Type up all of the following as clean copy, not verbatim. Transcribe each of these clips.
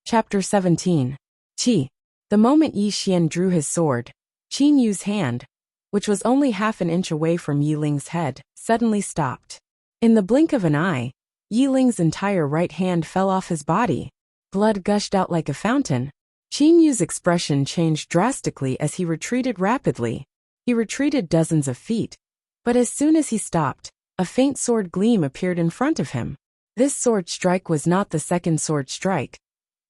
Chapter 17. Qi. The moment Yi Xian drew his sword, Qin Yu's hand, which was only half an inch away from Yi Ling's head, suddenly stopped. In the blink of an eye, Yi Ling's entire right hand fell off his body. Blood gushed out like a fountain. Qin Yu's expression changed drastically as he retreated rapidly. He retreated dozens of feet, but as soon as he stopped, a faint sword gleam appeared in front of him. This sword strike was not the second sword strike,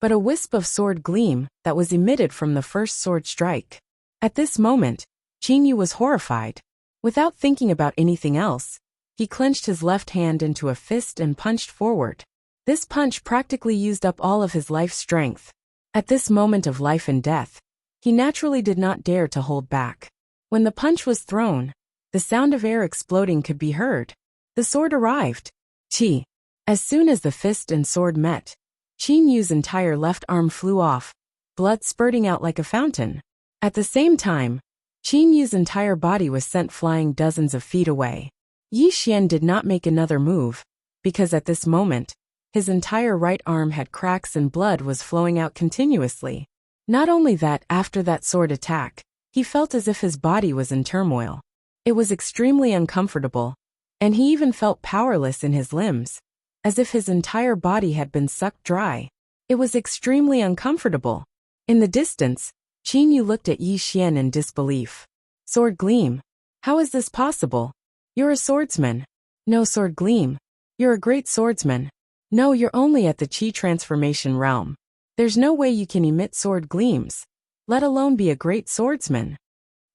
but a wisp of sword gleam that was emitted from the first sword strike. At this moment, Qin Yu was horrified. Without thinking about anything else, he clenched his left hand into a fist and punched forward. This punch practically used up all of his life strength. At this moment of life and death, he naturally did not dare to hold back. When the punch was thrown, the sound of air exploding could be heard. The sword arrived. Qi. As soon as the fist and sword met, Qin Yu's entire left arm flew off, blood spurting out like a fountain. At the same time, Qin Yu's entire body was sent flying dozens of feet away. Yi Xian did not make another move, because at this moment, his entire right arm had cracks and blood was flowing out continuously. Not only that, after that sword attack, he felt as if his body was in turmoil. It was extremely uncomfortable, and he even felt powerless in his limbs, as if his entire body had been sucked dry. It was extremely uncomfortable. In the distance, Qin Yu looked at Yi Xian in disbelief. Sword gleam. How is this possible? You're a swordsman. No, sword gleam. You're a great swordsman. No, you're only at the Qi transformation realm. There's no way you can emit sword gleams, let alone be a great swordsman.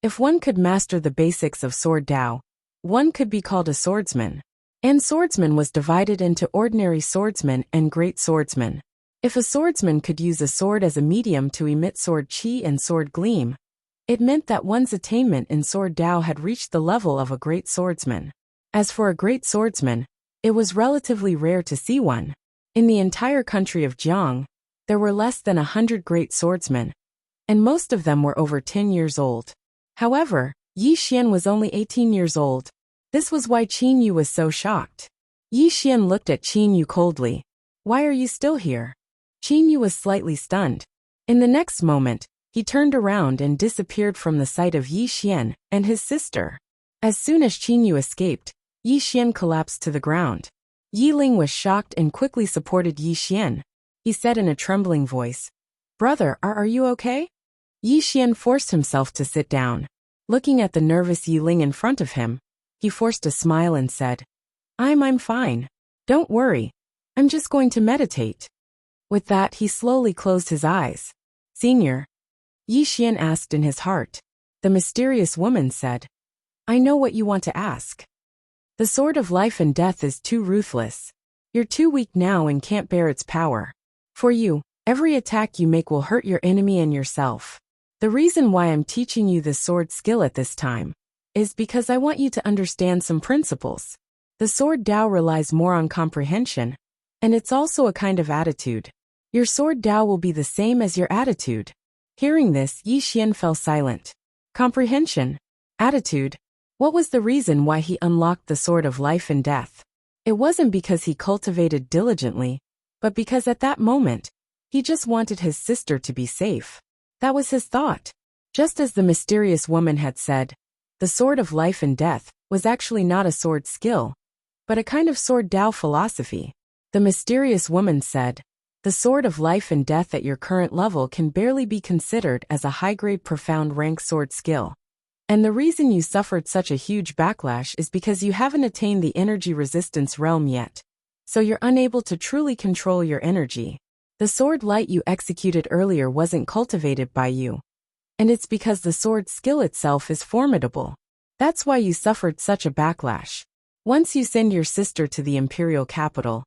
If one could master the basics of sword Dao, one could be called a swordsman. And swordsman was divided into ordinary swordsman and great swordsman. If a swordsman could use a sword as a medium to emit sword qi and sword gleam, it meant that one's attainment in sword Dao had reached the level of a great swordsman. As for a great swordsman, it was relatively rare to see one. In the entire country of Jiang, there were less than 100 great swordsmen, and most of them were over 10 years old. However, Yi Xian was only 18 years old. This was why Qin Yu was so shocked. Yi Xian looked at Qin Yu coldly. Why are you still here? Qin Yu was slightly stunned. In the next moment, he turned around and disappeared from the sight of Yi Xian and his sister. As soon as Qin Yu escaped, Yi Xian collapsed to the ground. Yi Ling was shocked and quickly supported Yi Xian. He said in a trembling voice, "Brother, are you okay?" Yi Xian forced himself to sit down. Looking at the nervous Yi Ling in front of him, he forced a smile and said, I'm fine. Don't worry. I'm just going to meditate." With that, he slowly closed his eyes. "Senior?" Yi Xian asked in his heart. The mysterious woman said, "I know what you want to ask. The sword of life and death is too ruthless. You're too weak now and can't bear its power. For you, every attack you make will hurt your enemy and yourself. The reason why I'm teaching you this sword skill at this time is because I want you to understand some principles. The sword Dao relies more on comprehension, and it's also a kind of attitude. Your sword Dao will be the same as your attitude." Hearing this, Yi Xian fell silent. Comprehension. Attitude. What was the reason why he unlocked the sword of life and death? It wasn't because he cultivated diligently, but because at that moment, he just wanted his sister to be safe. That was his thought. Just as the mysterious woman had said, the sword of life and death was actually not a sword skill, but a kind of sword Dao philosophy. The mysterious woman said, "The sword of life and death at your current level can barely be considered as a high-grade profound rank sword skill. And the reason you suffered such a huge backlash is because you haven't attained the energy resistance realm yet. So you're unable to truly control your energy. The sword light you executed earlier wasn't cultivated by you. And it's because the sword skill itself is formidable. That's why you suffered such a backlash. Once you send your sister to the imperial capital,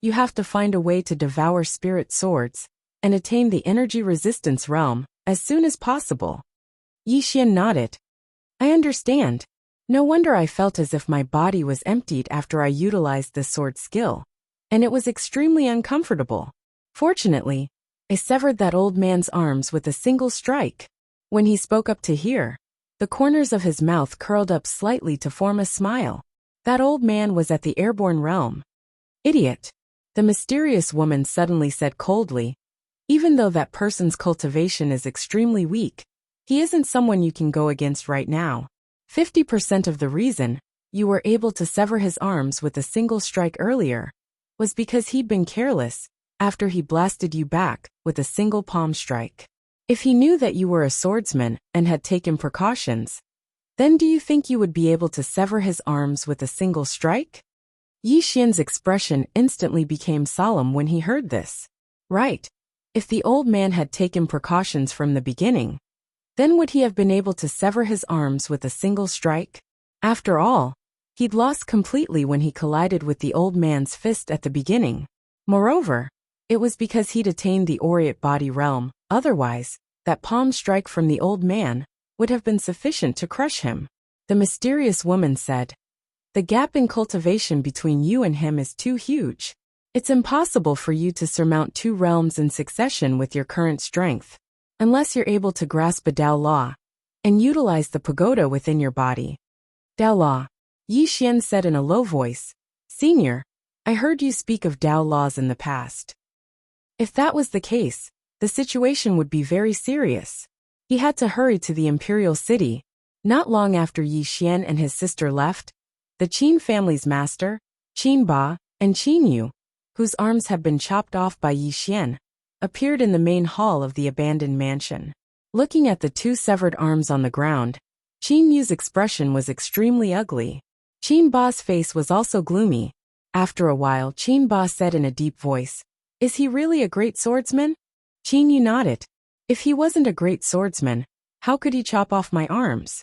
you have to find a way to devour spirit swords and attain the energy resistance realm as soon as possible." Yi Xian nodded. "I understand. No wonder I felt as if my body was emptied after I utilized this sword skill, and it was extremely uncomfortable. Fortunately, I severed that old man's arms with a single strike." When he spoke up to hear, the corners of his mouth curled up slightly to form a smile. That old man was at the airborne realm. "Idiot." The mysterious woman suddenly said coldly, Even though that person's cultivation is extremely weak, he isn't someone you can go against right now. 50% of the reason you were able to sever his arms with a single strike earlier was because he'd been careless after he blasted you back with a single palm strike. If he knew that you were a swordsman and had taken precautions, then do you think you would be able to sever his arms with a single strike? Yi Xian's expression instantly became solemn when he heard this. Right. If the old man had taken precautions from the beginning, then would he have been able to sever his arms with a single strike? After all, he'd lost completely when he collided with the old man's fist at the beginning. Moreover, it was because he'd attained the aureate body realm. Otherwise, that palm strike from the old man would have been sufficient to crush him. The mysterious woman said, "The gap in cultivation between you and him is too huge. It's impossible for you to surmount 2 realms in succession with your current strength, unless you're able to grasp a Tao law and utilize the pagoda within your body." Tao law, Yi Xian said in a low voice. "Senior, I heard you speak of Tao laws in the past." If that was the case, the situation would be very serious. He had to hurry to the imperial city. Not long after Yi Xian and his sister left, the Qin family's master, Qin Ba, and Qin Yu, whose arms had been chopped off by Yi Xian, appeared in the main hall of the abandoned mansion. Looking at the 2 severed arms on the ground, Qin Yu's expression was extremely ugly. Qin Ba's face was also gloomy. After a while, Qin Ba said in a deep voice, "Is he really a great swordsman?" Qin Yu nodded. "If he wasn't a great swordsman, how could he chop off my arms?"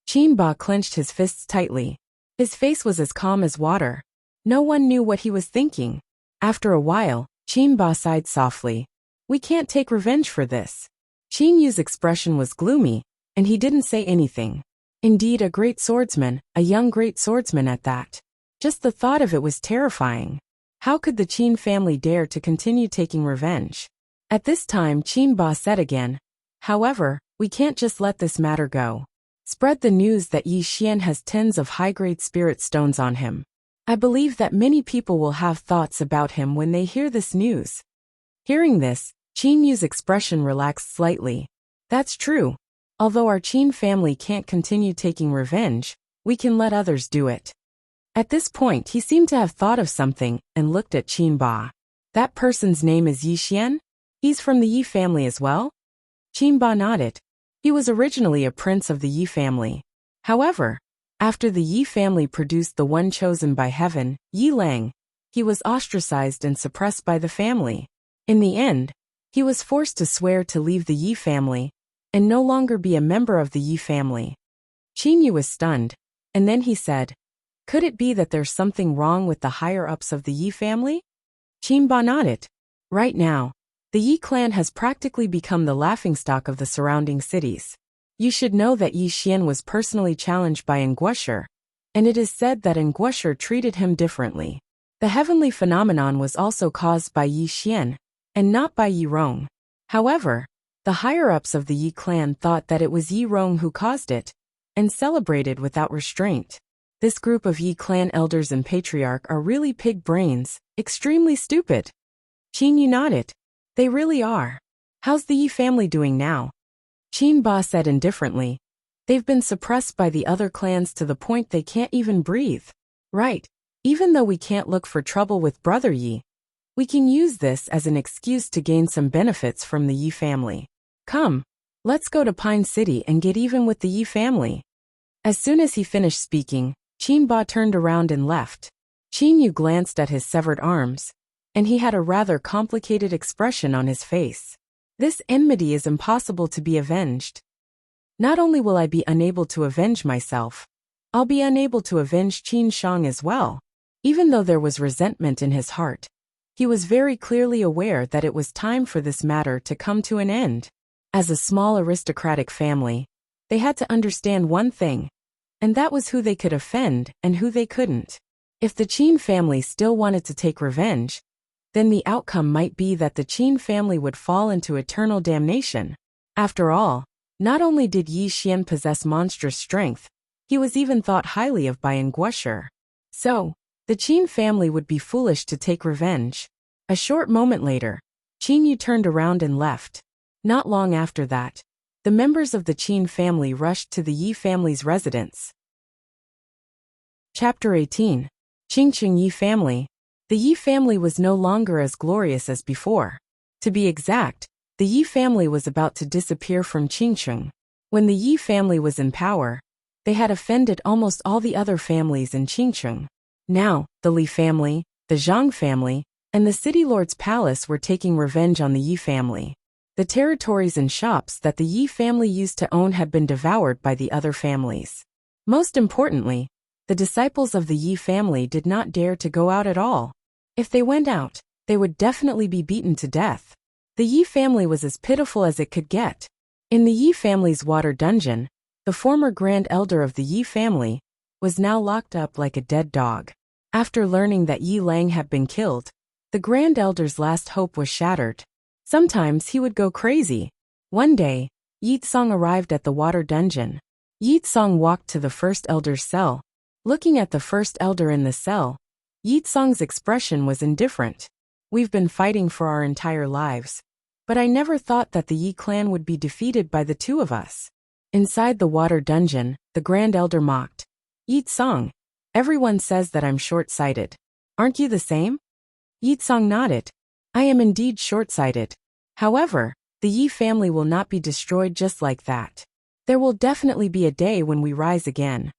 Qin Ba clenched his fists tightly. His face was as calm as water. No one knew what he was thinking. After a while, Qin Ba sighed softly. "We can't take revenge for this." Qin Yu's expression was gloomy, and he didn't say anything. Indeed, a great swordsman, a young great swordsman at that. Just the thought of it was terrifying. How could the Qin family dare to continue taking revenge? At this time, Qin Ba said again, "However, we can't just let this matter go. Spread the news that Yi Xian has tens of high-grade spirit stones on him. I believe that many people will have thoughts about him when they hear this news." Hearing this, Qin Yu's expression relaxed slightly. "That's true. Although our Qin family can't continue taking revenge, we can let others do it." At this point, he seemed to have thought of something and looked at Qin Ba. "That person's name is Yi Xian? He's from the Yi family as well?" Qin Ba nodded. He was originally a prince of the Yi family. However, after the Yi family produced the one chosen by heaven, Yi Lang, he was ostracized and suppressed by the family. In the end, he was forced to swear to leave the Yi family and no longer be a member of the Yi family. Qin Yu was stunned, and then he said, "Could it be that there's something wrong with the higher-ups of the Yi family?" Qin Ba nodded. "Right now, the Yi clan has practically become the laughingstock of the surrounding cities. You should know that Yi Xian was personally challenged by Nguesher, and it is said that Nguesher treated him differently. The heavenly phenomenon was also caused by Yi Xian, and not by Yi Rong. However, the higher-ups of the Yi clan thought that it was Yi Rong who caused it, and celebrated without restraint. This group of Yi clan elders and patriarch are really pig brains, extremely stupid." Qin Yu nodded. "They really are. How's the Yi family doing now?" Qin Ba said indifferently. "They've been suppressed by the other clans to the point they can't even breathe." "Right. Even though we can't look for trouble with Brother Yi, we can use this as an excuse to gain some benefits from the Yi family. Come, let's go to Pine City and get even with the Yi family." As soon as he finished speaking, Qin Ba turned around and left. Qin Yu glanced at his severed arms, and he had a rather complicated expression on his face. This enmity is impossible to be avenged. Not only will I be unable to avenge myself, I'll be unable to avenge Qin Shang as well. Even though there was resentment in his heart, he was very clearly aware that it was time for this matter to come to an end. As a small aristocratic family, they had to understand one thing, and that was who they could offend and who they couldn't. If the Qin family still wanted to take revenge, then the outcome might be that the Qin family would fall into eternal damnation. After all, not only did Yi Xian possess monstrous strength, he was even thought highly of by Nguesher. So, the Qin family would be foolish to take revenge. A short moment later, Qin Yu turned around and left. Not long after that, the members of the Qin family rushed to the Yi family's residence. Chapter 18. Qingqing Yi Family. The Yi family was no longer as glorious as before. To be exact, the Yi family was about to disappear from Qingqing. When the Yi family was in power, they had offended almost all the other families in Qingqing. Now, the Li family, the Zhang family, and the city lord's palace were taking revenge on the Yi family. The territories and shops that the Yi family used to own had been devoured by the other families. Most importantly, the disciples of the Yi family did not dare to go out at all. If they went out, they would definitely be beaten to death. The Yi family was as pitiful as it could get. In the Yi family's water dungeon, the former grand elder of the Yi family was now locked up like a dead dog. After learning that Yi Lang had been killed, the grand elder's last hope was shattered. Sometimes he would go crazy. One day, Yi Tsong arrived at the water dungeon. Yi Tsong walked to the first elder's cell. Looking at the first elder in the cell, Yi Tsong's expression was indifferent. We've been fighting for our entire lives, but I never thought that the Yi clan would be defeated by the two of us. Inside the water dungeon, the grand elder mocked. Yi Tsong, everyone says that I'm short-sighted. Aren't you the same? Yi Tsong nodded. I am indeed short-sighted. However, the Yi family will not be destroyed just like that. There will definitely be a day when we rise again.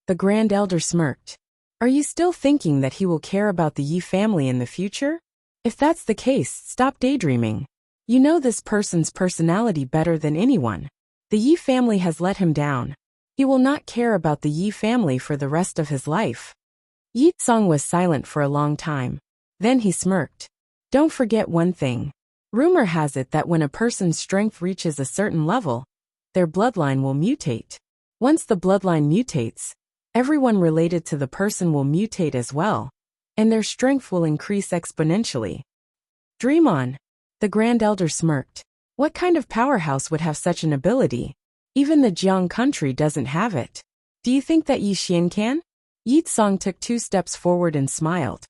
The grand elder smirked. Are you still thinking that he will care about the Yi family in the future? If that's the case, stop daydreaming. You know this person's personality better than anyone. The Yi family has let him down. He will not care about the Yi family for the rest of his life. Yi Tsong was silent for a long time. Then he smirked. Don't forget one thing. Rumor has it that when a person's strength reaches a certain level, their bloodline will mutate. Once the bloodline mutates, everyone related to the person will mutate as well, and their strength will increase exponentially. Dream on. The grand elder smirked. What kind of powerhouse would have such an ability? Even the Jiang country doesn't have it. Do you think that Yi Xian can? Yi Tsong took 2 steps forward and smiled.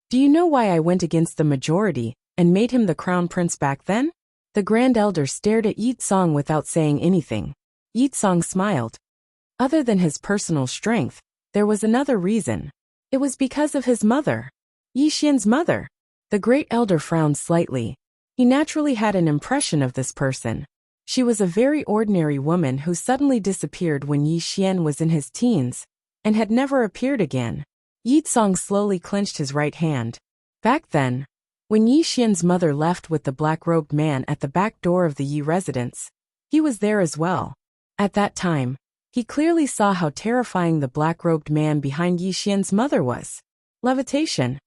Do you know why I went against the majority and made him the crown prince back then? The grand elder stared at Yi Tsong without saying anything. Yi Tsong smiled. Other than his personal strength, there was another reason. It was because of his mother. Yi Xian's mother. The great elder frowned slightly. He naturally had an impression of this person. She was a very ordinary woman who suddenly disappeared when Yi Xian was in his teens and had never appeared again. Yi Tsong slowly clenched his right hand. Back then, when Yi Xian's mother left with the black-robed man at the back door of the Yi residence, he was there as well. At that time, he clearly saw how terrifying the black-robed man behind Yi Xian's mother was. Levitation.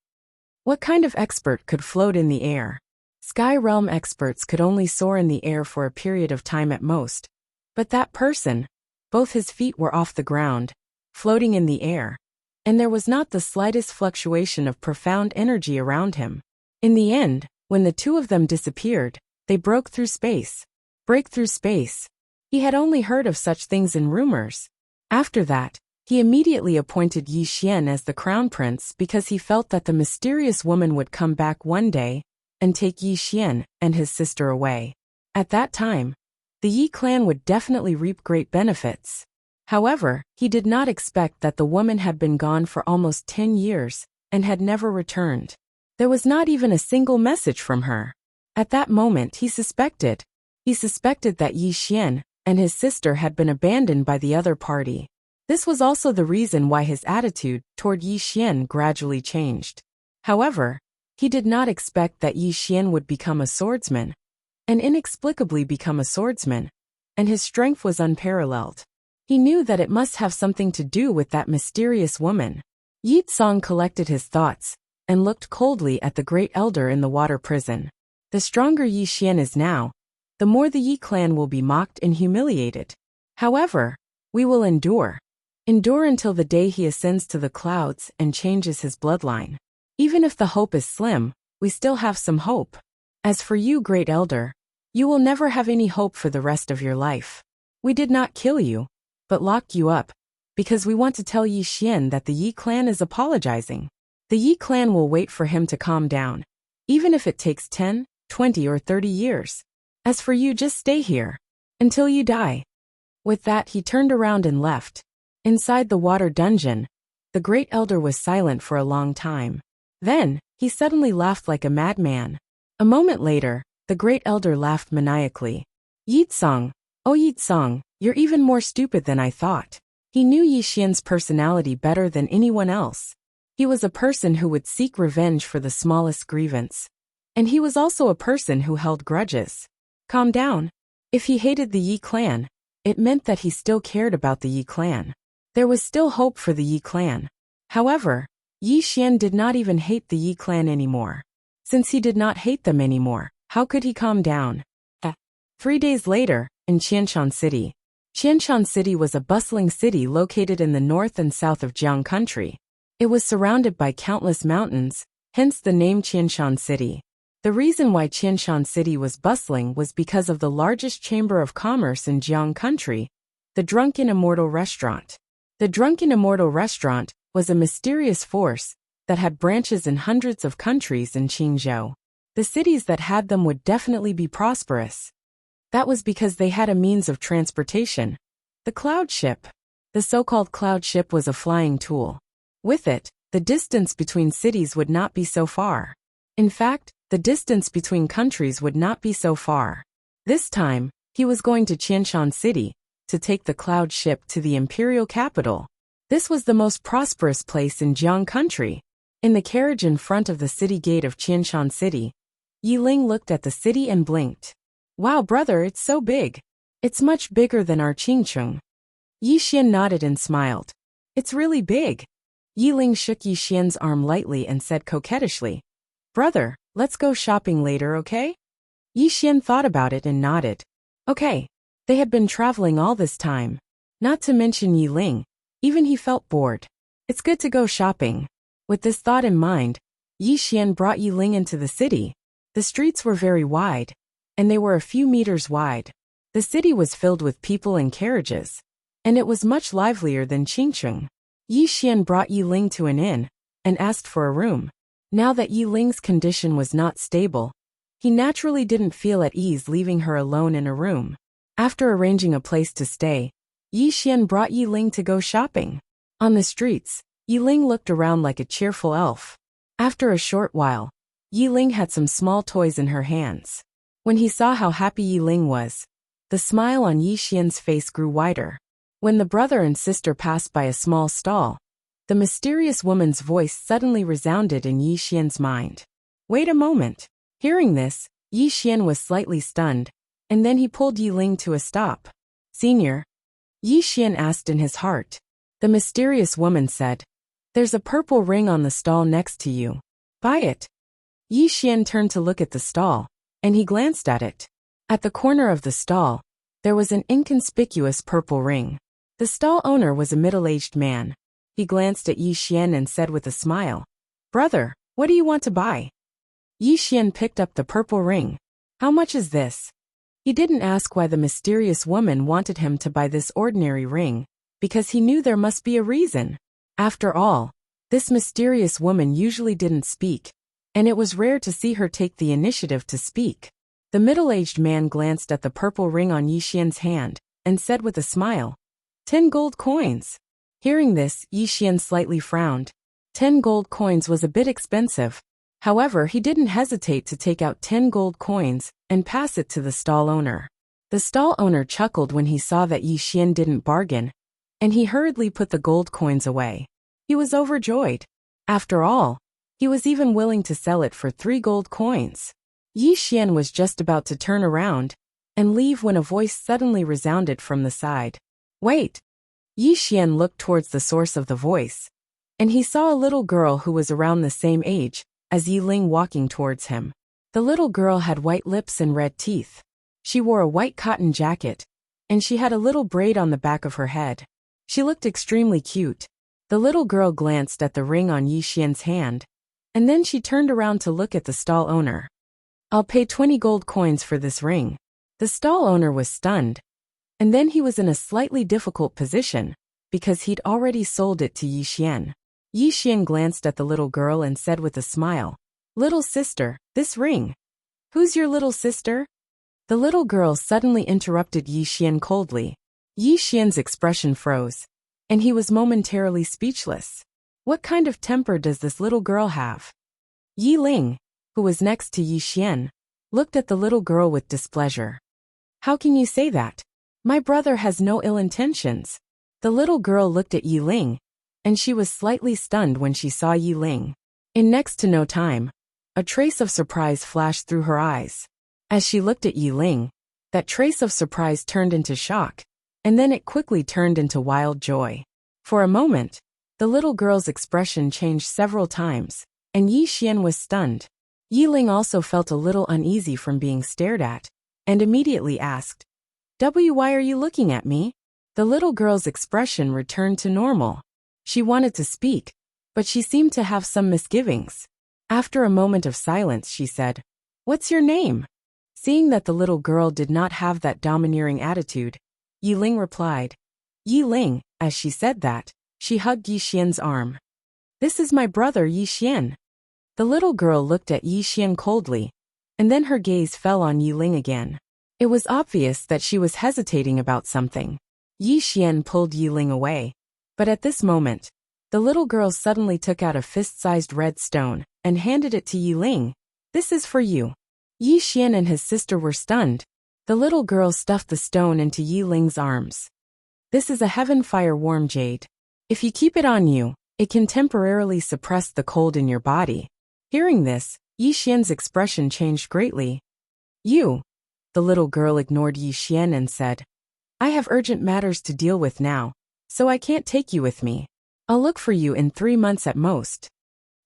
What kind of expert could float in the air? Sky realm experts could only soar in the air for a period of time at most. But that person, both his feet were off the ground, floating in the air, and there was not the slightest fluctuation of profound energy around him. In the end, when the two of them disappeared, they broke through space. Break through space. He had only heard of such things in rumors. After that, he immediately appointed Yi Xian as the crown prince because he felt that the mysterious woman would come back one day and take Yi Xian and his sister away. At that time, the Yi clan would definitely reap great benefits. However, he did not expect that the woman had been gone for almost 10 years and had never returned. There was not even a single message from her. At that moment he suspected. He suspected that Yi Xian and his sister had been abandoned by the other party. This was also the reason why his attitude toward Yi Xian gradually changed. However, he did not expect that Yi Xian would become a swordsman, and inexplicably become a swordsman, and his strength was unparalleled. He knew that it must have something to do with that mysterious woman. Yi Tsong collected his thoughts and looked coldly at the great elder in the water prison. The stronger Yi Xian is now, the more the Yi clan will be mocked and humiliated. However, we will endure. Endure until the day he ascends to the clouds and changes his bloodline. Even if the hope is slim, we still have some hope. As for you, great elder, you will never have any hope for the rest of your life. We did not kill you, but locked you up, because we want to tell Yi Xian that the Yi clan is apologizing. The Yi clan will wait for him to calm down, even if it takes 10, 20 or 30 years. As for you, just stay here. Until you die." With that, he turned around and left. Inside the water dungeon, the great elder was silent for a long time. Then, he suddenly laughed like a madman. A moment later, the great elder laughed maniacally. "Yitsong, oh Yitsong, you're even more stupid than I thought." He knew Yi Xian's personality better than anyone else. He was a person who would seek revenge for the smallest grievance. And he was also a person who held grudges. Calm down. If he hated the Yi clan, it meant that he still cared about the Yi clan. There was still hope for the Yi clan. However, Yi Xian did not even hate the Yi clan anymore. Since he did not hate them anymore, how could he calm down? 3 days later, in Qianshan City. Qianshan City was a bustling city located in the north and south of Jiang Country. It was surrounded by countless mountains, hence the name Qianshan City. The reason why Qianshan City was bustling was because of the largest chamber of commerce in Jiang Country, the Drunken Immortal Restaurant. The Drunken Immortal Restaurant was a mysterious force that had branches in hundreds of countries in Qingzhou. The cities that had them would definitely be prosperous. That was because they had a means of transportation. The cloud ship. The so-called cloud ship was a flying tool. With it, the distance between cities would not be so far. In fact, the distance between countries would not be so far. This time, he was going to Qianshan City to take the cloud ship to the imperial capital. This was the most prosperous place in Jiang Country. In the carriage in front of the city gate of Qianshan City, Yi Ling looked at the city and blinked. "Wow, brother, it's so big. It's much bigger than our Qingcheng." Yi Xian nodded and smiled. "It's really big." Yi Ling shook Yi Xian's arm lightly and said coquettishly, "Brother, let's go shopping later, okay?" Yi Xian thought about it and nodded. Okay. They had been traveling all this time. Not to mention Yi Ling, even he felt bored. It's good to go shopping. With this thought in mind, Yi Xian brought Yi Ling into the city. The streets were very wide, and they were a few meters wide. The city was filled with people and carriages, and it was much livelier than Qingcheng. Yi Xian brought Yi Ling to an inn and asked for a room. Now that Yi Ling's condition was not stable, he naturally didn't feel at ease leaving her alone in a room. After arranging a place to stay, Yi Xian brought Yi Ling to go shopping. On the streets, Yi Ling looked around like a cheerful elf. After a short while, Yi Ling had some small toys in her hands. When he saw how happy Yi Ling was, the smile on Yi Xian's face grew wider. When the brother and sister passed by a small stall, the mysterious woman's voice suddenly resounded in Yi Xian's mind. Wait a moment. Hearing this, Yi Xian was slightly stunned, and then he pulled Yi Ling to a stop. "Senior?" Yi Xian asked in his heart. The mysterious woman said, "There's a purple ring on the stall next to you. Buy it." Yi Xian turned to look at the stall, and he glanced at it. At the corner of the stall, there was an inconspicuous purple ring. The stall owner was a middle-aged man. He glanced at Yi Xian and said with a smile, "Brother, what do you want to buy?" Yi Xian picked up the purple ring. "How much is this?" He didn't ask why the mysterious woman wanted him to buy this ordinary ring, because he knew there must be a reason. After all, this mysterious woman usually didn't speak, and it was rare to see her take the initiative to speak. The middle-aged man glanced at the purple ring on Yi Xian's hand and said with a smile, 10 gold coins. Hearing this, Yi Xian slightly frowned. 10 gold coins was a bit expensive. However, he didn't hesitate to take out 10 gold coins and pass it to the stall owner. The stall owner chuckled when he saw that Yi Xian didn't bargain, and he hurriedly put the gold coins away. He was overjoyed. After all, he was even willing to sell it for 3 gold coins. Yi Xian was just about to turn around and leave when a voice suddenly resounded from the side. "Wait!" Yi Xian looked towards the source of the voice, and he saw a little girl who was around the same age as Yi Ling walking towards him. The little girl had white lips and red teeth. She wore a white cotton jacket, and she had a little braid on the back of her head. She looked extremely cute. The little girl glanced at the ring on Yi Xian's hand, and then she turned around to look at the stall owner. "I'll pay 20 gold coins for this ring." The stall owner was stunned, and then he was in a slightly difficult position, because he'd already sold it to Yi Xian. Yi Xian glanced at the little girl and said with a smile, "Little sister, this ring." Who's your little sister? The little girl suddenly interrupted Yi Xian coldly. Yi Xian's expression froze, and he was momentarily speechless. What kind of temper does this little girl have? Yi Ling, who was next to Yi Xian, looked at the little girl with displeasure. How can you say that? My brother has no ill intentions. The little girl looked at Yi Ling, and she was slightly stunned when she saw Yi Ling. In next to no time, a trace of surprise flashed through her eyes. As she looked at Yi Ling, that trace of surprise turned into shock, and then it quickly turned into wild joy. For a moment, the little girl's expression changed several times, and Yi Xian was stunned. Yi Ling also felt a little uneasy from being stared at, and immediately asked, Why are you looking at me? The little girl's expression returned to normal. She wanted to speak, but she seemed to have some misgivings. After a moment of silence, she said, What's your name? Seeing that the little girl did not have that domineering attitude, Yi Ling replied, Yi Ling. As she said that, she hugged Yi Xian's arm. This is my brother Yi Xian. The little girl looked at Yi Xian coldly, and then her gaze fell on Yi Ling again. It was obvious that she was hesitating about something. Yi Xian pulled Yi Ling away, but at this moment, the little girl suddenly took out a fist-sized red stone and handed it to Yi Ling. This is for you. Yi Xian and his sister were stunned. The little girl stuffed the stone into Yi Ling's arms. This is a heaven fire warm jade. If you keep it on you, it can temporarily suppress the cold in your body. Hearing this, Yi Xian's expression changed greatly. You. The little girl ignored Yi Xian and said, I have urgent matters to deal with now, so I can't take you with me. I'll look for you in 3 months at most.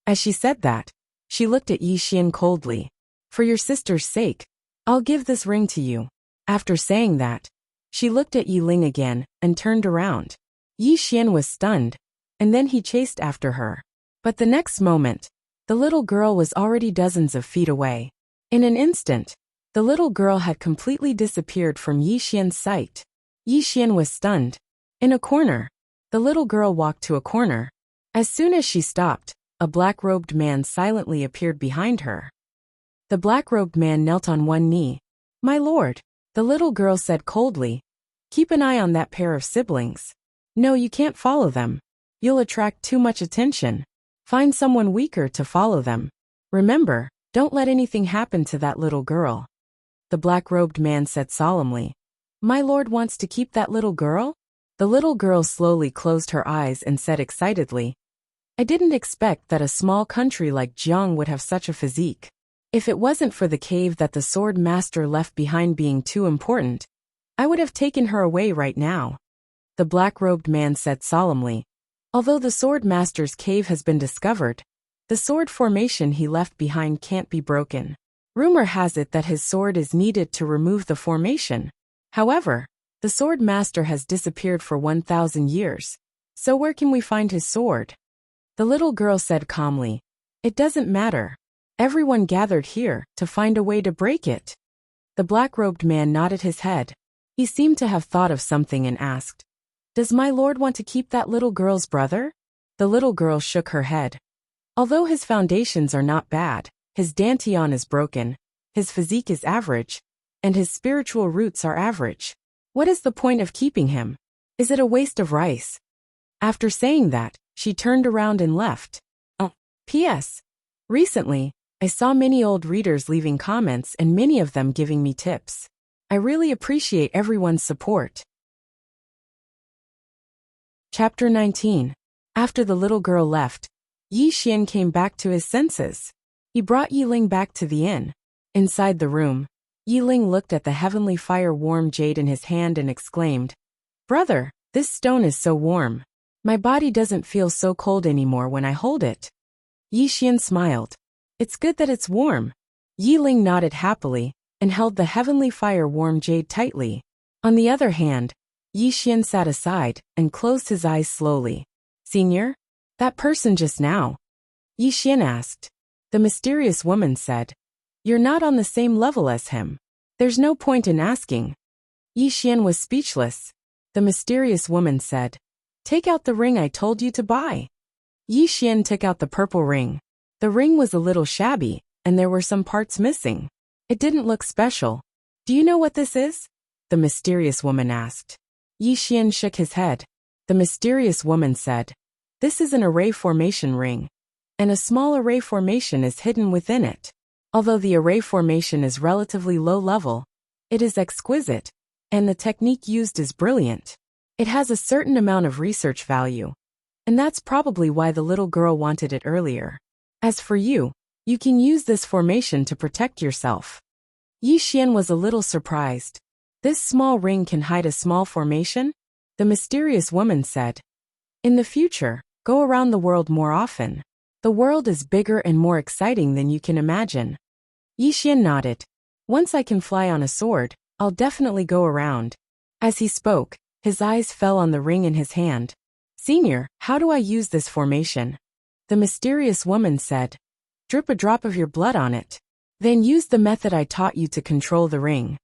As she said that, she looked at Yi Xian coldly. For your sister's sake, I'll give this ring to you. After saying that, she looked at Yi Ling again and turned around. Yi Xian was stunned, and then he chased after her. But the next moment, the little girl was already dozens of feet away. In an instant, the little girl had completely disappeared from Yi Xian's sight. Yi Xian was stunned. In a corner, the little girl walked to a corner. As soon as she stopped, a black-robed man silently appeared behind her. The black-robed man knelt on one knee. My lord, the little girl said coldly, keep an eye on that pair of siblings. No, you can't follow them. You'll attract too much attention. Find someone weaker to follow them. Remember, don't let anything happen to that little girl. The black-robed man said solemnly, My lord wants to keep that little girl? The little girl slowly closed her eyes and said excitedly, I didn't expect that a small country like Jiang would have such a physique. If it wasn't for the cave that the sword master left behind being too important, I would have taken her away right now. The black-robed man said solemnly, Although the sword master's cave has been discovered, the sword formation he left behind can't be broken. Rumor has it that his sword is needed to remove the formation. However, the sword master has disappeared for 1,000 years. So where can we find his sword? The little girl said calmly, It doesn't matter. Everyone gathered here to find a way to break it. The black-robed man nodded his head. He seemed to have thought of something and asked, Does my lord want to keep that little girl's brother? The little girl shook her head. Although his foundations are not bad, his dantian is broken, his physique is average, and his spiritual roots are average. What is the point of keeping him? Is it a waste of rice? After saying that, she turned around and left. P.S. Recently, I saw many old readers leaving comments and many of them giving me tips. I really appreciate everyone's support. Chapter 19. After the little girl left, Yi Xian came back to his senses. He brought Yi Ling back to the inn. Inside the room, Yi Ling looked at the heavenly fire-warm jade in his hand and exclaimed, Brother, this stone is so warm. My body doesn't feel so cold anymore when I hold it. Yi Xian smiled. It's good that it's warm. Yi Ling nodded happily and held the heavenly fire-warm jade tightly. On the other hand, Yi Xian sat aside and closed his eyes slowly. Senior? That person just now? Yi Xian asked. The mysterious woman said, You're not on the same level as him. There's no point in asking. Yi Xian was speechless. The mysterious woman said, Take out the ring I told you to buy. Yi Xian took out the purple ring. The ring was a little shabby, and there were some parts missing. It didn't look special. Do you know what this is? The mysterious woman asked. Yi Xian shook his head. The mysterious woman said, "This is an array formation ring, and a small array formation is hidden within it. Although the array formation is relatively low level, it is exquisite, and the technique used is brilliant. It has a certain amount of research value, and that's probably why the little girl wanted it earlier. As for you, you can use this formation to protect yourself." Yi Xian was a little surprised. This small ring can hide a small formation? The mysterious woman said. In the future, go around the world more often. The world is bigger and more exciting than you can imagine. Yi Xian nodded. Once I can fly on a sword, I'll definitely go around. As he spoke, his eyes fell on the ring in his hand. Senior, how do I use this formation? The mysterious woman said. Drip a drop of your blood on it. Then use the method I taught you to control the ring.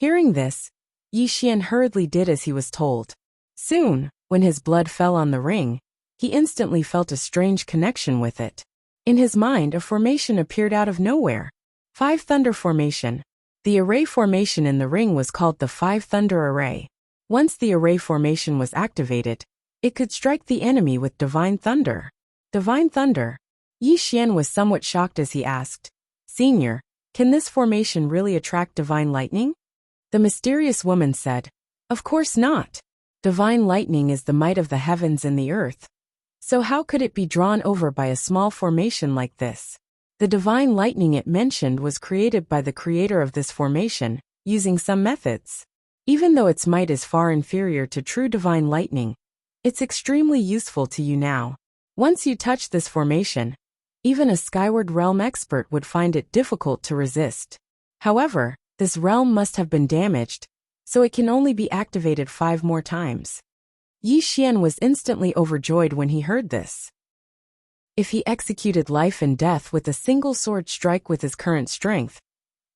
Hearing this, Yi Xian hurriedly did as he was told. Soon, when his blood fell on the ring, he instantly felt a strange connection with it. In his mind, a formation appeared out of nowhere. 5 Thunder Formation. The array formation in the ring was called the 5 Thunder Array. Once the array formation was activated, it could strike the enemy with divine thunder. Divine thunder? Yi Xian was somewhat shocked as he asked, Senior, can this formation really attract divine lightning? The mysterious woman said, Of course not. Divine lightning is the might of the heavens and the earth. So how could it be drawn over by a small formation like this? The divine lightning it mentioned was created by the creator of this formation, using some methods. Even though its might is far inferior to true divine lightning, it's extremely useful to you now. Once you touch this formation, even a Skyward Realm expert would find it difficult to resist. However, this realm must have been damaged, so it can only be activated 5 more times. Yi Xian was instantly overjoyed when he heard this. If he executed life and death with a single sword strike with his current strength,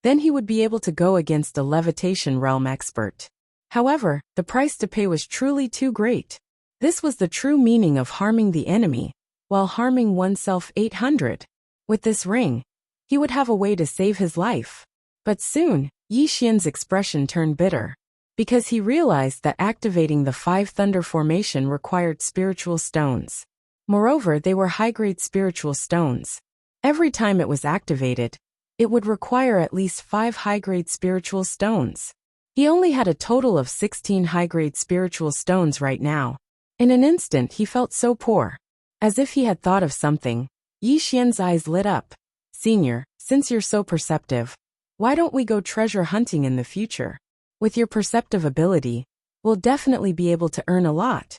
then he would be able to go against a Levitation Realm expert. However, the price to pay was truly too great. This was the true meaning of harming the enemy, while harming oneself 800. With this ring, he would have a way to save his life. But soon, Yi Xian's expression turned bitter, because he realized that activating the 5 Thunder Formation required spiritual stones. Moreover, they were high-grade spiritual stones. Every time it was activated, it would require at least 5 high-grade spiritual stones. He only had a total of 16 high-grade spiritual stones right now. In an instant he felt so poor. As if he had thought of something, Yi Xian's eyes lit up. Senior, since you're so perceptive, why don't we go treasure hunting in the future? With your perceptive ability, we'll definitely be able to earn a lot.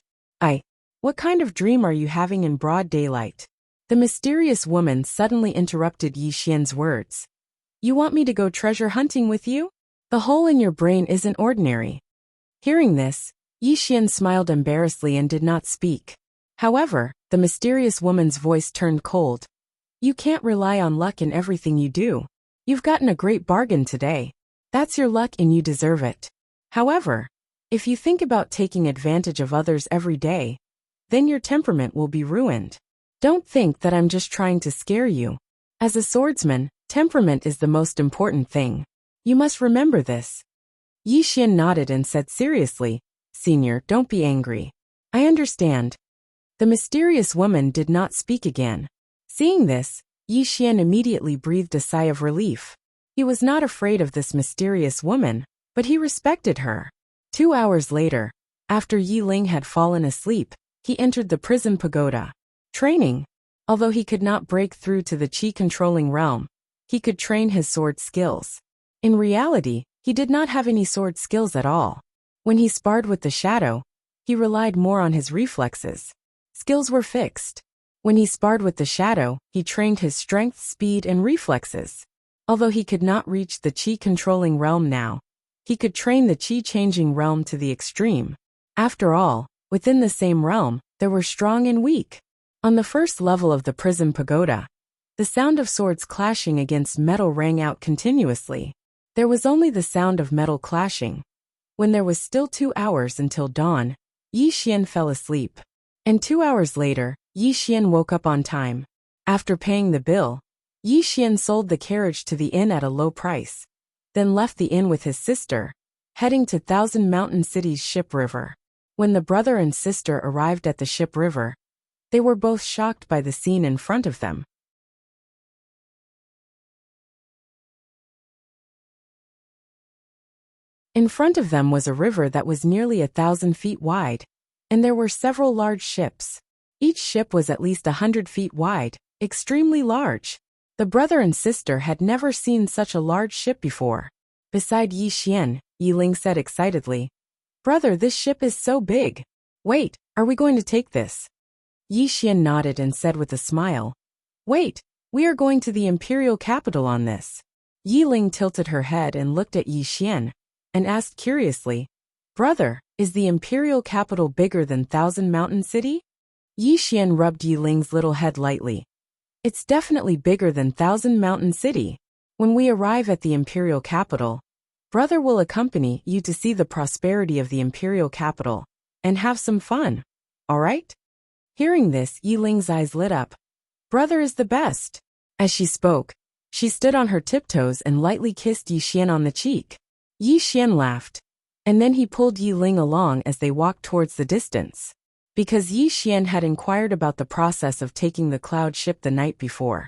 What kind of dream are you having in broad daylight? The mysterious woman suddenly interrupted Yi Xian's words. You want me to go treasure hunting with you? The hole in your brain isn't ordinary. Hearing this, Yi Xian smiled embarrassedly and did not speak. However, the mysterious woman's voice turned cold. You can't rely on luck in everything you do. You've gotten a great bargain today. That's your luck and you deserve it. However, if you think about taking advantage of others every day, then your temperament will be ruined. Don't think that I'm just trying to scare you. As a swordsman, temperament is the most important thing. You must remember this. Yi Xian nodded and said seriously, Senior, don't be angry. I understand. The mysterious woman did not speak again. Seeing this, Yi Xian immediately breathed a sigh of relief. He was not afraid of this mysterious woman, but he respected her. 2 hours later, after Yi Ling had fallen asleep, he entered the prison pagoda. Training. Although he could not break through to the chi-controlling realm, he could train his sword skills. In reality, he did not have any sword skills at all. When he sparred with the shadow, he relied more on his reflexes. Skills were fixed. When he sparred with the shadow, he trained his strength, speed, and reflexes. Although he could not reach the chi-controlling realm now, he could train the chi-changing realm to the extreme. After all, within the same realm, there were strong and weak. On the first level of the prison pagoda, the sound of swords clashing against metal rang out continuously. There was only the sound of metal clashing. When there was still 2 hours until dawn, Yi Xian fell asleep. And 2 hours later, Yi Xian woke up on time. After paying the bill, Yi Xian sold the carriage to the inn at a low price, then left the inn with his sister, heading to Thousand Mountain City's Ship River. When the brother and sister arrived at the Ship River, they were both shocked by the scene in front of them. In front of them was a river that was nearly 1,000 feet wide, and there were several large ships. Each ship was at least 100 feet wide, extremely large. The brother and sister had never seen such a large ship before. Beside Yi Xian, Yi Ling said excitedly, "Brother, this ship is so big. Wait, are we going to take this?" Yi Xian nodded and said with a smile, "Wait, we are going to the imperial capital on this." Yi Ling tilted her head and looked at Yi Xian, and asked curiously, "Brother, is the imperial capital bigger than Thousand Mountain City?" Yi Xian rubbed Yi Ling's little head lightly. "It's definitely bigger than Thousand Mountain City. When we arrive at the imperial capital, brother will accompany you to see the prosperity of the imperial capital, and have some fun. All right?" Hearing this, Yi Ling's eyes lit up. "Brother is the best." As she spoke, she stood on her tiptoes and lightly kissed Yi Xian on the cheek. Yi Xian laughed, and then he pulled Yi Ling along as they walked towards the distance. Because Yi Xian had inquired about the process of taking the cloud ship the night before,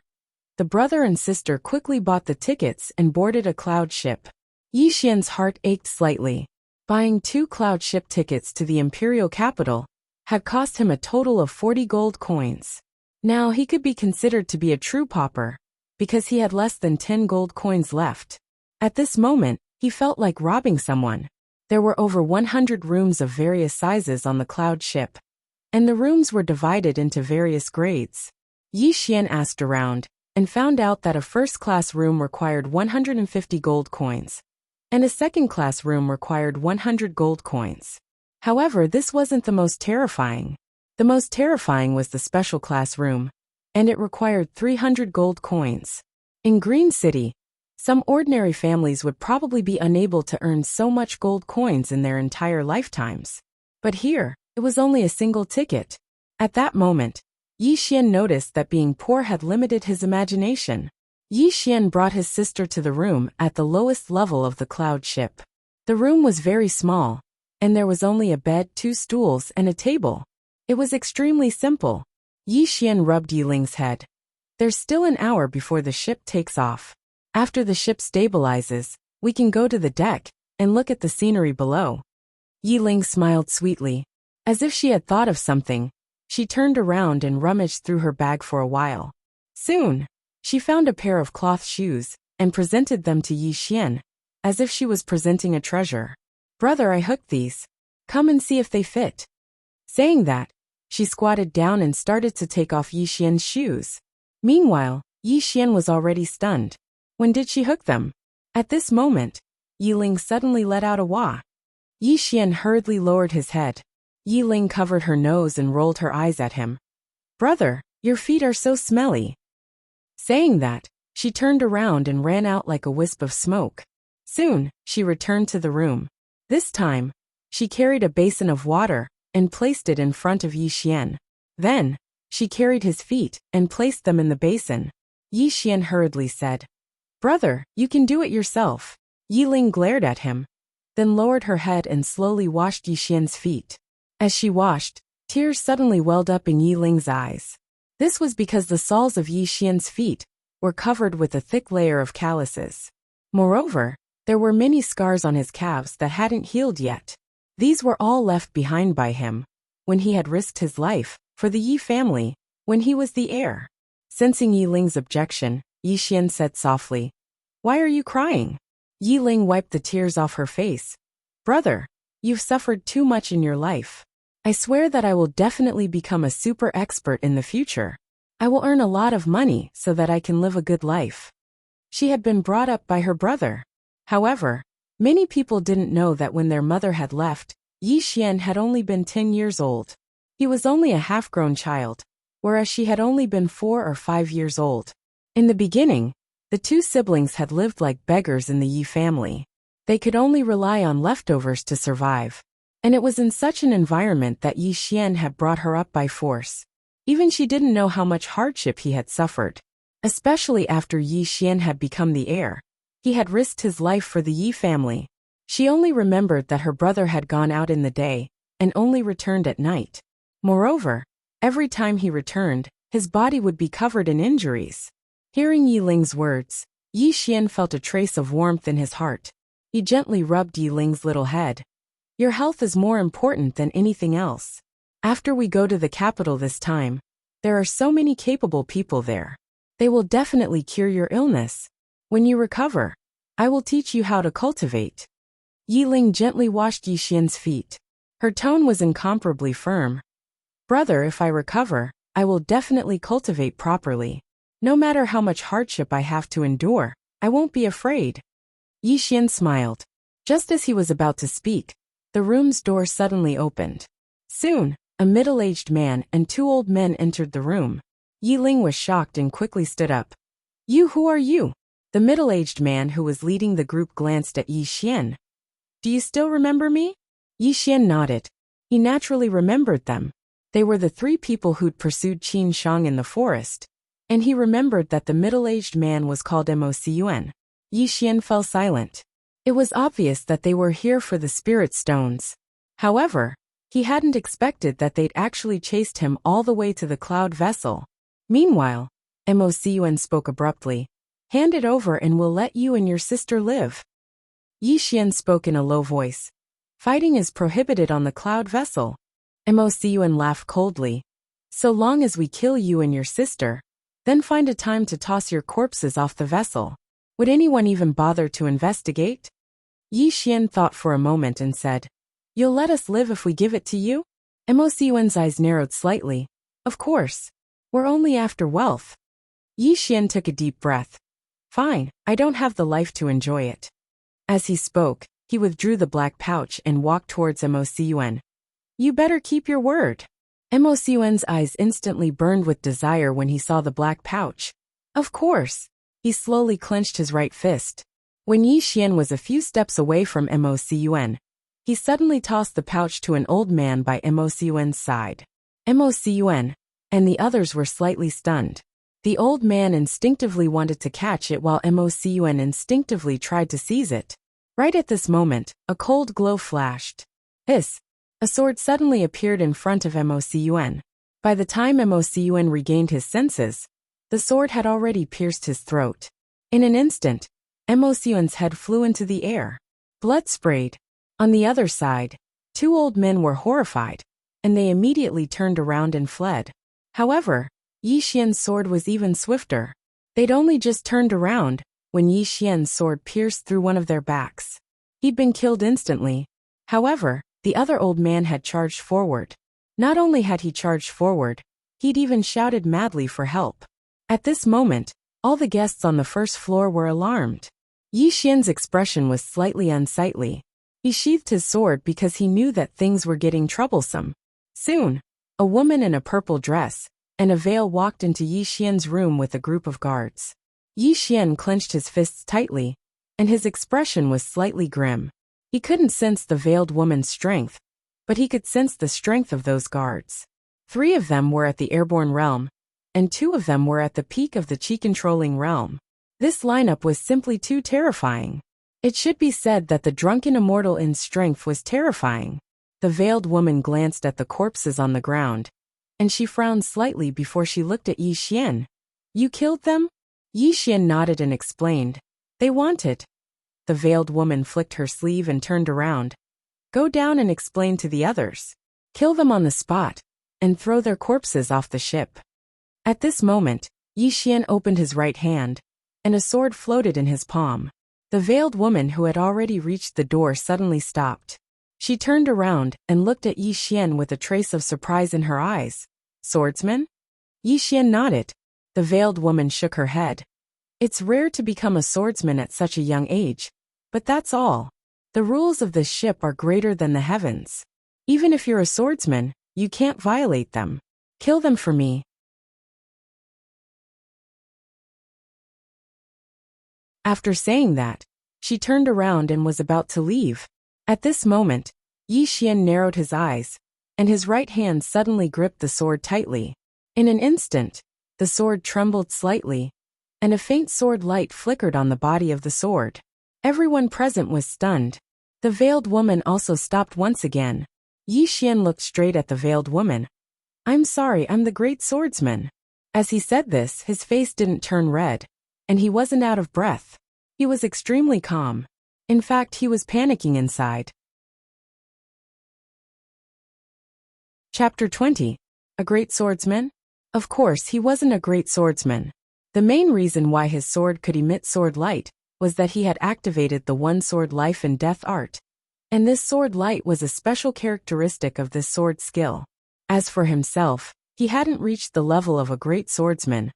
the brother and sister quickly bought the tickets and boarded a cloud ship. Yi Xian's heart ached slightly. Buying 2 cloud ship tickets to the imperial capital had cost him a total of 40 gold coins. Now he could be considered to be a true pauper, because he had less than 10 gold coins left. At this moment, he felt like robbing someone. There were over 100 rooms of various sizes on the cloud ship, and the rooms were divided into various grades. Yi Xian asked around, and found out that a first-class room required 150 gold coins, and a second-class room required 100 gold coins. However, this wasn't the most terrifying. The most terrifying was the special class room, and it required 300 gold coins. In Green City, some ordinary families would probably be unable to earn so much gold coins in their entire lifetimes. But here, it was only a single ticket. At that moment, Yi Xian noticed that being poor had limited his imagination. Yi Xian brought his sister to the room at the lowest level of the cloud ship. The room was very small, and there was only a bed, 2 stools, and a table. It was extremely simple. Yi Xian rubbed Yi Ling's head. "There's still an hour before the ship takes off. After the ship stabilizes, we can go to the deck and look at the scenery below." Yi Ling smiled sweetly. As if she had thought of something, she turned around and rummaged through her bag for a while. Soon, she found a pair of cloth shoes and presented them to Yi Xian, as if she was presenting a treasure. "Brother, I hooked these. Come and see if they fit." Saying that, she squatted down and started to take off Yi Xian's shoes. Meanwhile, Yi Xian was already stunned. When did she hook them? At this moment, Yi Ling suddenly let out a wah. Yi Xian hurriedly lowered his head. Yi Ling covered her nose and rolled her eyes at him. "Brother, your feet are so smelly." Saying that, she turned around and ran out like a wisp of smoke. Soon, she returned to the room. This time, she carried a basin of water and placed it in front of Yi Xian. Then, she carried his feet and placed them in the basin. Yi Xian hurriedly said, "Brother, you can do it yourself." Yi Ling glared at him, then lowered her head and slowly washed Yi Xian's feet. As she washed, tears suddenly welled up in Yi Ling's eyes. This was because the soles of Yi Xian's feet were covered with a thick layer of calluses. Moreover, there were many scars on his calves that hadn't healed yet. These were all left behind by him when he had risked his life for the Yi family when he was the heir. Sensing Yi Ling's objection, Yi Xian said softly, "Why are you crying?" Yi Ling wiped the tears off her face. "Brother, you've suffered too much in your life. I swear that I will definitely become a super expert in the future. I will earn a lot of money so that I can live a good life." She had been brought up by her brother. However, many people didn't know that when their mother had left, Yi Xian had only been 10 years old. He was only a half-grown child, whereas she had only been 4 or 5 years old. In the beginning, the 2 siblings had lived like beggars in the Yi family. They could only rely on leftovers to survive. And it was in such an environment that Yi Xian had brought her up by force. Even she didn't know how much hardship he had suffered. especially after Yi Xian had become the heir. He had risked his life for the Yi family. She only remembered that her brother had gone out in the day and only returned at night. Moreover, every time he returned, his body would be covered in injuries. Hearing Yi Ling's words, Yi Xian felt a trace of warmth in his heart. He gently rubbed Yi Ling's little head. Your health is more important than anything else. After we go to the capital this time, there are so many capable people there. They will definitely cure your illness. When you recover, I will teach you how to cultivate. Yi Ling gently washed Yi Xian's feet. Her tone was incomparably firm. Brother, if I recover, I will definitely cultivate properly. No matter how much hardship I have to endure, I won't be afraid. Yi Xian smiled. Just as he was about to speak, the room's door suddenly opened. Soon, a middle-aged man and two old men entered the room. Yi Ling was shocked and quickly stood up. Who are you? The middle-aged man who was leading the group glanced at Yi Xian. Do you still remember me? Yi Xian nodded. He naturally remembered them. They were the three people who'd pursued Qin Shang in the forest, and he remembered that the middle-aged man was called Mocun. Yi Xian fell silent. It was obvious that they were here for the spirit stones. However, he hadn't expected that they'd actually chased him all the way to the cloud vessel. Meanwhile, Mocun spoke abruptly. Hand it over and we'll let you and your sister live. Yi Xian spoke in a low voice. Fighting is prohibited on the cloud vessel. Mocun laughed coldly. So long as we kill you and your sister, then find a time to toss your corpses off the vessel. Would anyone even bother to investigate? Yi Xian thought for a moment and said, You'll let us live if we give it to you? Mocun's eyes narrowed slightly. Of course. We're only after wealth. Yi Xian took a deep breath. Fine, I don't have the life to enjoy it. As he spoke, he withdrew the black pouch and walked towards Mocun. You better keep your word. Mocun's eyes instantly burned with desire when he saw the black pouch. Of course. He slowly clenched his right fist. When Yi Xian was a few steps away from Mocun, he suddenly tossed the pouch to an old man by Mocun's side. Mocun and the others were slightly stunned. The old man instinctively wanted to catch it while Mocun instinctively tried to seize it. Right at this moment, a cold glow flashed. Hiss! A sword suddenly appeared in front of Mocun. By the time Mocun regained his senses, the sword had already pierced his throat. In an instant, Mocun's head flew into the air. Blood sprayed. On the other side, two old men were horrified, and they immediately turned around and fled. However, Yi Xian's sword was even swifter. They'd only just turned around when Yi Xian's sword pierced through one of their backs. He'd been killed instantly. However, the other old man had charged forward. Not only had he charged forward, he'd even shouted madly for help. At this moment, all the guests on the first floor were alarmed. Yi Xian's expression was slightly unsightly. He sheathed his sword because he knew that things were getting troublesome. Soon, a woman in a purple dress and a veil walked into Yi Xian's room with a group of guards. Yi Xian clenched his fists tightly, and his expression was slightly grim. He couldn't sense the veiled woman's strength, but he could sense the strength of those guards. 3 of them were at the airborne realm, and 2 of them were at the peak of the chi-controlling realm. This lineup was simply too terrifying. It should be said that the drunken immortal in strength was terrifying. The veiled woman glanced at the corpses on the ground, and she frowned slightly before she looked at Yi Xian. You killed them? Yi Xian nodded and explained. They wanted. The veiled woman flicked her sleeve and turned around. Go down and explain to the others. Kill them on the spot, and throw their corpses off the ship. At this moment, Yi Xian opened his right hand, and a sword floated in his palm. The veiled woman who had already reached the door suddenly stopped. She turned around and looked at Yi Xian with a trace of surprise in her eyes. Swordsman? Yi Xian nodded. The veiled woman shook her head. It's rare to become a swordsman at such a young age, but that's all. The rules of this ship are greater than the heavens. Even if you're a swordsman, you can't violate them. Kill them for me. After saying that, she turned around and was about to leave. At this moment, Yi Xian narrowed his eyes, and his right hand suddenly gripped the sword tightly. In an instant, the sword trembled slightly, and a faint sword light flickered on the body of the sword. Everyone present was stunned. The veiled woman also stopped once again. Yi Xian looked straight at the veiled woman. "I'm sorry, I'm the great swordsman." As he said this, his face didn't turn red, and he wasn't out of breath. He was extremely calm. In fact, he was panicking inside. Chapter 20. A great swordsman? Of course, he wasn't a great swordsman. The main reason why his sword could emit sword light was that he had activated the one sword life and death art. And this sword light was a special characteristic of this sword skill. As for himself, he hadn't reached the level of a great swordsman.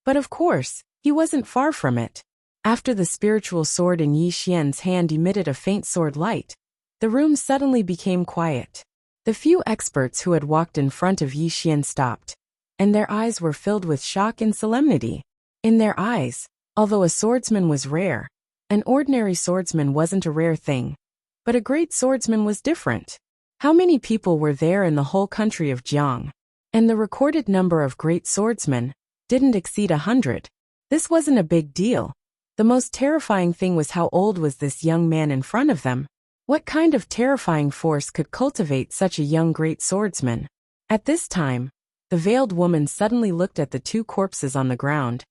But of course, he wasn't far from it. After the spiritual sword in Yi Xian's hand emitted a faint sword light, the room suddenly became quiet. The few experts who had walked in front of Yi Xian stopped, and their eyes were filled with shock and solemnity. In their eyes, although a swordsman was rare, an ordinary swordsman wasn't a rare thing. But a great swordsman was different. How many people were there in the whole country of Jiang? And the recorded number of great swordsmen didn't exceed 100. This wasn't a big deal. The most terrifying thing was how old was this young man in front of them. What kind of terrifying force could cultivate such a young great swordsman? At this time, the veiled woman suddenly looked at the two corpses on the ground.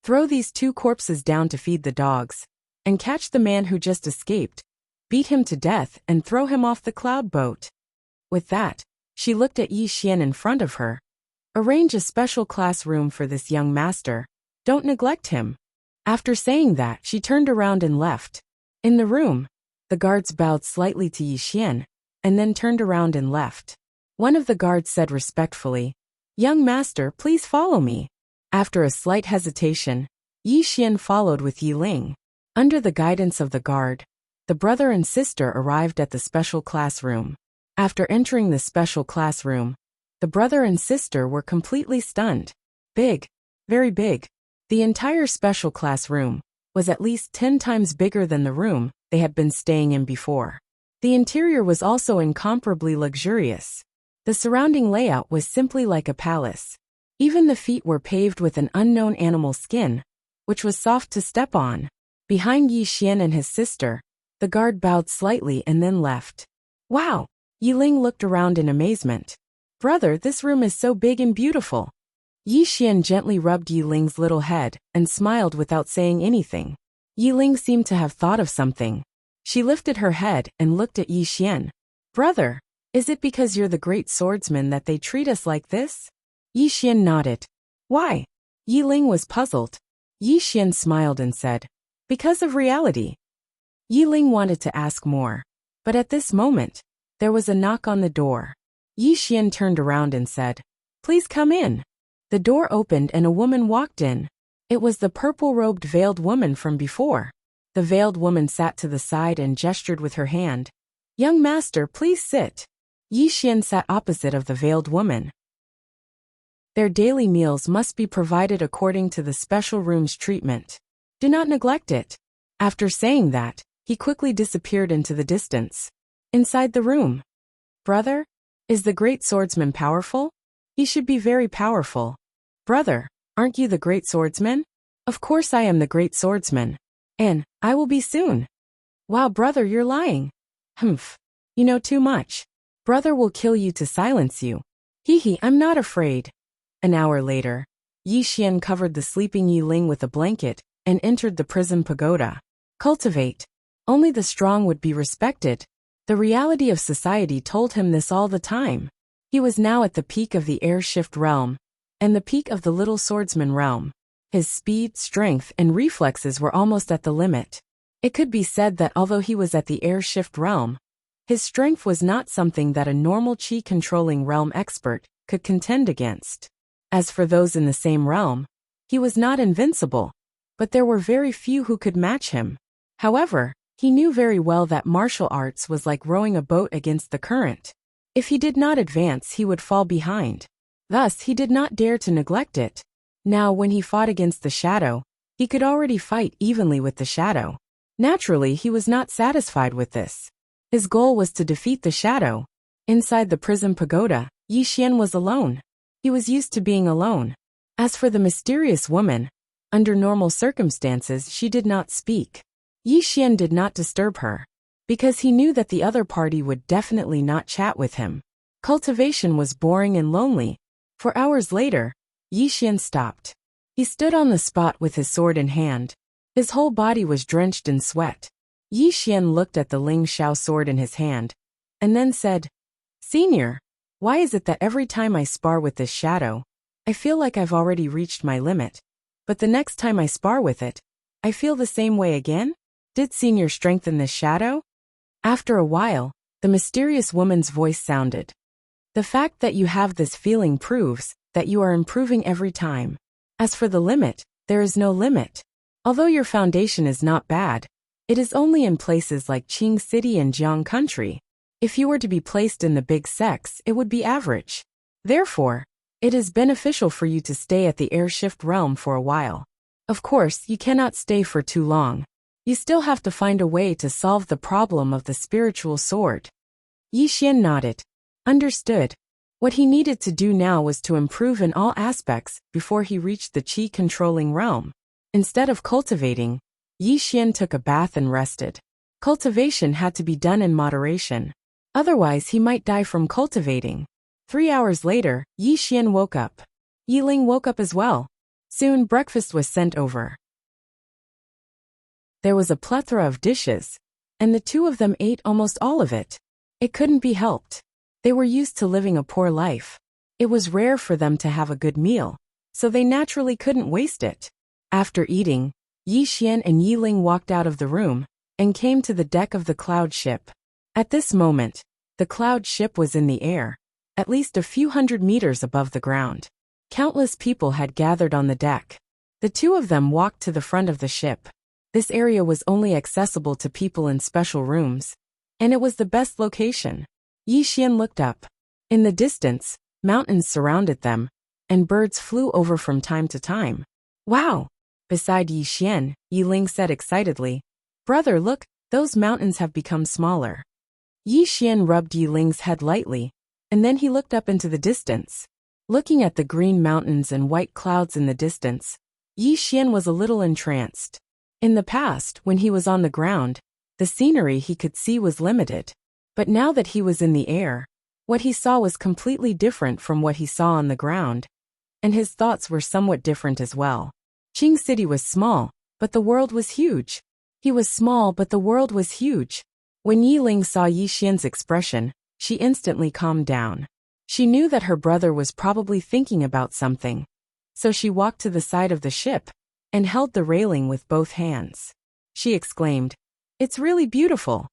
"Throw these two corpses down to feed the dogs, and catch the man who just escaped, beat him to death and throw him off the cloud boat." With that, she looked at Yi Xian in front of her. "Arrange a special classroom for this young master. Don't neglect him." After saying that, she turned around and left. In the room, the guards bowed slightly to Yi Xian, and then turned around and left. One of the guards said respectfully, "Young master, please follow me." After a slight hesitation, Yi Xian followed with Yi Ling. Under the guidance of the guard, the brother and sister arrived at the special classroom. After entering the special classroom, the brother and sister were completely stunned. Big, very big. The entire special classroom was at least 10 times bigger than the room they had been staying in before. The interior was also incomparably luxurious. The surrounding layout was simply like a palace. Even the feet were paved with an unknown animal skin, which was soft to step on. Behind Yi Xian and his sister, the guard bowed slightly and then left. "Wow!" Yi Ling looked around in amazement. "Brother, this room is so big and beautiful." Yi Xian gently rubbed Yi Ling's little head and smiled without saying anything. Yi Ling seemed to have thought of something. She lifted her head and looked at Yi Xian. "Brother, is it because you're the great swordsman that they treat us like this?" Yi Xian nodded. "Why?" Yi Ling was puzzled. Yi Xian smiled and said, "Because of reality." Yi Ling wanted to ask more, but at this moment, there was a knock on the door. Yi Xian turned around and said, "Please come in." The door opened and a woman walked in. It was the purple-robed veiled woman from before. The veiled woman sat to the side and gestured with her hand. "Young master, please sit." Yi Xian sat opposite of the veiled woman. Their daily meals must be provided according to the special room's treatment. Do not neglect it. After saying that, he quickly disappeared into the distance. Inside the room. "Brother, is the great swordsman powerful?" "He should be very powerful." "Brother, aren't you the great swordsman?" "Of course I am the great swordsman. And I will be soon." "Wow, brother, you're lying." "Humph. You know too much. Brother will kill you to silence you." "Hee, I'm not afraid." An hour later, Yi Xian covered the sleeping Yi Ling with a blanket and entered the prison pagoda. Cultivate. Only the strong would be respected. The reality of society told him this all the time. He was now at the peak of the air shift realm, and the peak of the little swordsman realm. His speed, strength, and reflexes were almost at the limit. It could be said that although he was at the air shift realm, his strength was not something that a normal chi-controlling realm expert could contend against. As for those in the same realm, he was not invincible, but there were very few who could match him. However, he knew very well that martial arts was like rowing a boat against the current. If he did not advance, he would fall behind. Thus, he did not dare to neglect it. Now, when he fought against the shadow, he could already fight evenly with the shadow. Naturally, he was not satisfied with this. His goal was to defeat the shadow. Inside the prison pagoda, Yi Xian was alone. He was used to being alone. As for the mysterious woman, Under normal circumstances, she did not speak. Yi Xian did not disturb her, because he knew that the other party would definitely not chat with him. Cultivation was boring and lonely. For hours later, Yi Xian stopped. He stood on the spot with his sword in hand. His whole body was drenched in sweat. Yi Xian looked at the Ling Xiao sword in his hand, and then said, "Senior, why is it that every time I spar with this shadow, I feel like I've already reached my limit, but the next time I spar with it, I feel the same way again? Did Senior strengthen this shadow?" After a while, the mysterious woman's voice sounded. "The fact that you have this feeling proves that you are improving every time. As for the limit, there is no limit. Although your foundation is not bad, it is only in places like Qing City and Jiang Country. If you were to be placed in the big sects, it would be average. Therefore, it is beneficial for you to stay at the air-shift realm for a while. Of course, you cannot stay for too long. You still have to find a way to solve the problem of the spiritual sword." Yi Xian nodded. Understood. What he needed to do now was to improve in all aspects before he reached the qi-controlling realm. Instead of cultivating, Yi Xian took a bath and rested. Cultivation had to be done in moderation. Otherwise, he might die from cultivating. 3 hours later, Yi Xian woke up. Yi Ling woke up as well. Soon, breakfast was sent over. There was a plethora of dishes, and the two of them ate almost all of it. It couldn't be helped. They were used to living a poor life. It was rare for them to have a good meal, so they naturally couldn't waste it. After eating, Yi Xian and Yi Ling walked out of the room and came to the deck of the cloud ship. At this moment, the cloud ship was in the air, at least a few hundred meters above the ground. Countless people had gathered on the deck. The two of them walked to the front of the ship. This area was only accessible to people in special rooms, and it was the best location. Yi Xian looked up. In the distance, mountains surrounded them, and birds flew over from time to time. "Wow!" Beside Yi Xian, Yi Ling said excitedly, "Brother, look, those mountains have become smaller." Yi Xian rubbed Yi Ling's head lightly, and then he looked up into the distance. Looking at the green mountains and white clouds in the distance, Yi Xian was a little entranced. In the past, when he was on the ground, the scenery he could see was limited. But now that he was in the air, what he saw was completely different from what he saw on the ground, and his thoughts were somewhat different as well. Qing City was small, but the world was huge. He was small, but the world was huge. When Yi Ling saw Yi Xian's expression, she instantly calmed down. She knew that her brother was probably thinking about something, so she walked to the side of the ship and held the railing with both hands. She exclaimed, "It's really beautiful.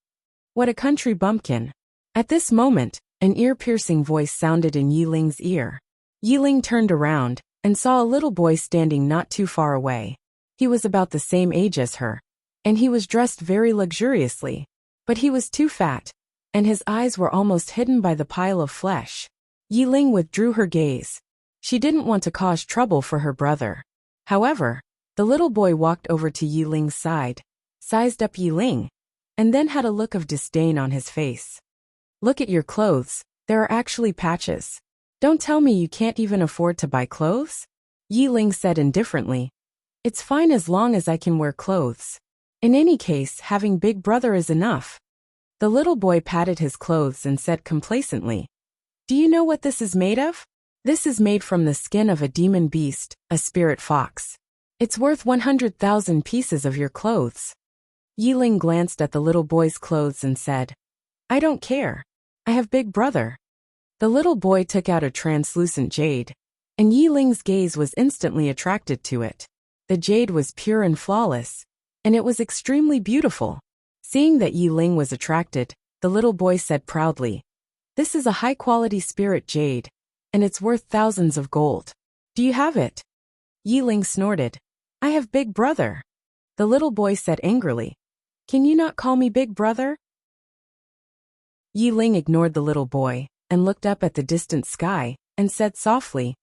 What a country bumpkin." At this moment, an ear-piercing voice sounded in Yi Ling's ear. Yi Ling turned around and saw a little boy standing not too far away. He was about the same age as her, and he was dressed very luxuriously, but he was too fat, and his eyes were almost hidden by the pile of flesh. Yi Ling withdrew her gaze. She didn't want to cause trouble for her brother. However, the little boy walked over to Yi Ling's side, sized up Yi Ling, and then had a look of disdain on his face. "Look at your clothes, there are actually patches. Don't tell me you can't even afford to buy clothes?" Yi Ling said indifferently, "It's fine as long as I can wear clothes. In any case, having big brother is enough." The little boy patted his clothes and said complacently, "Do you know what this is made of? This is made from the skin of a demon beast, a spirit fox. It's worth 100,000 pieces of your clothes." Yi Ling glanced at the little boy's clothes and said, "I don't care. I have big brother." The little boy took out a translucent jade, and Yi Ling's gaze was instantly attracted to it. The jade was pure and flawless, and it was extremely beautiful. Seeing that Yi Ling was attracted, the little boy said proudly, "This is a high-quality spirit jade, and it's worth thousands of gold. Do you have it?" Yi Ling snorted, "I have big brother." The little boy said angrily, "Can you not call me big brother?" Yi Ling ignored the little boy and looked up at the distant sky and said softly,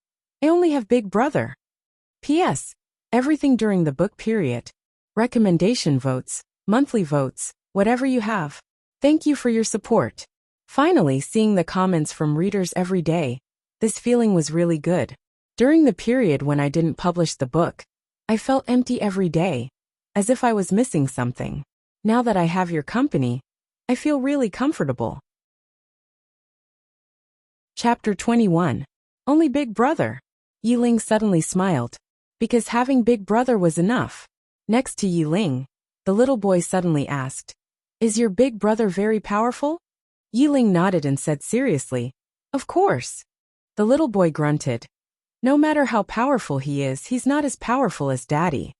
"I only have big brother. P.S. Everything during the book period. Recommendation votes, monthly votes, whatever you have. Thank you for your support." Finally, seeing the comments from readers every day, this feeling was really good. During the period when I didn't publish the book, I felt empty every day, as if I was missing something. Now that I have your company, I feel really comfortable. Chapter 21. Only Big Brother. Yiling suddenly smiled, because having Big Brother was enough. Next to Yiling, the little boy suddenly asked, "Is your big brother very powerful?" Yiling nodded and said seriously, "Of course." The little boy grunted. "No matter how powerful he is, he's not as powerful as Daddy."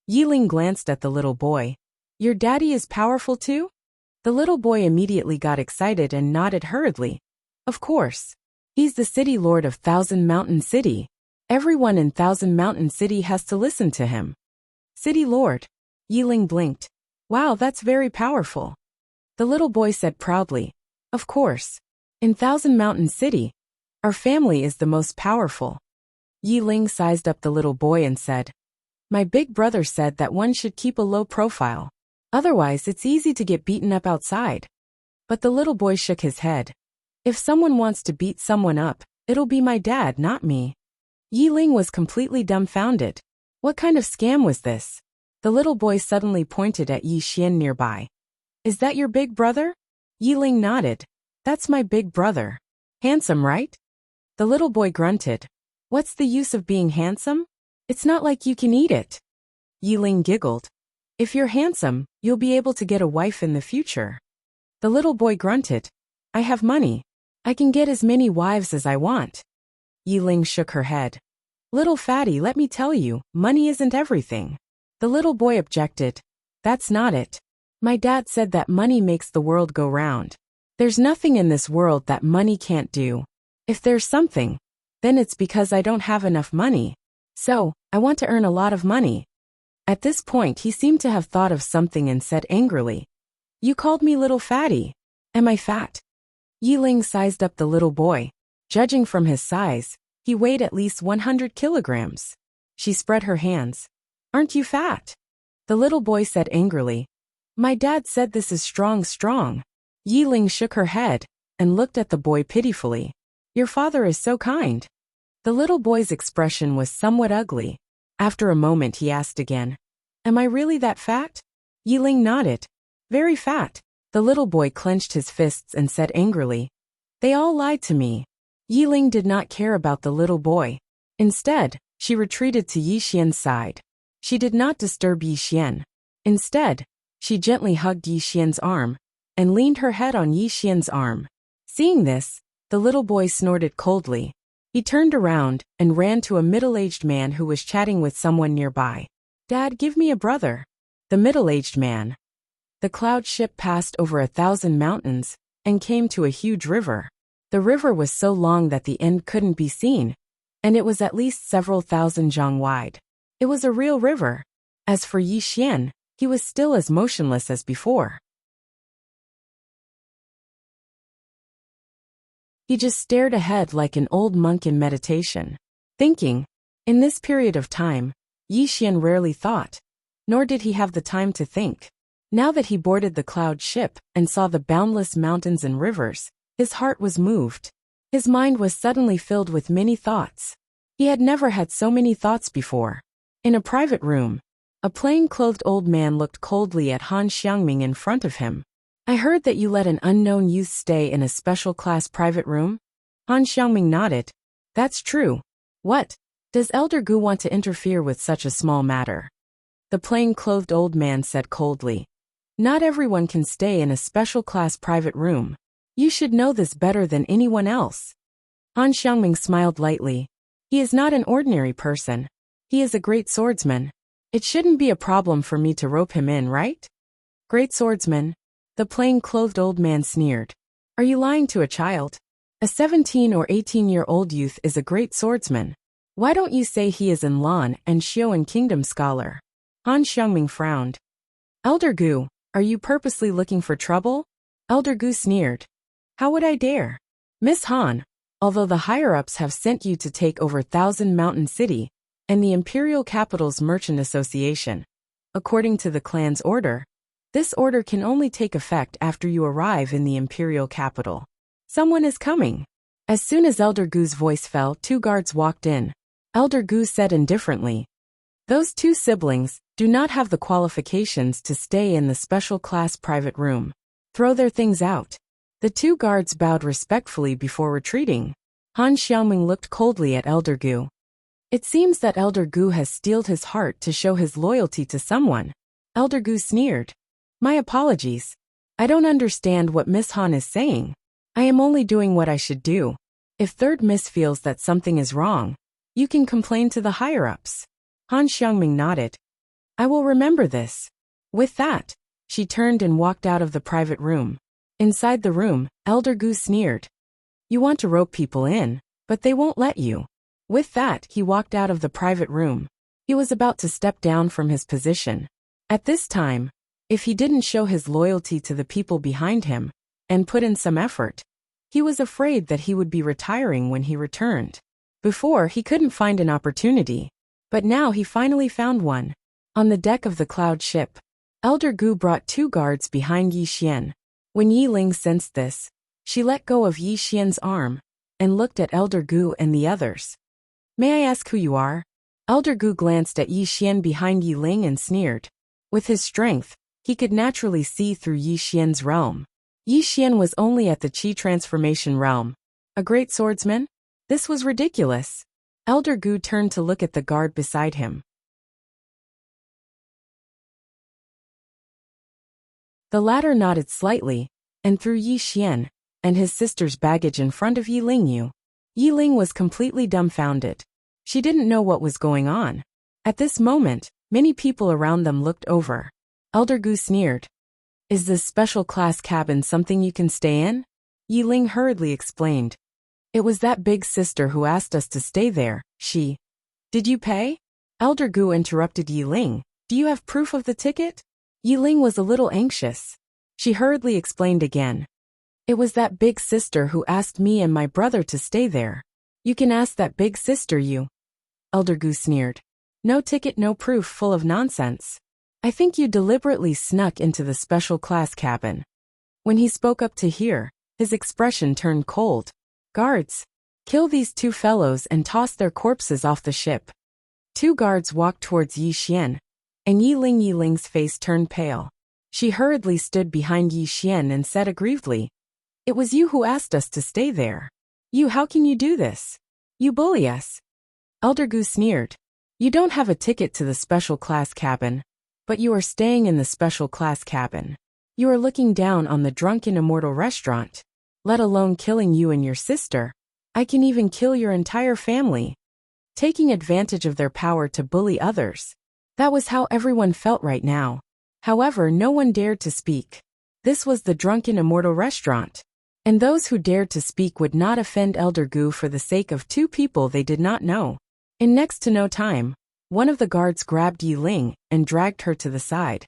Yiling glanced at the little boy. "Your daddy is powerful too?" The little boy immediately got excited and nodded hurriedly. "Of course. He's the city lord of Thousand Mountain City. Everyone in Thousand Mountain City has to listen to him." "City lord?" Yiling blinked. "Wow, that's very powerful." The little boy said proudly, "Of course. In Thousand Mountain City, our family is the most powerful." Yiling sized up the little boy and said, "My big brother said that one should keep a low profile. Otherwise, it's easy to get beaten up outside." But the little boy shook his head. "If someone wants to beat someone up, it'll be my dad, not me." Yiling was completely dumbfounded. What kind of scam was this? The little boy suddenly pointed at Yi Xian nearby. "Is that your big brother?" Yiling nodded. "That's my big brother. Handsome, right?" The little boy grunted. "What's the use of being handsome? It's not like you can eat it." Yiling giggled. "If you're handsome, you'll be able to get a wife in the future." The little boy grunted. "I have money. I can get as many wives as I want." Yiling shook her head. "Little fatty, let me tell you, money isn't everything." The little boy objected. "That's not it. My dad said that money makes the world go round. There's nothing in this world that money can't do. If there's something, then it's because I don't have enough money. So, I want to earn a lot of money." At this point he seemed to have thought of something and said angrily, "You called me little fatty. Am I fat?" Yiling sized up the little boy. Judging from his size, he weighed at least 100 kilograms. She spread her hands. "Aren't you fat?" The little boy said angrily, "My dad said this is strong." Yiling shook her head and looked at the boy pitifully. "Your father is so kind." The little boy's expression was somewhat ugly. After a moment he asked again, "Am I really that fat?" Yiling nodded. "Very fat." The little boy clenched his fists and said angrily, "They all lied to me." Yiling did not care about the little boy. Instead, she retreated to Yi Xian's side. She did not disturb Yi Xian. Instead, she gently hugged Yi Xian's arm and leaned her head on Yi Xian's arm. Seeing this, the little boy snorted coldly. He turned around and ran to a middle-aged man who was chatting with someone nearby. "Dad, give me a brother." The middle-aged man. The cloud ship passed over 1,000 mountains and came to a huge river. The river was so long that the end couldn't be seen, and it was at least several thousand zhang wide. It was a real river. As for Yi Xian, he was still as motionless as before. He just stared ahead like an old monk in meditation, thinking. In this period of time, Yi Xian rarely thought, nor did he have the time to think. Now that he boarded the cloud ship and saw the boundless mountains and rivers, his heart was moved. His mind was suddenly filled with many thoughts. He had never had so many thoughts before. In a private room, a plain-clothed old man looked coldly at Han Xiangming in front of him. "I heard that you let an unknown youth stay in a special class private room?" Han Xiangming nodded. "That's true. What? Does Elder Gu want to interfere with such a small matter?" The plain-clothed old man said coldly. "Not everyone can stay in a special class private room. You should know this better than anyone else." Han Xiangming smiled lightly. "He is not an ordinary person. He is a great swordsman. It shouldn't be a problem for me to rope him in, right?" "Great swordsman?" The plain-clothed old man sneered. "Are you lying to a child? A 17 or 18-year-old youth is a great swordsman. Why don't you say he is in Lan and Xiuan Kingdom scholar?" Han Xiangming frowned. "Elder Gu, are you purposely looking for trouble?" Elder Gu sneered. "How would I dare? Miss Han, although the higher-ups have sent you to take over Thousand Mountain City and the Imperial Capital's Merchant Association, according to the clan's order, this order can only take effect after you arrive in the Imperial Capital. Someone is coming." As soon as Elder Gu's voice fell, 2 guards walked in. Elder Gu said indifferently, Those two siblings do not have the qualifications to stay in the special class private room. Throw their things out. The two guards bowed respectfully before retreating. Han Xiaoming looked coldly at Elder Gu. It seems that Elder Gu has steeled his heart to show his loyalty to someone. Elder Gu sneered. My apologies. I don't understand what Miss Han is saying. I am only doing what I should do. If third Miss feels that something is wrong, you can complain to the higher-ups. Han Xiaoming nodded. I will remember this. With that, she turned and walked out of the private room. Inside the room, Elder Gu sneered. You want to rope people in, but they won't let you. With that, he walked out of the private room. He was about to step down from his position. At this time, if he didn't show his loyalty to the people behind him and put in some effort, he was afraid that he would be retiring when he returned. Before, he couldn't find an opportunity, but now he finally found one. On the deck of the cloud ship, Elder Gu brought two guards behind Yi Xian. When Yi Ling sensed this, she let go of Yi Xian's arm and looked at Elder Gu and the others. May I ask who you are? Elder Gu glanced at Yi Xian behind Yi Ling and sneered. With his strength, he could naturally see through Yi Xian's realm. Yi Xian was only at the Qi transformation realm. A great swordsman? This was ridiculous. Elder Gu turned to look at the guard beside him. The latter nodded slightly and threw Yi Xian and his sister's baggage in front of Yi Ling. Yi Ling was completely dumbfounded. She didn't know what was going on. At this moment, many people around them looked over. Elder Gu sneered. Is this special class cabin something you can stay in? Yi Ling hurriedly explained. It was that big sister who asked us to stay there, she. Did you pay? Elder Gu interrupted Yi Ling. Do you have proof of the ticket? Yi Ling was a little anxious. She hurriedly explained again. It was that big sister who asked me and my brother to stay there. You can ask that big sister you. Elder Gu sneered. No ticket, no proof, full of nonsense. I think you deliberately snuck into the special class cabin. When he spoke up to hear, his expression turned cold. Guards, kill these two fellows and toss their corpses off the ship. Two guards walked towards Yi Xian, and Yi Ling's face turned pale. She hurriedly stood behind Yi Xian and said aggrievedly, It was you who asked us to stay there. You, how can you do this? You bully us. Elder Gu sneered. You don't have a ticket to the special class cabin, but you are staying in the special class cabin. You are looking down on the drunken immortal restaurant. Let alone killing you and your sister. I can even kill your entire family. Taking advantage of their power to bully others. That was how everyone felt right now. However, no one dared to speak. This was the drunken immortal restaurant. And those who dared to speak would not offend Elder Gu for the sake of two people they did not know. In next to no time, one of the guards grabbed Yi Ling and dragged her to the side.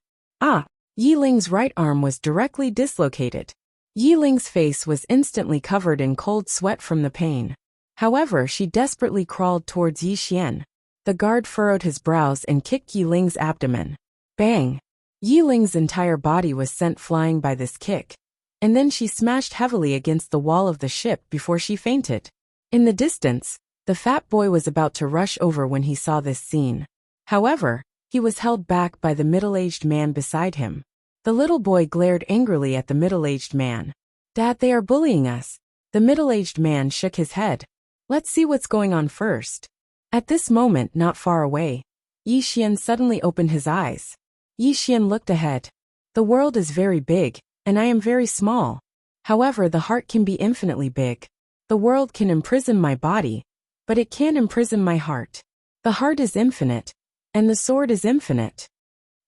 Yi Ling's right arm was directly dislocated. Yi Ling's face was instantly covered in cold sweat from the pain. However, she desperately crawled towards Yi Xian. The guard furrowed his brows and kicked Yi Ling's abdomen. Bang! Yi Ling's entire body was sent flying by this kick. And then she smashed heavily against the wall of the ship before she fainted. In the distance, the fat boy was about to rush over when he saw this scene. However, he was held back by the middle-aged man beside him. The little boy glared angrily at the middle-aged man. Dad, they are bullying us. The middle-aged man shook his head. Let's see what's going on first. At this moment, not far away, Yi Xian suddenly opened his eyes. Yi Xian looked ahead. The world is very big, and I am very small. However, the heart can be infinitely big. The world can imprison my body, but it can't imprison my heart. The heart is infinite, and the sword is infinite.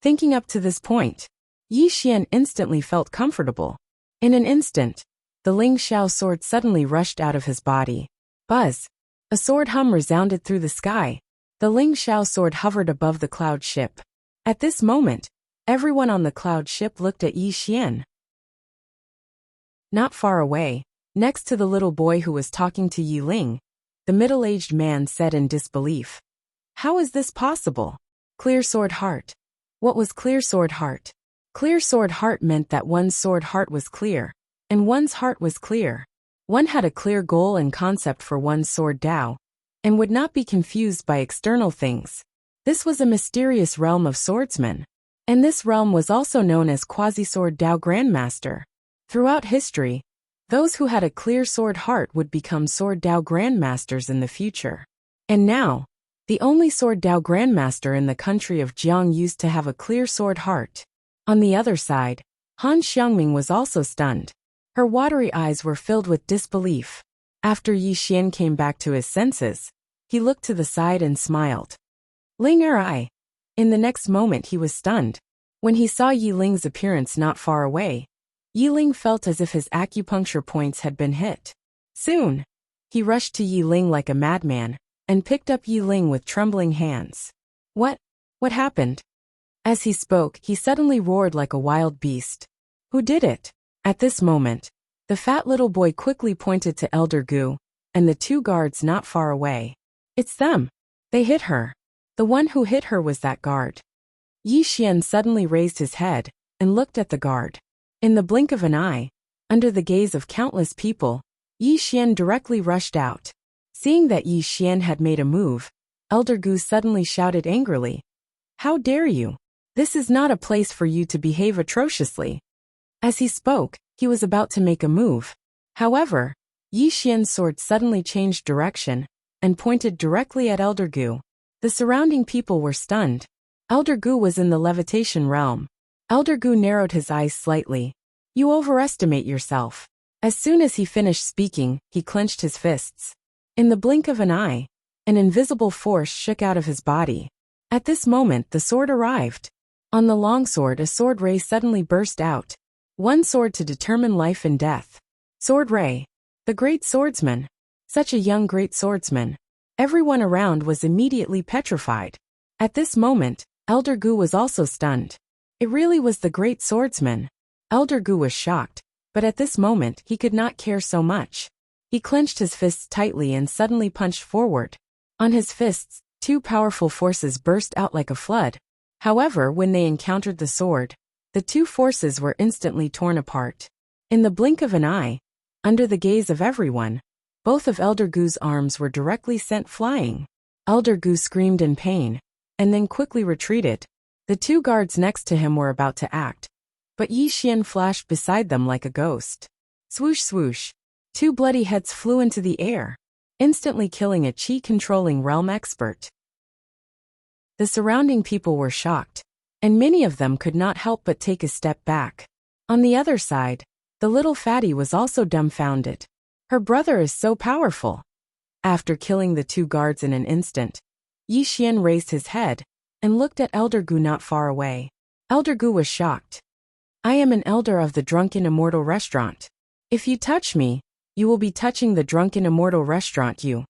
Thinking up to this point, Yi Xian instantly felt comfortable. In an instant, the Ling Xiao sword suddenly rushed out of his body. Buzz! A sword hum resounded through the sky. The Ling Xiao sword hovered above the cloud ship. At this moment, everyone on the cloud ship looked at Yi Xian. Not far away, next to the little boy who was talking to Yi Ling, the middle-aged man said in disbelief. How is this possible? Clear sword heart. What was clear sword heart? Clear sword heart meant that one's sword heart was clear, and one's heart was clear. One had a clear goal and concept for one's sword Dao, and would not be confused by external things. This was a mysterious realm of swordsmen. And this realm was also known as Quasi-Sword Dao Grandmaster. Throughout history, those who had a clear sword heart would become Sword Dao Grandmasters in the future. And now, the only Sword Dao Grandmaster in the country of Jiang used to have a clear sword heart. On the other side, Han Xiangming was also stunned. Her watery eyes were filled with disbelief. After Yi Xian came back to his senses, he looked to the side and smiled. Ling Er. In the next moment he was stunned. When he saw Yi Ling's appearance not far away, Yi Ling felt as if his acupuncture points had been hit. Soon, he rushed to Yi Ling like a madman, and picked up Yi Ling with trembling hands. What happened? As he spoke, he suddenly roared like a wild beast. Who did it? At this moment, the fat little boy quickly pointed to Elder Gu, and the two guards not far away. It's them. They hit her. The one who hit her was that guard. Yi Xian suddenly raised his head, and looked at the guard. In the blink of an eye, under the gaze of countless people, Yi Xian directly rushed out. Seeing that Yi Xian had made a move, Elder Gu suddenly shouted angrily. How dare you? This is not a place for you to behave atrociously. As he spoke, he was about to make a move. However, Yi Xian's sword suddenly changed direction, and pointed directly at Elder Gu. The surrounding people were stunned. Elder Gu was in the levitation realm. Elder Gu narrowed his eyes slightly. You overestimate yourself. As soon as he finished speaking, he clenched his fists. In the blink of an eye, an invisible force shook out of his body. At this moment the sword arrived. On the longsword a sword ray suddenly burst out. One sword to determine life and death. Sword ray. The great swordsman. Such a young great swordsman. Everyone around was immediately petrified. At this moment, Elder Gu was also stunned. It really was the great swordsman. Elder Gu was shocked, but at this moment he could not care so much. He clenched his fists tightly and suddenly punched forward. On his fists, two powerful forces burst out like a flood. However, when they encountered the sword, the two forces were instantly torn apart. In the blink of an eye, under the gaze of everyone, both of Elder Gu's arms were directly sent flying. Elder Gu screamed in pain, and then quickly retreated. The two guards next to him were about to act, but Yi Xian flashed beside them like a ghost. Swoosh swoosh, two bloody heads flew into the air, instantly killing a chi-controlling realm expert. The surrounding people were shocked, and many of them could not help but take a step back. On the other side, the little fatty was also dumbfounded. Her brother is so powerful. After killing the two guards in an instant, Yi Xian raised his head, and looked at Elder Gu not far away. Elder Gu was shocked. I am an elder of the Drunken Immortal Restaurant. If you touch me, you will be touching the Drunken Immortal Restaurant. Yi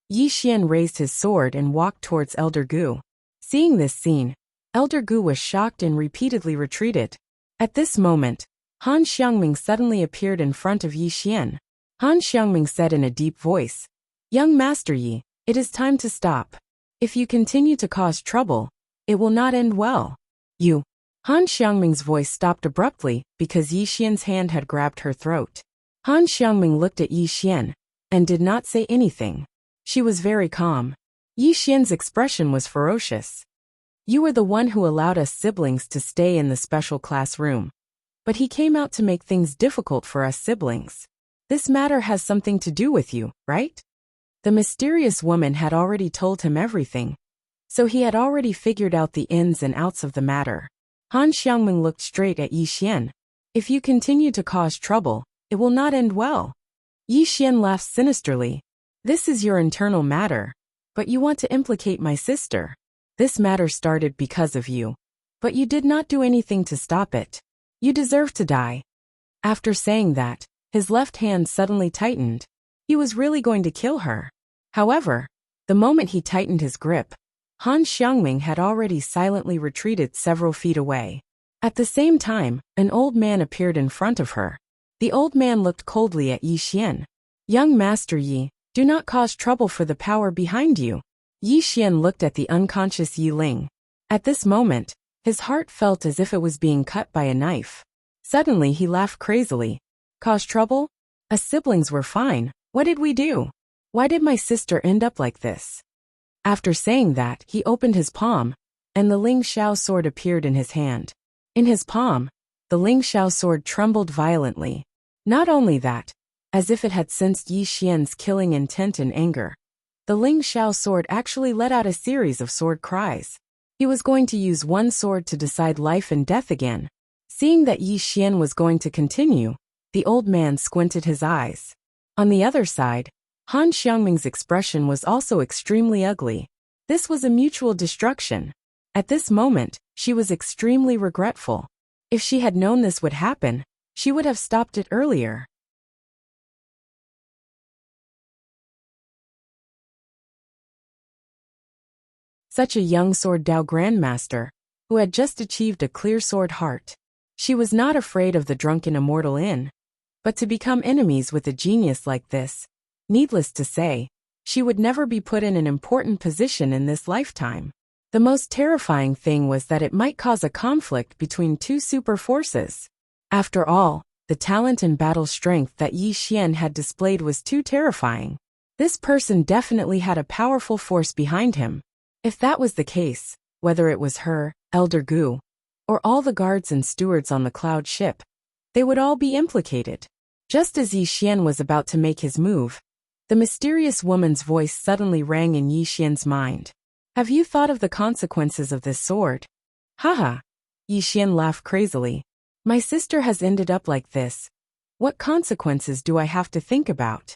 Xian raised his sword and walked towards Elder Gu. Seeing this scene, Elder Gu was shocked and repeatedly retreated. At this moment, Han Xiangming suddenly appeared in front of Yi Xian. Han Xiangming said in a deep voice, Young Master Yi, it is time to stop. If you continue to cause trouble, it will not end well. You. Han Xiangming's voice stopped abruptly because Yi Xian's hand had grabbed her throat. Han Xiangming looked at Yi Xian, and did not say anything. She was very calm. Yi Xian's expression was ferocious. You were the one who allowed us siblings to stay in the special classroom. But he came out to make things difficult for us siblings. This matter has something to do with you, right? The mysterious woman had already told him everything, so he had already figured out the ins and outs of the matter. Han Xiangming looked straight at Yi Xian. If you continue to cause trouble, it will not end well. Yi Xian laughed sinisterly. This is your internal matter, but you want to implicate my sister. This matter started because of you, but you did not do anything to stop it. You deserve to die. After saying that, his left hand suddenly tightened. He was really going to kill her. However, the moment he tightened his grip, Han Xiangming had already silently retreated several feet away. At the same time, an old man appeared in front of her. The old man looked coldly at Yi Xian. Young Master Yi, do not cause trouble for the power behind you. Yi Xian looked at the unconscious Yi Ling. At this moment, his heart felt as if it was being cut by a knife. Suddenly he laughed crazily. Cause trouble? Us siblings were fine. What did we do? Why did my sister end up like this? After saying that, he opened his palm, and the Ling Xiao sword appeared in his hand. In his palm, the Ling Xiao sword trembled violently. Not only that, as if it had sensed Yi Xian's killing intent and anger, the Ling Xiao sword actually let out a series of sword cries. He was going to use one sword to decide life and death again. Seeing that Yi Xian was going to continue, the old man squinted his eyes. On the other side, Han Xiangming's expression was also extremely ugly. This was a mutual destruction. At this moment, she was extremely regretful. If she had known this would happen, she would have stopped it earlier. Such a young Sword Dao Grandmaster, who had just achieved a clear sword heart. She was not afraid of the drunken immortal Yin, but to become enemies with a genius like this, needless to say, she would never be put in an important position in this lifetime. The most terrifying thing was that it might cause a conflict between two super forces. After all, the talent and battle strength that Yi Xian had displayed was too terrifying. This person definitely had a powerful force behind him. If that was the case, whether it was her, Elder Gu, or all the guards and stewards on the cloud ship, they would all be implicated. Just as Yi Xian was about to make his move, the mysterious woman's voice suddenly rang in Yi Xian's mind. Have you thought of the consequences of this sword? Haha. Yi Xian laughed crazily. My sister has ended up like this. What consequences do I have to think about?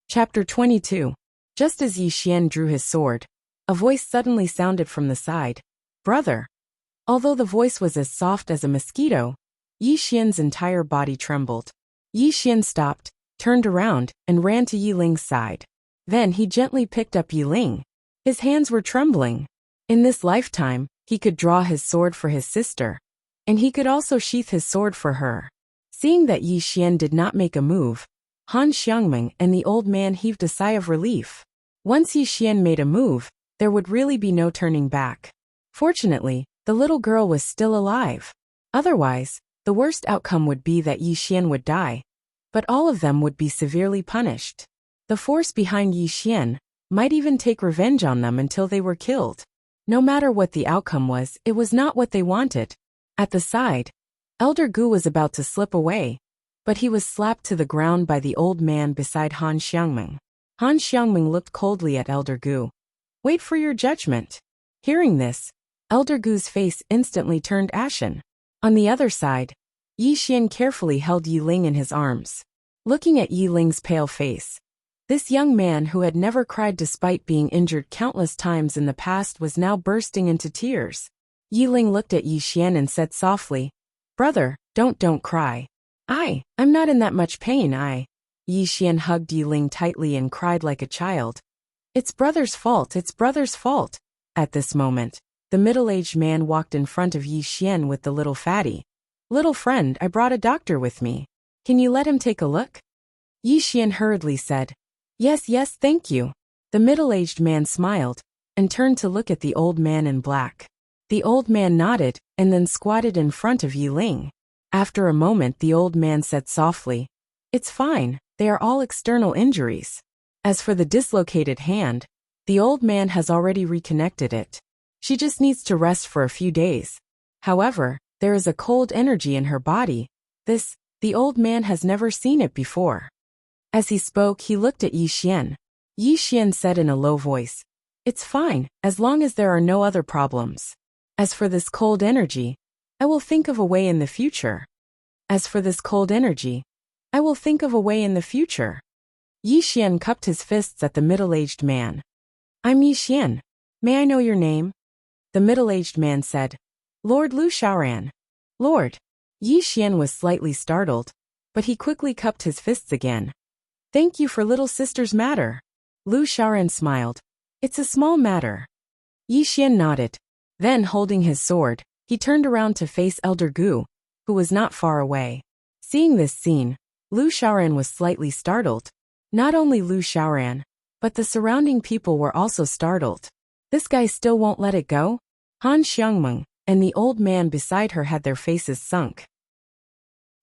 Chapter 22. Just as Yi Xian drew his sword, a voice suddenly sounded from the side. Brother. Although the voice was as soft as a mosquito, Yi Xian's entire body trembled. Yi Xian stopped, turned around, and ran to Yi Ling's side. Then he gently picked up Yi Ling. His hands were trembling. In this lifetime, he could draw his sword for his sister, and he could also sheath his sword for her. Seeing that Yi Xian did not make a move, Han Xiangming and the old man heaved a sigh of relief. Once Yi Xian made a move, there would really be no turning back. Fortunately, the little girl was still alive. Otherwise, the worst outcome would be that Yi Xian would die, but all of them would be severely punished. The force behind Yi Xian might even take revenge on them until they were killed. No matter what the outcome was, it was not what they wanted. At the side, Elder Gu was about to slip away, but he was slapped to the ground by the old man beside Han Xiangming. Han Xiangming looked coldly at Elder Gu. Wait for your judgment. Hearing this, Elder Gu's face instantly turned ashen. On the other side, Yi Xian carefully held Yi Ling in his arms. Looking at Yi Ling's pale face, this young man who had never cried despite being injured countless times in the past was now bursting into tears. Yi Ling looked at Yi Xian and said softly, Brother, don't cry. I'm not in that much pain, Yi Xian hugged Yi Ling tightly and cried like a child. It's brother's fault, it's brother's fault. At this moment, the middle-aged man walked in front of Yi Xian with the little fatty. Little friend, I brought a doctor with me. Can you let him take a look? Yi Xian hurriedly said, Yes, thank you. The middle-aged man smiled, and turned to look at the old man in black. The old man nodded, and then squatted in front of Yi Ling. After a moment the old man said softly, It's fine, they are all external injuries. As for the dislocated hand, the old man has already reconnected it. She just needs to rest for a few days. However, there is a cold energy in her body. The old man has never seen it before. As he spoke, he looked at Yi Xian. Yi Xian said in a low voice, It's fine, as long as there are no other problems. As for this cold energy, I will think of a way in the future. Yi Xian cupped his fists at the middle-aged man. I'm Yi Xian. May I know your name? The middle-aged man said, Lord Lu Xiaoran. Lord. Yi Xian was slightly startled, but he quickly cupped his fists again. Thank you for little sister's matter. Lu Xiaoran smiled. It's a small matter. Yi Xian nodded. Then, holding his sword, he turned around to face Elder Gu, who was not far away. Seeing this scene, Lu Xiaoran was slightly startled. Not only Lu Xiaoran, but the surrounding people were also startled. This guy still won't let it go? Han Xiangmeng and the old man beside her had their faces sunk.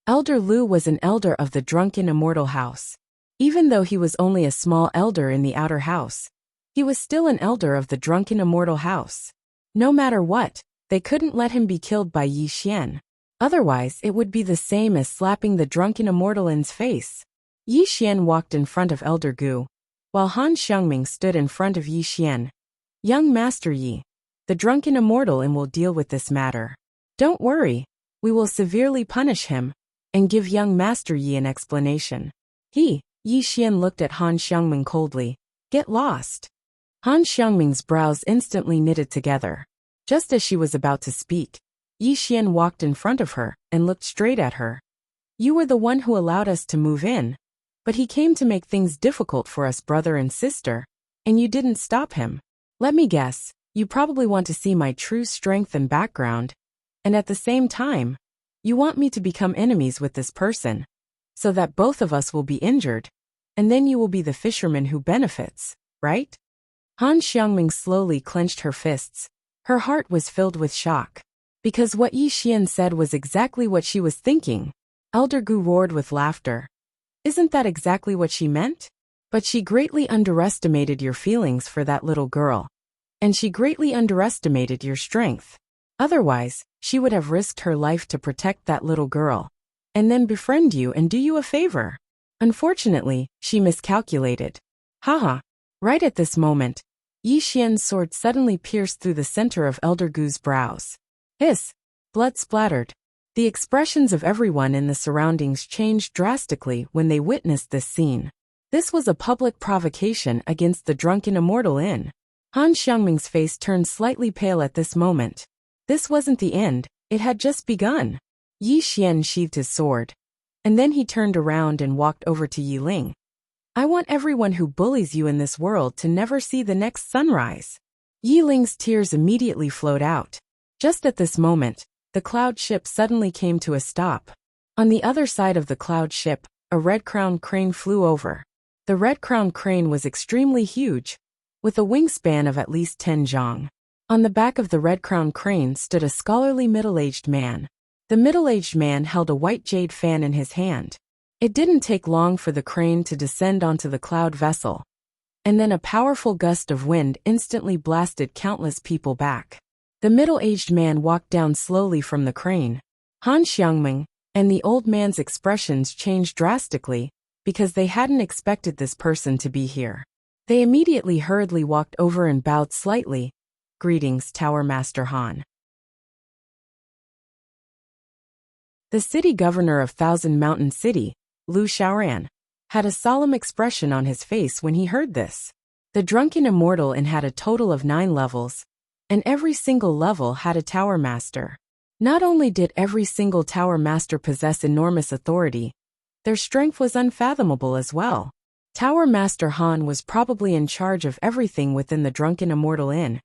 Elder Lu was an elder of the drunken immortal house. Even though he was only a small elder in the outer house, he was still an elder of the drunken immortal house. No matter what, they couldn't let him be killed by Yi Xian. Otherwise, it would be the same as slapping the drunken immortal in's face. Yi Xian walked in front of Elder Gu, while Han Xiangming stood in front of Yi Xian. Young Master Yi, the drunken immortal in will deal with this matter. Don't worry, we will severely punish him, and give young Master Yi an explanation. Yi Xian looked at Han Xiangming coldly. Get lost. Han Xiangming's brows instantly knitted together. Just as she was about to speak, Yi Xian walked in front of her and looked straight at her. You were the one who allowed us to move in, but he came to make things difficult for us brother and sister, and you didn't stop him. Let me guess, you probably want to see my true strength and background, and at the same time, you want me to become enemies with this person, so that both of us will be injured, and then you will be the fisherman who benefits, right? Han Xiangming slowly clenched her fists. Her heart was filled with shock. Because what Yi Xian said was exactly what she was thinking. Elder Gu roared with laughter. Isn't that exactly what she meant? But she greatly underestimated your feelings for that little girl. And she greatly underestimated your strength. Otherwise, she would have risked her life to protect that little girl, and then befriend you and do you a favor. Unfortunately, she miscalculated. Haha. Right at this moment, Yi Xian's sword suddenly pierced through the center of Elder Gu's brows. Hiss! Blood splattered. The expressions of everyone in the surroundings changed drastically when they witnessed this scene. This was a public provocation against the drunken immortal inn. Han Xiangming's face turned slightly pale at this moment. This wasn't the end, it had just begun. Yi Xian sheathed his sword. And then he turned around and walked over to Yi Ling. I want everyone who bullies you in this world to never see the next sunrise. Yi Ling's tears immediately flowed out. Just at this moment, the cloud ship suddenly came to a stop. On the other side of the cloud ship, a red-crowned crane flew over. The red-crowned crane was extremely huge, with a wingspan of at least 10 zhang. On the back of the red-crowned crane stood a scholarly middle-aged man. The middle-aged man held a white jade fan in his hand. It didn't take long for the crane to descend onto the cloud vessel, and then a powerful gust of wind instantly blasted countless people back. The middle-aged man walked down slowly from the crane. Han Xiangming and the old man's expressions changed drastically because they hadn't expected this person to be here. They immediately hurriedly walked over and bowed slightly. Greetings, Tower Master Han. The city governor of Thousand Mountain City, Lu Xiaoran, had a solemn expression on his face when he heard this. The drunken immortal inn had a total of 9 levels, and every single level had a tower master. Not only did every single tower master possess enormous authority, their strength was unfathomable as well. Tower Master Han was probably in charge of everything within the drunken immortal inn,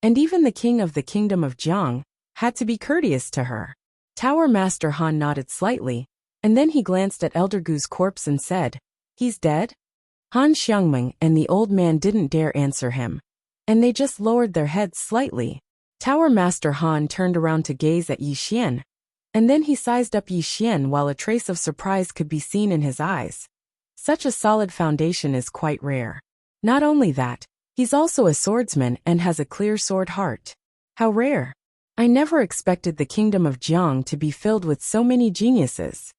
and even the king of the kingdom of Jiang had to be courteous to her. Tower Master Han nodded slightly, and then he glanced at Elder Gu's corpse and said, He's dead? Han Xiangming and the old man didn't dare answer him, and they just lowered their heads slightly. Tower Master Han turned around to gaze at Yi Xian, and then he sized up Yi Xian while a trace of surprise could be seen in his eyes. Such a solid foundation is quite rare. Not only that, he's also a swordsman and has a clear sword heart. How rare. I never expected the kingdom of Jiang to be filled with so many geniuses.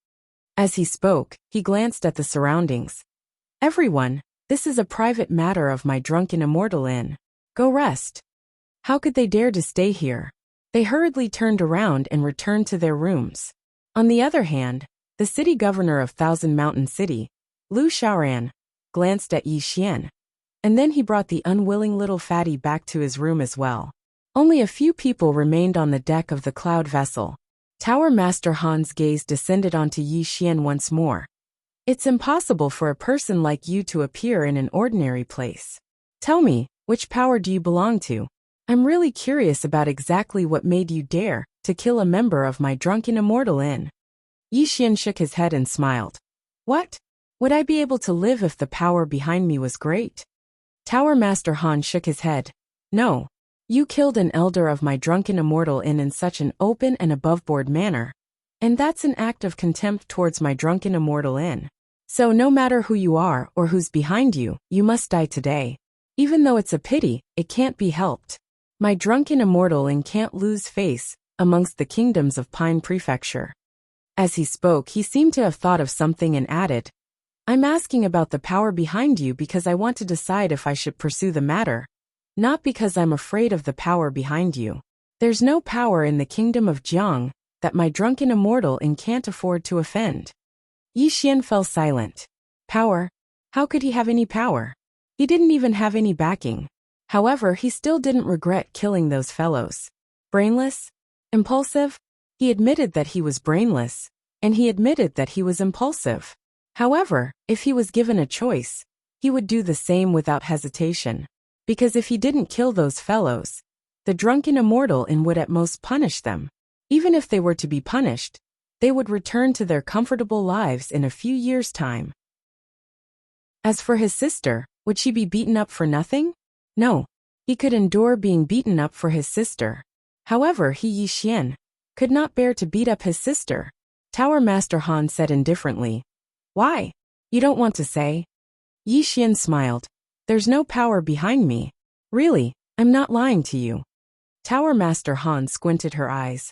As he spoke, he glanced at the surroundings. Everyone, this is a private matter of my drunken immortal inn. Go rest. How could they dare to stay here? They hurriedly turned around and returned to their rooms. On the other hand, the city governor of Thousand Mountain City, Lu Xiaoran, glanced at Yi Xian, and then he brought the unwilling little fatty back to his room as well. Only a few people remained on the deck of the cloud vessel. Tower Master Han's gaze descended onto Yi Xian once more. It's impossible for a person like you to appear in an ordinary place. Tell me, which power do you belong to? I'm really curious about exactly what made you dare to kill a member of my drunken immortal inn. Yi Xian shook his head and smiled. What? Would I be able to live if the power behind me was great? Tower Master Han shook his head. No. You killed an elder of my drunken immortal inn in such an open and above-board manner, and that's an act of contempt towards my drunken immortal inn. So no matter who you are or who's behind you, you must die today. Even though it's a pity, it can't be helped. My drunken immortal in can't lose face amongst the kingdoms of Pine Prefecture. As he spoke, he seemed to have thought of something and added, I'm asking about the power behind you because I want to decide if I should pursue the matter, not because I'm afraid of the power behind you. There's no power in the kingdom of Jiang that my drunken immortal in can't afford to offend. Yi Xian fell silent. Power? How could he have any power? He didn't even have any backing. However, he still didn't regret killing those fellows. Brainless? Impulsive? He admitted that he was brainless, and he admitted that he was impulsive. However, if he was given a choice, he would do the same without hesitation. Because if he didn't kill those fellows, the drunken immortal in would at most punish them. Even if they were to be punished, they would return to their comfortable lives in a few years' time. As for his sister, would she be beaten up for nothing? No. He could endure being beaten up for his sister. However, he Yi Xian could not bear to beat up his sister. Tower Master Han said indifferently, Why? You don't want to say? Yi Xian smiled. There's no power behind me. Really, I'm not lying to you. Tower Master Han squinted her eyes.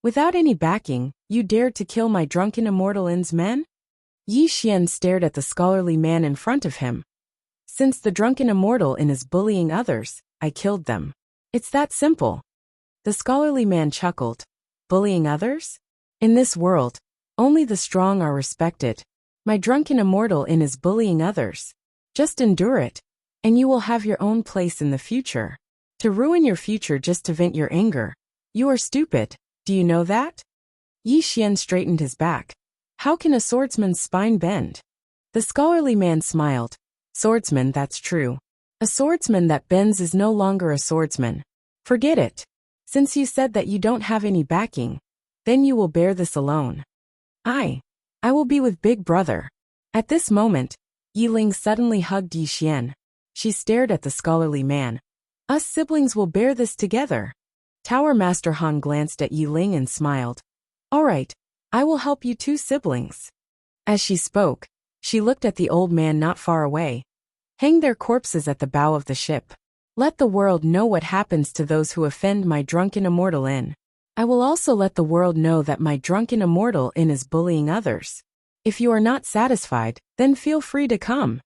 Without any backing, you dared to kill my drunken immortal In's men? Yi Xian stared at the scholarly man in front of him. Since the drunken immortal in is bullying others, I killed them. It's that simple. The scholarly man chuckled. Bullying others? In this world, only the strong are respected. My drunken immortal in is bullying others. Just endure it, and you will have your own place in the future. To ruin your future just to vent your anger. You are stupid, do you know that? Yi Xian straightened his back. How can a swordsman's spine bend? The scholarly man smiled. Swordsman, that's true. A swordsman that bends is no longer a swordsman. Forget it. Since you said that you don't have any backing, then you will bear this alone. I will be with Big Brother. At this moment, Yi Ling suddenly hugged Yi Xian. She stared at the scholarly man. Us siblings will bear this together. Tower Master Han glanced at Yi Ling and smiled. All right, I will help you two siblings. As she spoke, she looked at the old man not far away. Hang their corpses at the bow of the ship. Let the world know what happens to those who offend my drunken immortal in. I will also let the world know that my drunken immortal in is bullying others. If you are not satisfied, then feel free to come.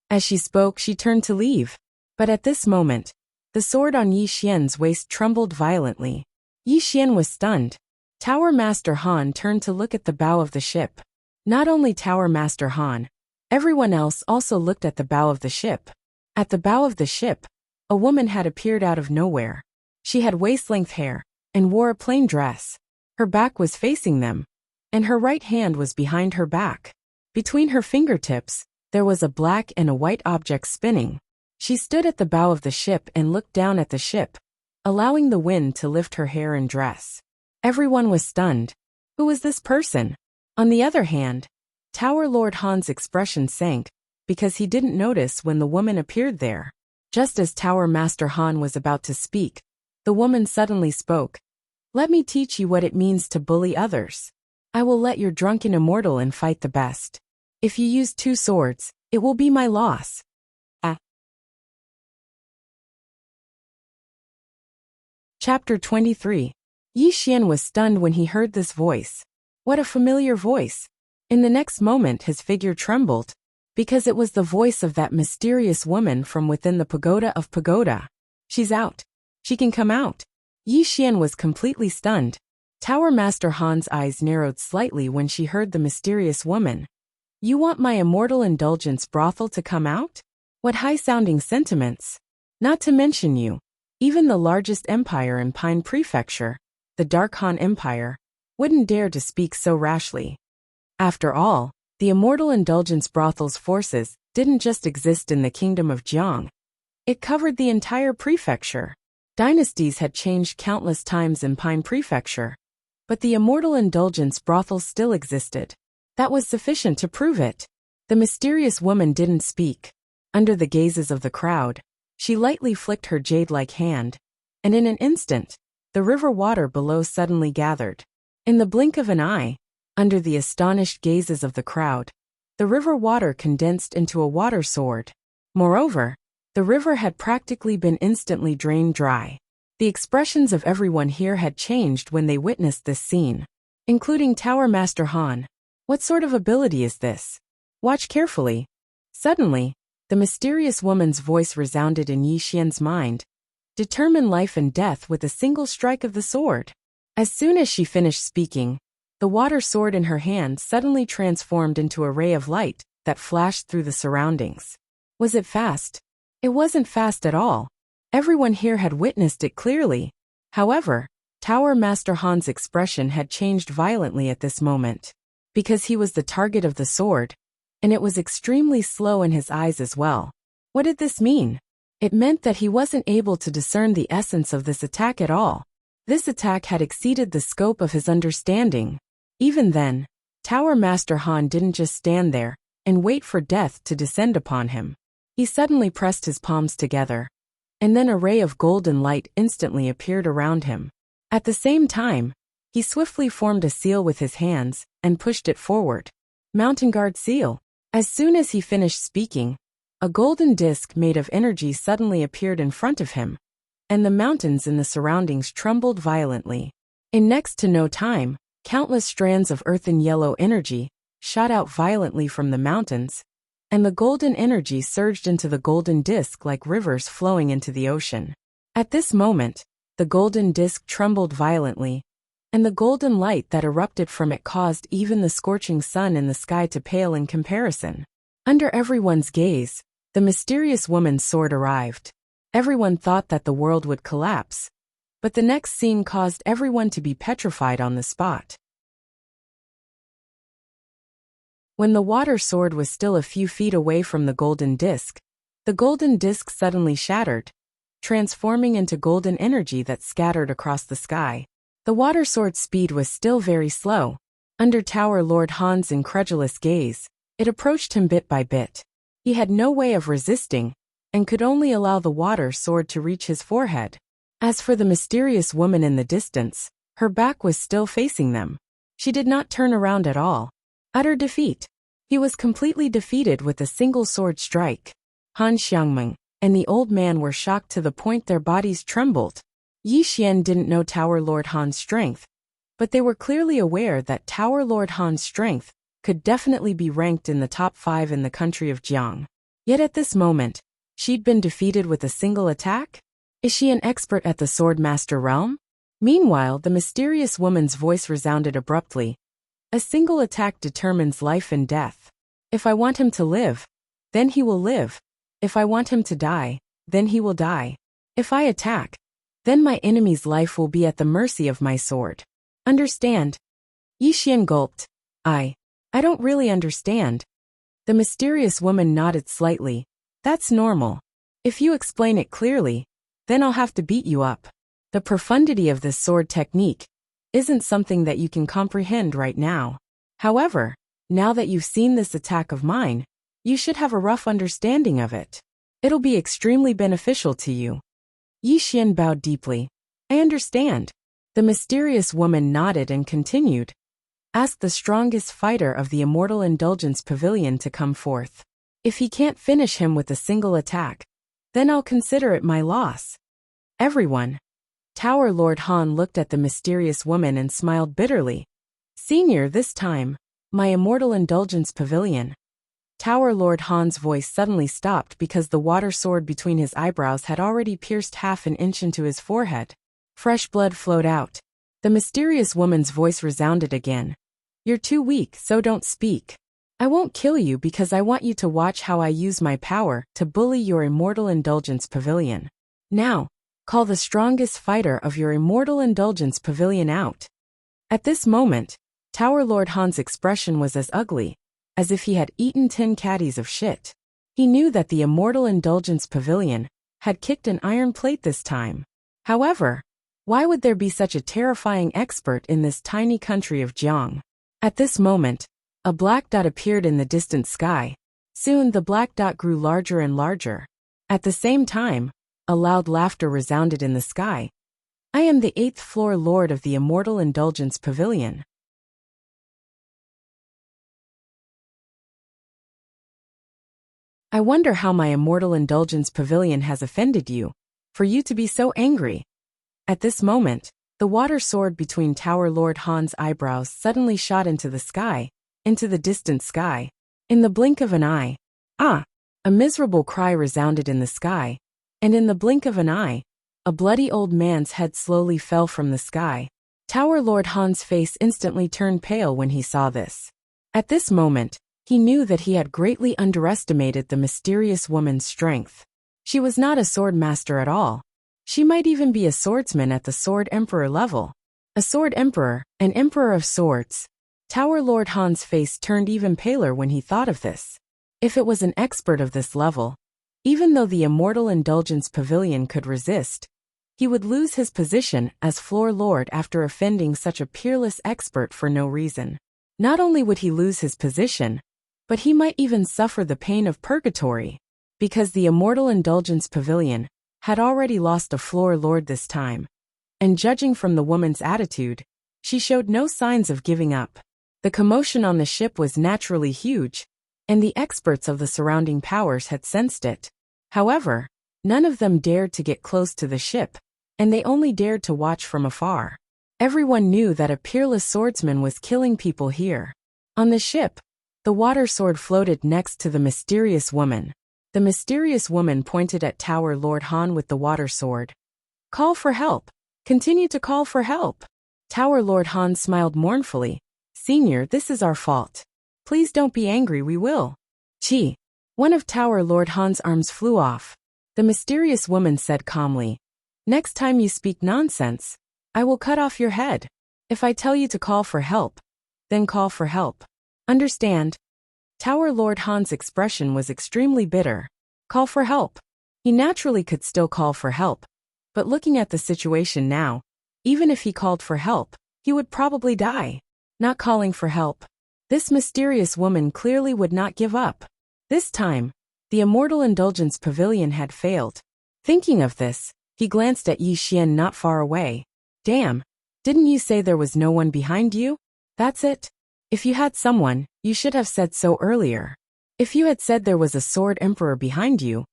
As she spoke, she turned to leave. But at this moment, the sword on Yi Xian's waist trembled violently. Yi Xian was stunned. Tower Master Han turned to look at the bow of the ship. Not only Tower Master Han, everyone else also looked at the bow of the ship. At the bow of the ship, a woman had appeared out of nowhere. She had waist-length hair and wore a plain dress. Her back was facing them, and her right hand was behind her back. Between her fingertips, there was a black and a white object spinning. She stood at the bow of the ship and looked down at the ship, allowing the wind to lift her hair and dress. Everyone was stunned. Who was this person? On the other hand, Tower Lord Han's expression sank, because he didn't notice when the woman appeared there. Just as Tower Master Han was about to speak, the woman suddenly spoke. Let me teach you what it means to bully others. I will let your drunken immortal in fight the best. If you use two swords, it will be my loss. Chapter 23. Yi Xian was stunned when he heard this voice. What a familiar voice. In the next moment his figure trembled, because it was the voice of that mysterious woman from within the pagoda of Pagoda. She's out. She can come out. Yi Xian was completely stunned. Tower Master Han's eyes narrowed slightly when she heard the mysterious woman. You want my immortal indulgence brothel to come out? What high-sounding sentiments. Not to mention you. Even the largest empire in Pine Prefecture, the Dark Han Empire, wouldn't dare to speak so rashly. After all, the immortal indulgence brothel's forces didn't just exist in the kingdom of Jiang. It covered the entire prefecture. Dynasties had changed countless times in Pine Prefecture, but the immortal indulgence brothel still existed. That was sufficient to prove it. The mysterious woman didn't speak. Under the gazes of the crowd, she lightly flicked her jade-like hand, and in an instant, the river water below suddenly gathered. In the blink of an eye, under the astonished gazes of the crowd, The river water condensed into a water sword. Moreover, the river had practically been instantly drained dry. The expressions of everyone here had changed when they witnessed this scene, including Tower Master Han. What sort of ability is this? Watch carefully. Suddenly, the mysterious woman's voice resounded in Yi Xian's mind. Determine life and death with a single strike of the sword. As soon as she finished speaking, the water sword in her hand suddenly transformed into a ray of light that flashed through the surroundings. Was it fast? It wasn't fast at all. Everyone here had witnessed it clearly. However, Tower Master Han's expression had changed violently at this moment. Because he was the target of the sword, and it was extremely slow in his eyes as well. What did this mean? It meant that he wasn't able to discern the essence of this attack at all. This attack had exceeded the scope of his understanding. Even then, Tower Master Han didn't just stand there and wait for death to descend upon him. He suddenly pressed his palms together, and then a ray of golden light instantly appeared around him. At the same time, he swiftly formed a seal with his hands and pushed it forward. Mountain Guard Seal. As soon as he finished speaking, a golden disc made of energy suddenly appeared in front of him, and the mountains in the surroundings trembled violently. In next to no time, countless strands of earthen yellow energy shot out violently from the mountains, and the golden energy surged into the golden disc like rivers flowing into the ocean. At this moment, the golden disc trembled violently, and the golden light that erupted from it caused even the scorching sun in the sky to pale in comparison. Under everyone's gaze, the mysterious woman's sword arrived. Everyone thought that the world would collapse, but the next scene caused everyone to be petrified on the spot. When the water sword was still a few feet away from the golden disc suddenly shattered, transforming into golden energy that scattered across the sky. The water sword's speed was still very slow. Under Tower Lord Han's incredulous gaze, it approached him bit by bit. He had no way of resisting, and could only allow the water sword to reach his forehead. As for the mysterious woman in the distance, her back was still facing them. She did not turn around at all. Utter defeat. He was completely defeated with a single sword strike. Han Xiangmeng and the old man were shocked to the point their bodies trembled. Yi Xian didn't know Tower Lord Han's strength, but they were clearly aware that Tower Lord Han's strength could definitely be ranked in the top 5 in the country of Jiang. Yet at this moment, she'd been defeated with a single attack? Is she an expert at the Sword Master realm? Meanwhile, the mysterious woman's voice resounded abruptly. A single attack determines life and death. If I want him to live, then he will live. If I want him to die, then he will die. If I attack, then my enemy's life will be at the mercy of my sword. Understand? Yi Xian gulped. I don't really understand. The mysterious woman nodded slightly. That's normal. If you explain it clearly, then I'll have to beat you up. The profundity of this sword technique isn't something that you can comprehend right now. However, now that you've seen this attack of mine, you should have a rough understanding of it. It'll be extremely beneficial to you. Yi Xian bowed deeply. I understand. The mysterious woman nodded and continued. Ask the strongest fighter of the Immortal Indulgence Pavilion to come forth. If he can't finish him with a single attack, then I'll consider it my loss. Everyone. Tower Lord Han looked at the mysterious woman and smiled bitterly. Senior, this time, my Immortal Indulgence Pavilion. Tower Lord Han's voice suddenly stopped because the water sword between his eyebrows had already pierced half an inch into his forehead. Fresh blood flowed out. The mysterious woman's voice resounded again. You're too weak, so don't speak. I won't kill you because I want you to watch how I use my power to bully your Immortal Indulgence Pavilion. Now, call the strongest fighter of your Immortal Indulgence Pavilion out. At this moment, Tower Lord Han's expression was as ugly as if he had eaten 10 caddies of shit. He knew that the Immortal Indulgence Pavilion had kicked an iron plate this time. However, why would there be such a terrifying expert in this tiny country of Jiang? At this moment, a black dot appeared in the distant sky. Soon the black dot grew larger and larger. At the same time, a loud laughter resounded in the sky. I am the 8th floor lord of the Immortal Indulgence Pavilion. I wonder how my immortal indulgence pavilion has offended you, for you to be so angry. At this moment, the water sword between Tower Lord Han's eyebrows suddenly shot into the sky, into the distant sky. In the blink of an eye, ah! A miserable cry resounded in the sky, and in the blink of an eye, a bloody old man's head slowly fell from the sky. Tower Lord Han's face instantly turned pale when he saw this. At this moment, he knew that he had greatly underestimated the mysterious woman's strength. She was not a sword master at all. She might even be a swordsman at the Sword Emperor level. A Sword Emperor, an Emperor of Swords. Tower Lord Han's face turned even paler when he thought of this. If it was an expert of this level, even though the Immortal Indulgence Pavilion could resist, he would lose his position as Floor Lord after offending such a peerless expert for no reason. Not only would he lose his position, but he might even suffer the pain of purgatory, because the Immortal Indulgence Pavilion had already lost a Floor Lord this time. And judging from the woman's attitude, she showed no signs of giving up. The commotion on the ship was naturally huge, and the experts of the surrounding powers had sensed it. However, none of them dared to get close to the ship, and they only dared to watch from afar. Everyone knew that a peerless swordsman was killing people here. On the ship, the water sword floated next to the mysterious woman. The mysterious woman pointed at Tower Lord Han with the water sword. Call for help. Continue to call for help. Tower Lord Han smiled mournfully. Senior, this is our fault. Please don't be angry, we will. Chi. One of Tower Lord Han's arms flew off. The mysterious woman said calmly, next time you speak nonsense, I will cut off your head. If I tell you to call for help, then call for help. Understand? Tower Lord Han's expression was extremely bitter. Call for help. He naturally could still call for help, but looking at the situation now, even if he called for help, he would probably die. Not calling for help. This mysterious woman clearly would not give up. This time, the Immortal Indulgence Pavilion had failed. Thinking of this, he glanced at Yi Xian not far away. Damn, didn't you say there was no one behind you? That's it. If you had someone, you should have said so earlier. If you had said there was a Sword Emperor behind you,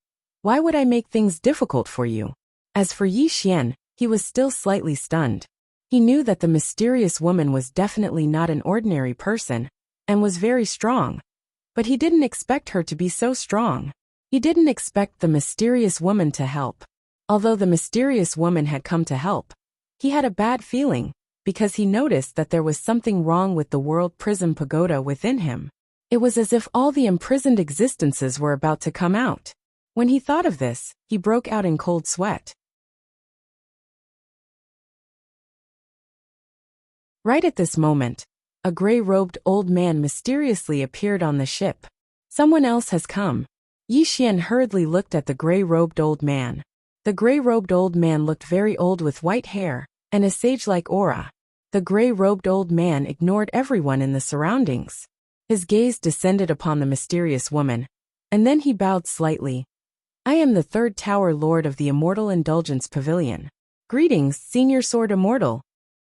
why would I make things difficult for you? As for Yi Xian, he was still slightly stunned. He knew that the mysterious woman was definitely not an ordinary person, and was very strong. But he didn't expect her to be so strong. He didn't expect the mysterious woman to help. Although the mysterious woman had come to help, he had a bad feeling, because he noticed that there was something wrong with the World Prism Pagoda within him. It was as if all the imprisoned existences were about to come out. When he thought of this, he broke out in cold sweat. Right at this moment, a gray-robed old man mysteriously appeared on the ship. Someone else has come. Yi Xian hurriedly looked at the gray-robed old man. The gray-robed old man looked very old with white hair and a sage-like aura. The gray-robed old man ignored everyone in the surroundings. His gaze descended upon the mysterious woman, and then he bowed slightly. I am the third Tower Lord of the Immortal Indulgence Pavilion. Greetings, Senior Sword Immortal.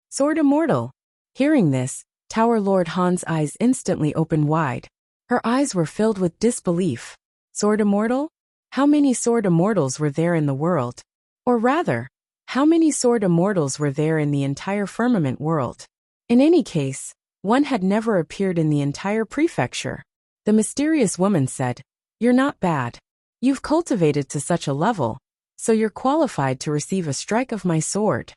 Sword Immortal. Hearing this, Tower Lord Han's eyes instantly opened wide. Her eyes were filled with disbelief. Sword Immortal? How many Sword Immortals were there in the world? Or rather, how many Sword Immortals were there in the entire firmament world? In any case, one had never appeared in the entire prefecture. The mysterious woman said, You're not bad. You've cultivated to such a level, so you're qualified to receive a strike of my sword.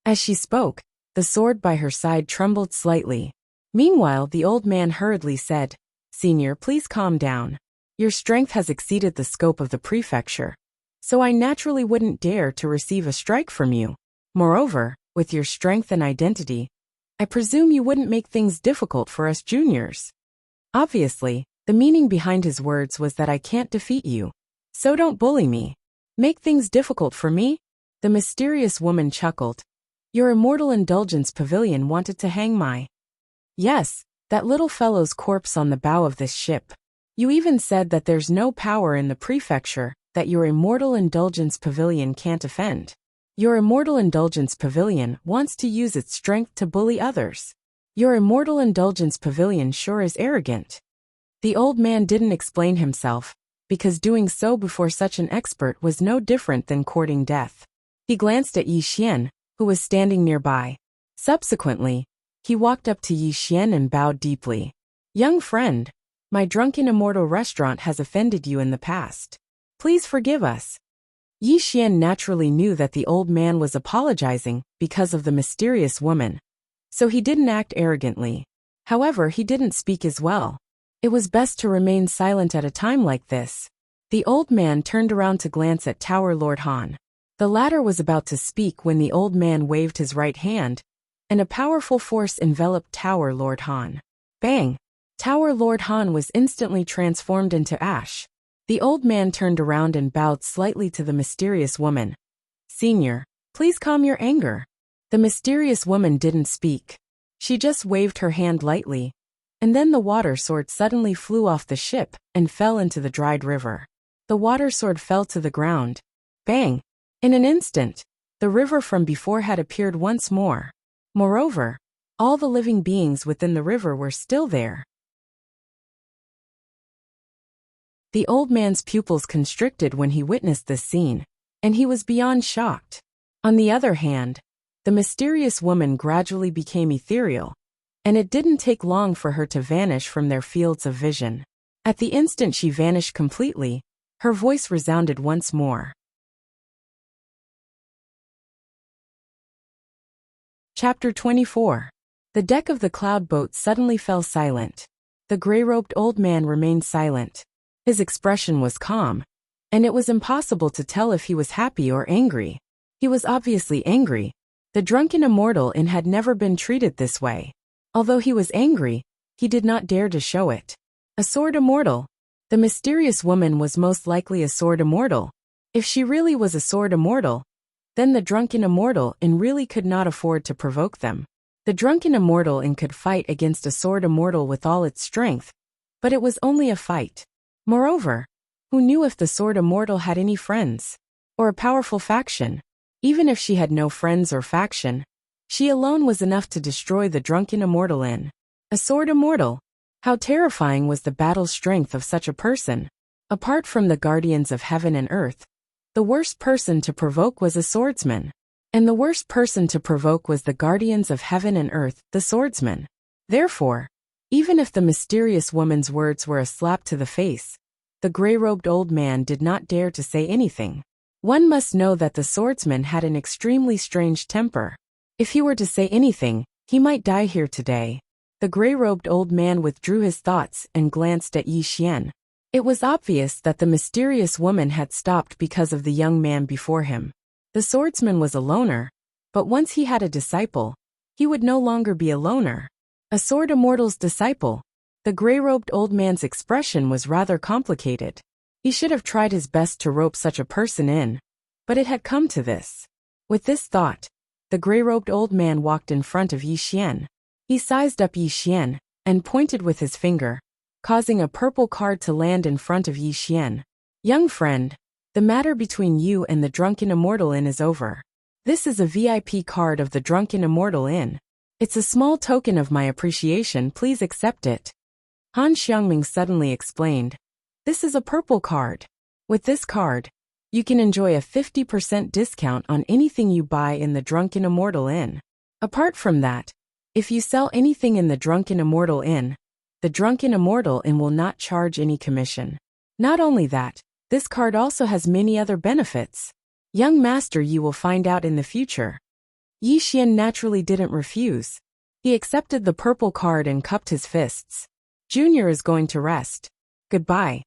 As she spoke, the sword by her side trembled slightly. Meanwhile, the old man hurriedly said, Senior, please calm down. Your strength has exceeded the scope of the prefecture, so I naturally wouldn't dare to receive a strike from you. Moreover, with your strength and identity, I presume you wouldn't make things difficult for us juniors. Obviously, the meaning behind his words was that I can't defeat you, so don't bully me. Make things difficult for me? The mysterious woman chuckled. Your Immortal Indulgence Pavilion wanted to hang my... Yes, that little fellow's corpse on the bow of this ship. You even said that there's no power in the prefecture that your Immortal Indulgence Pavilion can't offend. Your Immortal Indulgence Pavilion wants to use its strength to bully others. Your Immortal Indulgence Pavilion sure is arrogant. The old man didn't explain himself, because doing so before such an expert was no different than courting death. He glanced at Yi Xian, who was standing nearby. Subsequently, he walked up to Yi Xian and bowed deeply. Young friend, my drunken immortal restaurant has offended you in the past. Please forgive us. Yi Xian naturally knew that the old man was apologizing because of the mysterious woman, so he didn't act arrogantly. However, he didn't speak as well. It was best to remain silent at a time like this. The old man turned around to glance at Tower Lord Han. The latter was about to speak when the old man waved his right hand, and a powerful force enveloped Tower Lord Han. Bang! Tower Lord Han was instantly transformed into ash. The old man turned around and bowed slightly to the mysterious woman. Senior, please calm your anger. The mysterious woman didn't speak. She just waved her hand lightly, and then the water sword suddenly flew off the ship and fell into the dried river. The water sword fell to the ground. Bang! In an instant, the river from before had appeared once more. Moreover, all the living beings within the river were still there. The old man's pupils constricted when he witnessed this scene, and he was beyond shocked. On the other hand, the mysterious woman gradually became ethereal, and it didn't take long for her to vanish from their fields of vision. At the instant she vanished completely, her voice resounded once more. Chapter 24. The deck of the cloud boat suddenly fell silent. The gray-robed old man remained silent. His expression was calm, and it was impossible to tell if he was happy or angry. He was obviously angry. The drunken immortal had never been treated this way. Although he was angry, he did not dare to show it. A sword immortal. The mysterious woman was most likely a sword immortal. If she really was a sword immortal, then the drunken immortal really could not afford to provoke them. The drunken immortal could fight against a sword immortal with all its strength, but it was only a fight. Moreover, who knew if the sword immortal had any friends, or a powerful faction? Even if she had no friends or faction, she alone was enough to destroy the drunken immortal. A sword immortal. How terrifying was the battle strength of such a person? Apart from the guardians of heaven and earth, the worst person to provoke was a swordsman. And the worst person to provoke was the guardians of heaven and earth, the swordsman. Therefore, even if the mysterious woman's words were a slap to the face, the gray-robed old man did not dare to say anything. One must know that the swordsman had an extremely strange temper. If he were to say anything, he might die here today. The gray-robed old man withdrew his thoughts and glanced at Yi Xian. It was obvious that the mysterious woman had stopped because of the young man before him. The swordsman was a loner, but once he had a disciple, he would no longer be a loner. A sword immortal's disciple. The gray-robed old man's expression was rather complicated. He should have tried his best to rope such a person in, but it had come to this. With this thought, the gray-robed old man walked in front of Yi Xian. He sized up Yi Xian and pointed with his finger, causing a purple card to land in front of Yi Xian. Young friend, the matter between you and the drunken immortal is over. This is a VIP card of the drunken immortal. It's a small token of my appreciation, please accept it. Han Xiangming suddenly explained. This is a purple card. With this card, you can enjoy a 50% discount on anything you buy in the Drunken Immortal Inn. Apart from that, if you sell anything in the Drunken Immortal Inn, the Drunken Immortal Inn will not charge any commission. Not only that, this card also has many other benefits. Young master, you will find out in the future. Yi Xian naturally didn't refuse. He accepted the purple card and cupped his fists. Junior is going to rest. Goodbye.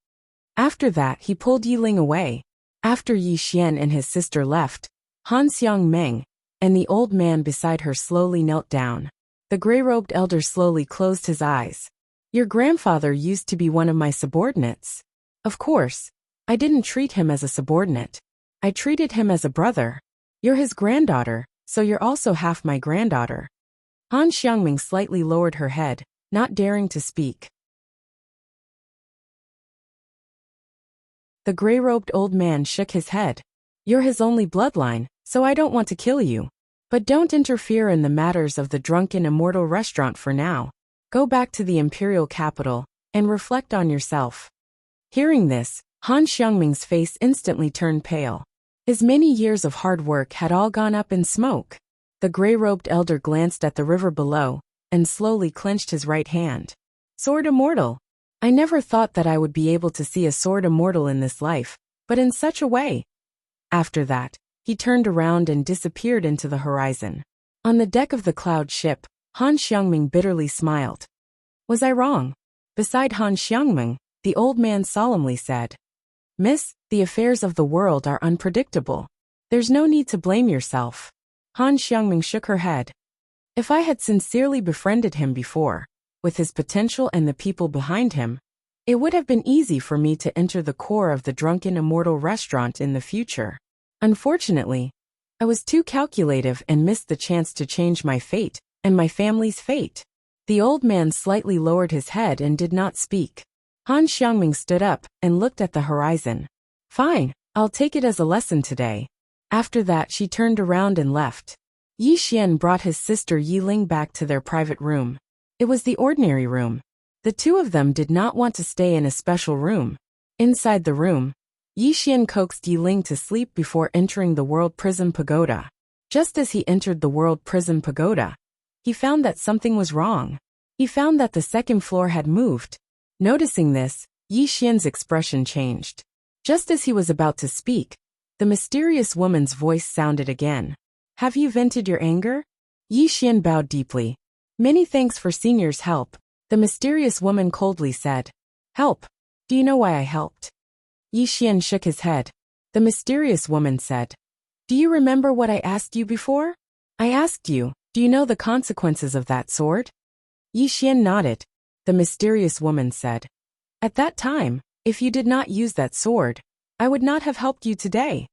After that, he pulled Yi Ling away. After Yi Xian and his sister left, Han Xiangmeng and the old man beside her slowly knelt down. The gray-robed elder slowly closed his eyes. Your grandfather used to be one of my subordinates. Of course, I didn't treat him as a subordinate. I treated him as a brother. You're his granddaughter, so you're also half my granddaughter. Han Xiangming slightly lowered her head, not daring to speak. The gray-robed old man shook his head. You're his only bloodline, so I don't want to kill you. But don't interfere in the matters of the Drunken Immortal restaurant for now. Go back to the imperial capital and reflect on yourself. Hearing this, Han Xiangming's face instantly turned pale. His many years of hard work had all gone up in smoke. The gray-robed elder glanced at the river below, and slowly clenched his right hand. Sword immortal. I never thought that I would be able to see a sword immortal in this life, but in such a way. After that, he turned around and disappeared into the horizon. On the deck of the cloud ship, Han Xiangming bitterly smiled. Was I wrong? Beside Han Xiangming, the old man solemnly said, Miss, the affairs of the world are unpredictable. There's no need to blame yourself. Han Xiangming shook her head. If I had sincerely befriended him before, with his potential and the people behind him, it would have been easy for me to enter the core of the Drunken Immortal restaurant in the future. Unfortunately, I was too calculative and missed the chance to change my fate, and my family's fate. The old man slightly lowered his head and did not speak. Han Xiangming stood up and looked at the horizon. Fine, I'll take it as a lesson today. After that she turned around and left. Yi Xian brought his sister Yi Ling back to their private room. It was the ordinary room. The two of them did not want to stay in a special room. Inside the room, Yi Xian coaxed Yi Ling to sleep before entering the World Prison Pagoda. Just as he entered the World Prison Pagoda, he found that something was wrong. He found that the second floor had moved. Noticing this, Yi Xian's expression changed. Just as he was about to speak, the mysterious woman's voice sounded again. Have you vented your anger? Yi Xian bowed deeply. Many thanks for Senior's help, the mysterious woman coldly said. Help? Do you know why I helped? Yi Xian shook his head. The mysterious woman said. Do you remember what I asked you before? I asked you, do you know the consequences of that sword? Yi Xian nodded. The mysterious woman said. At that time, if you did not use that sword, I would not have helped you today.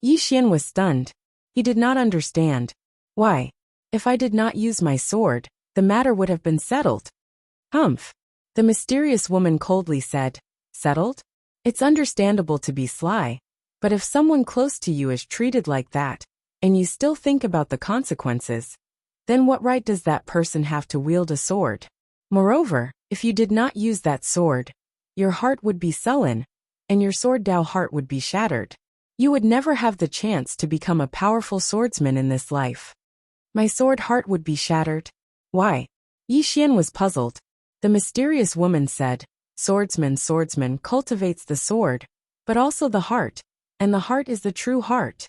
Yi Xian was stunned. He did not understand. Why? If I did not use my sword, the matter would have been settled. Humph. The mysterious woman coldly said. Settled? It's understandable to be sly, but if someone close to you is treated like that, and you still think about the consequences, then what right does that person have to wield a sword? Moreover, if you did not use that sword, your heart would be sullen, and your sword Dao heart would be shattered. You would never have the chance to become a powerful swordsman in this life. My sword heart would be shattered. Why? Yi Xian was puzzled. The mysterious woman said, Swordsman cultivates the sword, but also the heart, and the heart is the true heart.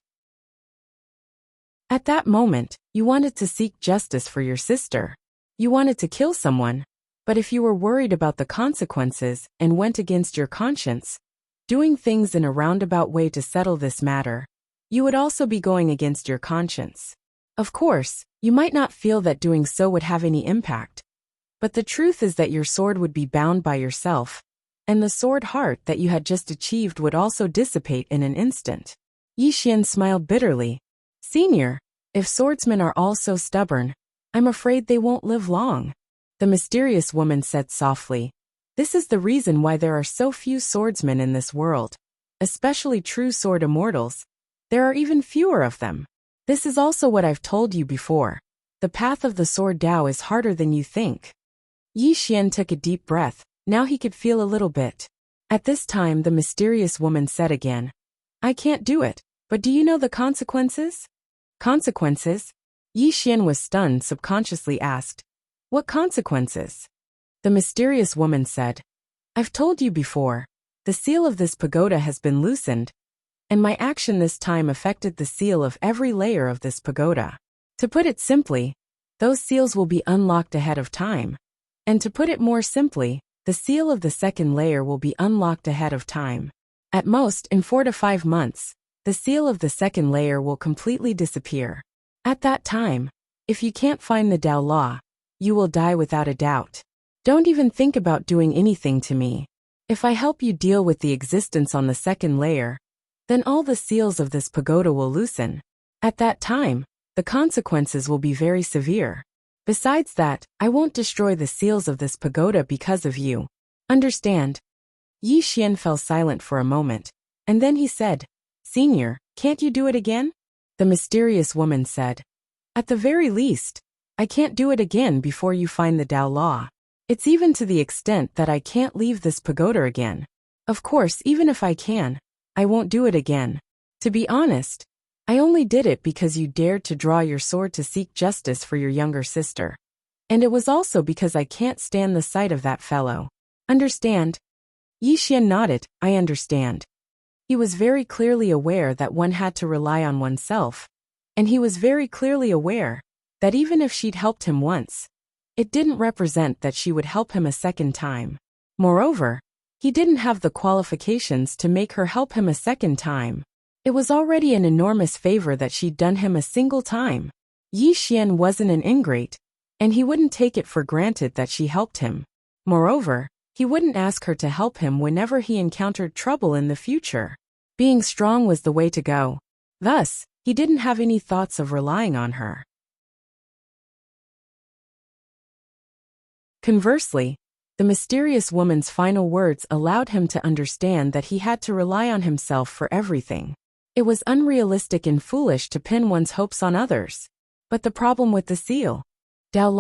At that moment, you wanted to seek justice for your sister. You wanted to kill someone, but if you were worried about the consequences and went against your conscience, doing things in a roundabout way to settle this matter, you would also be going against your conscience. Of course, you might not feel that doing so would have any impact, but the truth is that your sword would be bound by yourself, and the sword heart that you had just achieved would also dissipate in an instant. Yi Xian smiled bitterly. Senior, if swordsmen are all so stubborn, I'm afraid they won't live long. The mysterious woman said softly. This is the reason why there are so few swordsmen in this world, especially true sword immortals. There are even fewer of them. This is also what I've told you before. The path of the sword Dao is harder than you think. Yi Xian took a deep breath. Now he could feel a little bit. At this time the mysterious woman said again, I can't do it, but do you know the consequences? Consequences? Yi Xian was stunned, subconsciously asked, What consequences? The mysterious woman said, I've told you before, the seal of this pagoda has been loosened, and my action this time affected the seal of every layer of this pagoda. To put it simply, those seals will be unlocked ahead of time. And to put it more simply, the seal of the second layer will be unlocked ahead of time. At most, in 4 to 5 months, the seal of the second layer will completely disappear. At that time, if you can't find the Dao Law, you will die without a doubt. Don't even think about doing anything to me. If I help you deal with the existence on the second layer, then all the seals of this pagoda will loosen. At that time, the consequences will be very severe. Besides that, I won't destroy the seals of this pagoda because of you. Understand? Yi Xian fell silent for a moment, and then he said, Senior, can't you do it again? The mysterious woman said, At the very least, I can't do it again before you find the Dao Law. It's even to the extent that I can't leave this pagoda again. Of course, even if I can, I won't do it again. To be honest, I only did it because you dared to draw your sword to seek justice for your younger sister. And it was also because I can't stand the sight of that fellow. Understand? Yi Xian nodded. I understand. He was very clearly aware that one had to rely on oneself, and he was very clearly aware that even if she'd helped him once, it didn't represent that she would help him a second time. Moreover, he didn't have the qualifications to make her help him a second time. It was already an enormous favor that she'd done him a single time. Yi Xian wasn't an ingrate, and he wouldn't take it for granted that she helped him. Moreover, he wouldn't ask her to help him whenever he encountered trouble in the future. Being strong was the way to go. Thus, he didn't have any thoughts of relying on her. Conversely, the mysterious woman's final words allowed him to understand that he had to rely on himself for everything. It was unrealistic and foolish to pin one's hopes on others. But the problem with the seal? Dao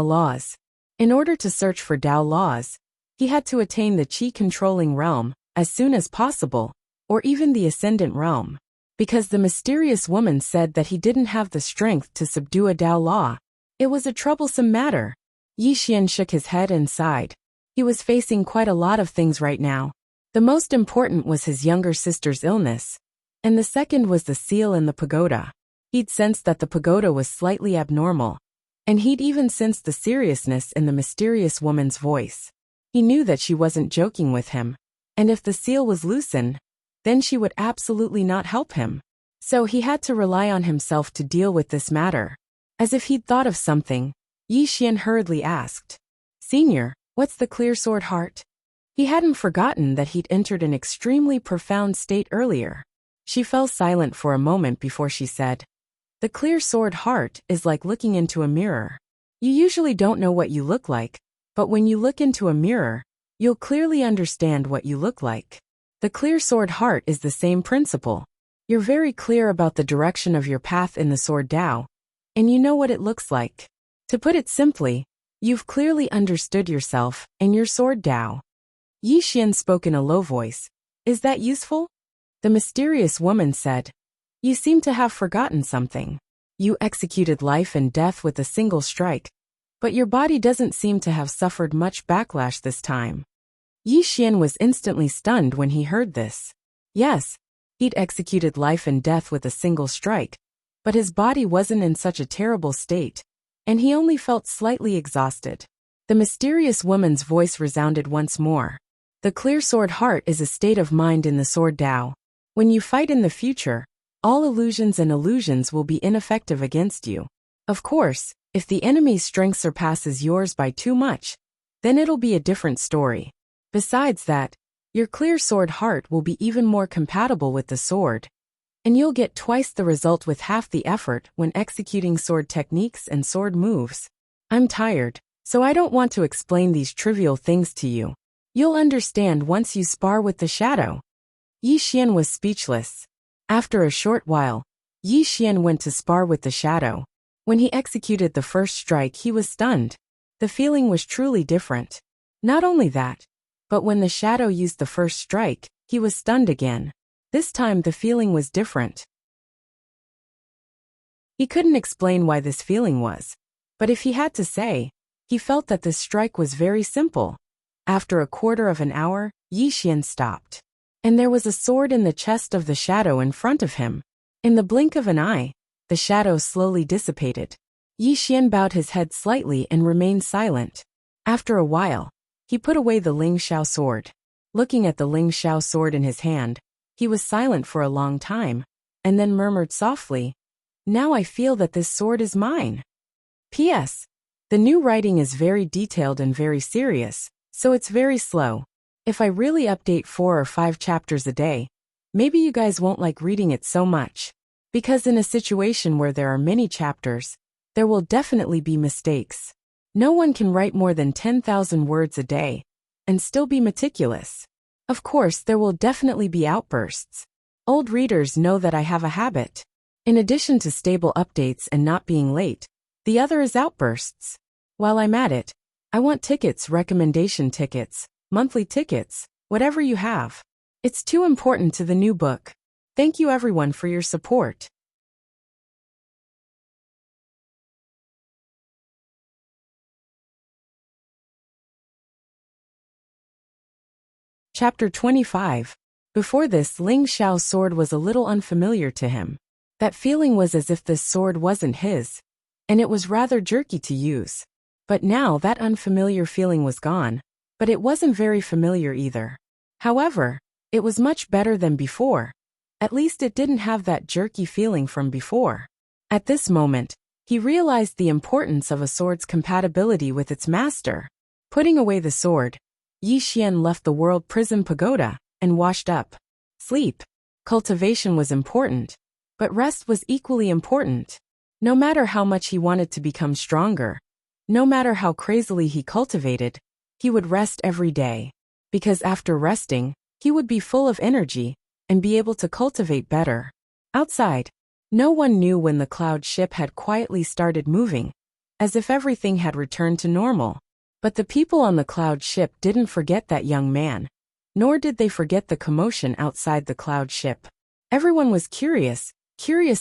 laws. In order to search for Dao laws, he had to attain the Qi-controlling realm as soon as possible, or even the ascendant realm. Because the mysterious woman said that he didn't have the strength to subdue a Dao law, it was a troublesome matter. Yi Xian shook his head and sighed. He was facing quite a lot of things right now. The most important was his younger sister's illness, and the second was the seal in the pagoda. He'd sensed that the pagoda was slightly abnormal, and he'd even sensed the seriousness in the mysterious woman's voice. He knew that she wasn't joking with him, and if the seal was loosened, then she would absolutely not help him. So he had to rely on himself to deal with this matter. As if he'd thought of something, Yi Xian hurriedly asked, "Senior, what's the clear sword heart?" He hadn't forgotten that he'd entered an extremely profound state earlier. She fell silent for a moment before she said, "The clear sword heart is like looking into a mirror. You usually don't know what you look like, but when you look into a mirror, you'll clearly understand what you look like. The clear sword heart is the same principle. You're very clear about the direction of your path in the sword Dao, and you know what it looks like. To put it simply, you've clearly understood yourself and your sword Dao." Yi Xian spoke in a low voice. "Is that useful?" The mysterious woman said, "You seem to have forgotten something. You executed life and death with a single strike, but your body doesn't seem to have suffered much backlash this time." Yi Xian was instantly stunned when he heard this. Yes, he'd executed life and death with a single strike, but his body wasn't in such a terrible state, and he only felt slightly exhausted. The mysterious woman's voice resounded once more. "The clear sword heart is a state of mind in the sword Dao. When you fight in the future, all illusions and illusions will be ineffective against you. Of course, if the enemy's strength surpasses yours by too much, then it'll be a different story. Besides that, your clear sword heart will be even more compatible with the sword, and you'll get twice the result with half the effort when executing sword techniques and sword moves. I'm tired, so I don't want to explain these trivial things to you. You'll understand once you spar with the shadow." Yi Xian was speechless. After a short while, Yi Xian went to spar with the shadow. When he executed the first strike, he was stunned. The feeling was truly different. Not only that, but when the shadow used the first strike, he was stunned again. This time the feeling was different. He couldn't explain why this feeling was, but if he had to say, he felt that this strike was very simple. After a quarter of an hour, Yi Xian stopped, and there was a sword in the chest of the shadow in front of him. In the blink of an eye, the shadow slowly dissipated. Yi Xian bowed his head slightly and remained silent. After a while, he put away the Ling Xiao sword. Looking at the Ling Xiao sword in his hand, he was silent for a long time, and then murmured softly, "Now I feel that this sword is mine." P.S. The new writing is very detailed and very serious, so it's very slow. If I really update 4 or 5 chapters a day, maybe you guys won't like reading it so much. Because in a situation where there are many chapters, there will definitely be mistakes. No one can write more than 10,000 words a day and still be meticulous. Of course, there will definitely be outbursts. Old readers know that I have a habit. In addition to stable updates and not being late, the other is outbursts. While I'm at it, I want tickets, recommendation tickets, monthly tickets, whatever you have. It's too important to the new book. Thank you everyone for your support. Chapter 25. Before this, Ling Xiao's sword was a little unfamiliar to him. That feeling was as if this sword wasn't his, and it was rather jerky to use. But now that unfamiliar feeling was gone, but it wasn't very familiar either. However, it was much better than before. At least it didn't have that jerky feeling from before. At this moment, he realized the importance of a sword's compatibility with its master. Putting away the sword, Yi Xian left the world prison pagoda and washed up. Sleep. Cultivation was important, but rest was equally important. No matter how much he wanted to become stronger, no matter how crazily he cultivated, he would rest every day. Because after resting, he would be full of energy and be able to cultivate better. Outside, no one knew when the cloud ship had quietly started moving, as if everything had returned to normal. But the people on the cloud ship didn't forget that young man, nor did they forget the commotion outside the cloud ship. Everyone was curious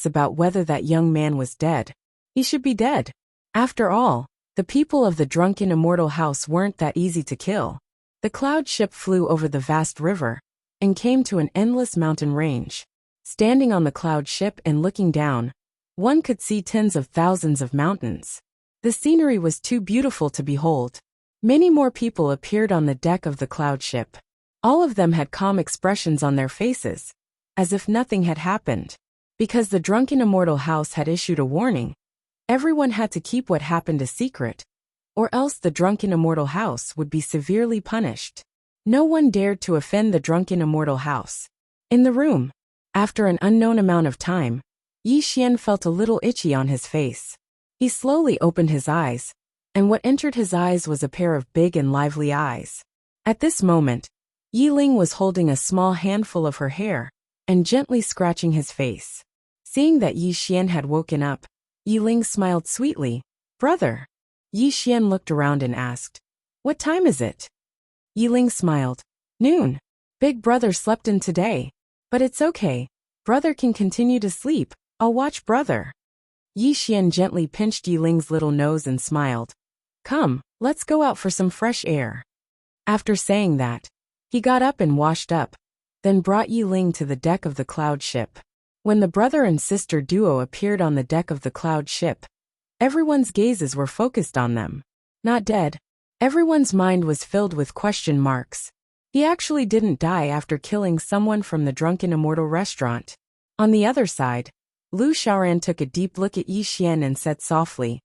about whether that young man was dead. He should be dead. After all, the people of the drunken immortal house weren't that easy to kill. The cloud ship flew over the vast river and came to an endless mountain range. Standing on the cloud ship and looking down, one could see tens of thousands of mountains. The scenery was too beautiful to behold. Many more people appeared on the deck of the cloud ship. All of them had calm expressions on their faces, as if nothing had happened. Because the drunken immortal house had issued a warning, everyone had to keep what happened a secret, or else the drunken immortal house would be severely punished. No one dared to offend the drunken immortal house. In the room, after an unknown amount of time, Yi Xian felt a little itchy on his face. He slowly opened his eyes, and what entered his eyes was a pair of big and lively eyes. At this moment, Yi Ling was holding a small handful of her hair and gently scratching his face. Seeing that Yi Xian had woken up, Yi Ling smiled sweetly. "Brother." Yi Xian looked around and asked, "What time is it?" Yi Ling smiled. "Noon. Big brother slept in today. But it's okay. Brother can continue to sleep. I'll watch brother." Yi Xian gently pinched Yi Ling's little nose and smiled. "Come, let's go out for some fresh air." After saying that, he got up and washed up, then brought Yi Ling to the deck of the cloud ship. When the brother and sister duo appeared on the deck of the cloud ship, everyone's gazes were focused on them. Not dead. Everyone's mind was filled with question marks. He actually didn't die after killing someone from the drunken immortal restaurant. On the other side, Lu Xiaoran took a deep look at Yi Xian and said softly,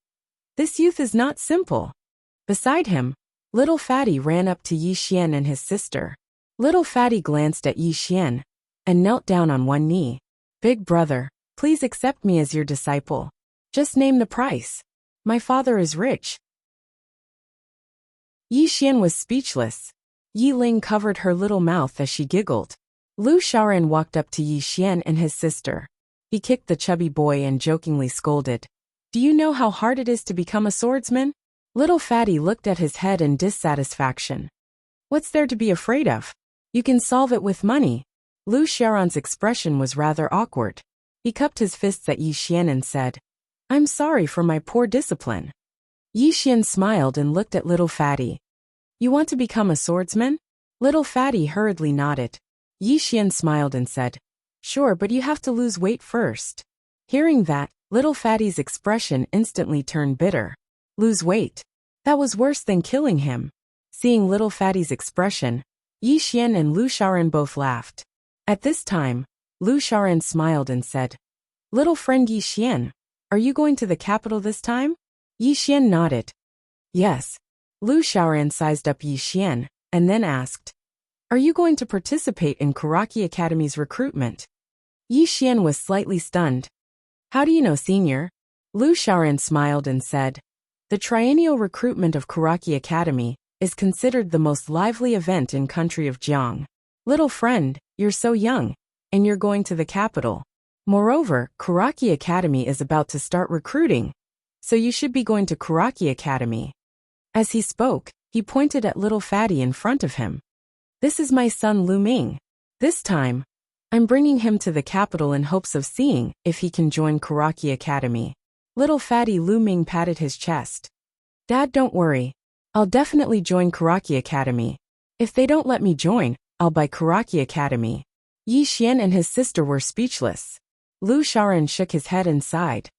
"This youth is not simple." Beside him, Little Fatty ran up to Yi Xian and his sister. Little Fatty glanced at Yi Xian and knelt down on one knee. "Big brother, please accept me as your disciple. Just name the price. My father is rich." Yi Xian was speechless. Yi Ling covered her little mouth as she giggled. Lu Xiaoran walked up to Yi Xian and his sister. He kicked the chubby boy and jokingly scolded, "Do you know how hard it is to become a swordsman?" Little Fatty looked at his head in dissatisfaction. "What's there to be afraid of? You can solve it with money." Lu Xiaoran's expression was rather awkward. He cupped his fists at Yi Xian and said, "I'm sorry for my poor discipline." Yi Xian smiled and looked at Little Fatty. "You want to become a swordsman?" Little Fatty hurriedly nodded. Yi Xian smiled and said, "Sure, but you have to lose weight first." Hearing that, Little Fatty's expression instantly turned bitter. Lose weight? That was worse than killing him. Seeing Little Fatty's expression, Yi Xian and Lu Xiaoran both laughed. At this time, Lu Xiaoran smiled and said, "Little friend Yi Xian, are you going to the capital this time?" Yi Xian nodded. "Yes." Lu Xiaoran sized up Yi Xian, and then asked, "Are you going to participate in Karaki Academy's recruitment?" Yi Xian was slightly stunned. "How do you know, senior?" Lu Xiaoran smiled and said, "The triennial recruitment of Karaki Academy is considered the most lively event in country of Jiang. Little friend, you're so young, and you're going to the capital. Moreover, Karaki Academy is about to start recruiting, so you should be going to Karaki Academy." As he spoke, he pointed at Little Fatty in front of him. This is my son Lu Ming. This time, I'm bringing him to the capital in hopes of seeing if he can join Karaki Academy. Little fatty Lu Ming patted his chest. Dad, don't worry. I'll definitely join Karaki Academy. If they don't let me join, I'll buy Karaki Academy. Yi Xian and his sister were speechless. Lu Shaoran shook his head and sighed.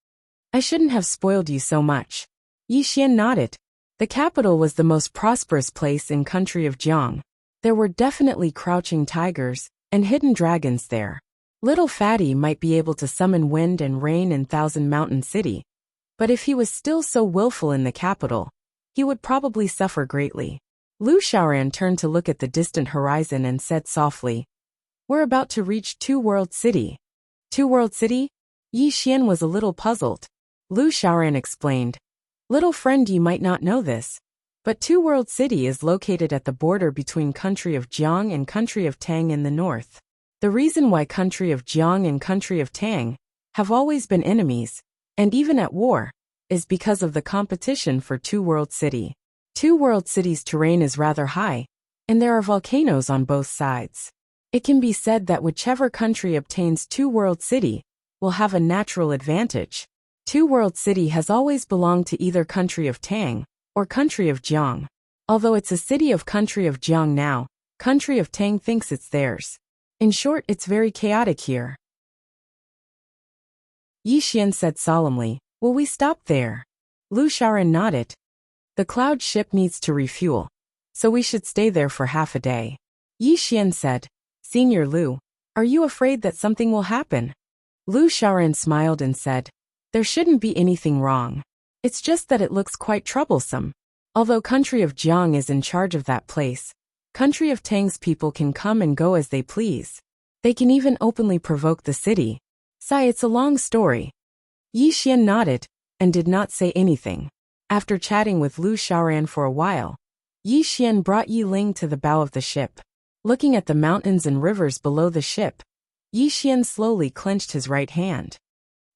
I shouldn't have spoiled you so much. Yi Xian nodded. The capital was the most prosperous place in country of Jiang. There were definitely crouching tigers and hidden dragons there. Little fatty might be able to summon wind and rain in Thousand Mountain City, but if he was still so willful in the capital, he would probably suffer greatly. Lu Shaoran turned to look at the distant horizon and said softly, We're about to reach Two World City. Two World City? Yi Xian was a little puzzled. Lu Shaoran explained, Little friend, you might not know this, but Two World City is located at the border between country of Jiang and country of Tang in the north. The reason why country of Jiang and country of Tang have always been enemies, and even at war, is because of the competition for Two World City. Two World City's terrain is rather high, and there are volcanoes on both sides. It can be said that whichever country obtains Two World City will have a natural advantage. Two World City has always belonged to either country of Tang or country of Jiang. Although it's a city of country of Jiang now, country of Tang thinks it's theirs. In short, it's very chaotic here. Yi Xian said solemnly, Will we stop there? Lu Shaoran nodded. The cloud ship needs to refuel, so we should stay there for half a day. Yi Xian said, Senior Lu, are you afraid that something will happen? Lu Shaoran smiled and said, There shouldn't be anything wrong. It's just that it looks quite troublesome. Although country of Jiang is in charge of that place, country of Tang's people can come and go as they please. They can even openly provoke the city. Sigh, it's a long story. Yi Xian nodded and did not say anything. After chatting with Lu Shaoran for a while, Yi Xian brought Yi Ling to the bow of the ship. Looking at the mountains and rivers below the ship, Yi Xian slowly clenched his right hand.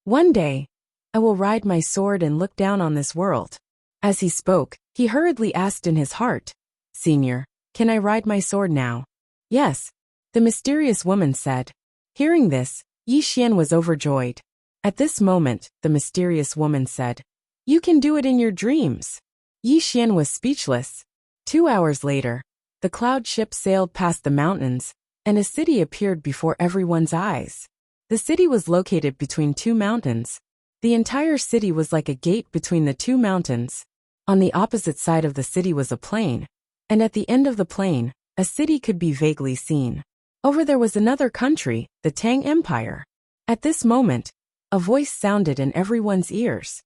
One day, I will ride my sword and look down on this world. As he spoke, he hurriedly asked in his heart, Senior, can I ride my sword now? Yes, the mysterious woman said. Hearing this, Yi Xian was overjoyed. At this moment, the mysterious woman said, You can do it in your dreams. Yi Xian was speechless. 2 hours later, the cloud ship sailed past the mountains, and a city appeared before everyone's eyes. The city was located between two mountains. The entire city was like a gate between the two mountains. On the opposite side of the city was a plain, and at the end of the plain, a city could be vaguely seen. Over there was another country, the Tang Empire. At this moment, a voice sounded in everyone's ears.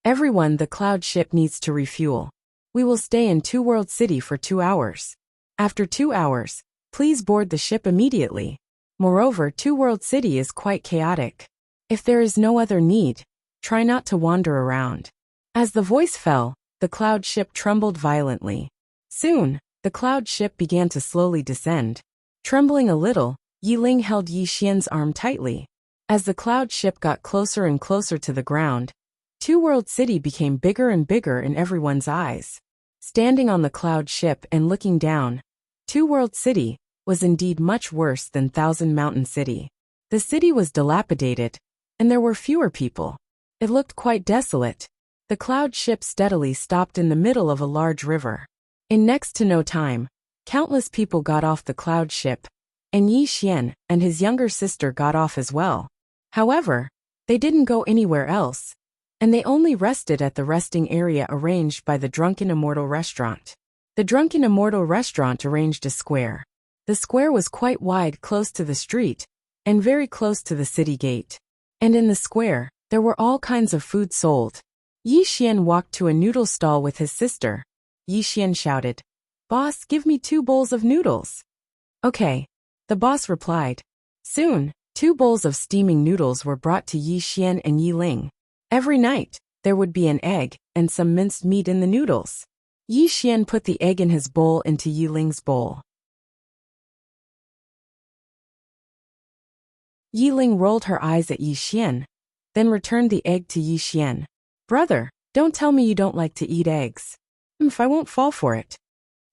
Everyone, the cloud ship needs to refuel. We will stay in Two World City for 2 hours. After 2 hours, please board the ship immediately. Moreover, Two World City is quite chaotic. If there is no other need, try not to wander around. As the voice fell, the cloud ship trembled violently. Soon, the cloud ship began to slowly descend. Trembling a little, Yi Ling held Yi Xian's arm tightly. As the cloud ship got closer and closer to the ground, Two World City became bigger and bigger in everyone's eyes. Standing on the cloud ship and looking down, Two World City was indeed much worse than Thousand Mountain City. The city was dilapidated, and there were fewer people. It looked quite desolate. The cloud ship steadily stopped in the middle of a large river. In next to no time, countless people got off the cloud ship, and Yi Xian and his younger sister got off as well. However, they didn't go anywhere else, and they only rested at the resting area arranged by the Drunken Immortal Restaurant. The Drunken Immortal Restaurant arranged a square. The square was quite wide, close to the street, and very close to the city gate. And in the square, there were all kinds of food sold. Yi Xian walked to a noodle stall with his sister. Yi Xian shouted, Boss, give me 2 bowls of noodles. Okay, the boss replied. Soon, 2 bowls of steaming noodles were brought to Yi Xian and Yi Ling. Every night, there would be an egg and some minced meat in the noodles. Yi Xian put the egg in his bowl into Yi Ling's bowl. Yi Ling rolled her eyes at Yi Xian, then returned the egg to Yi Xian. Brother, don't tell me you don't like to eat eggs. I won't fall for it.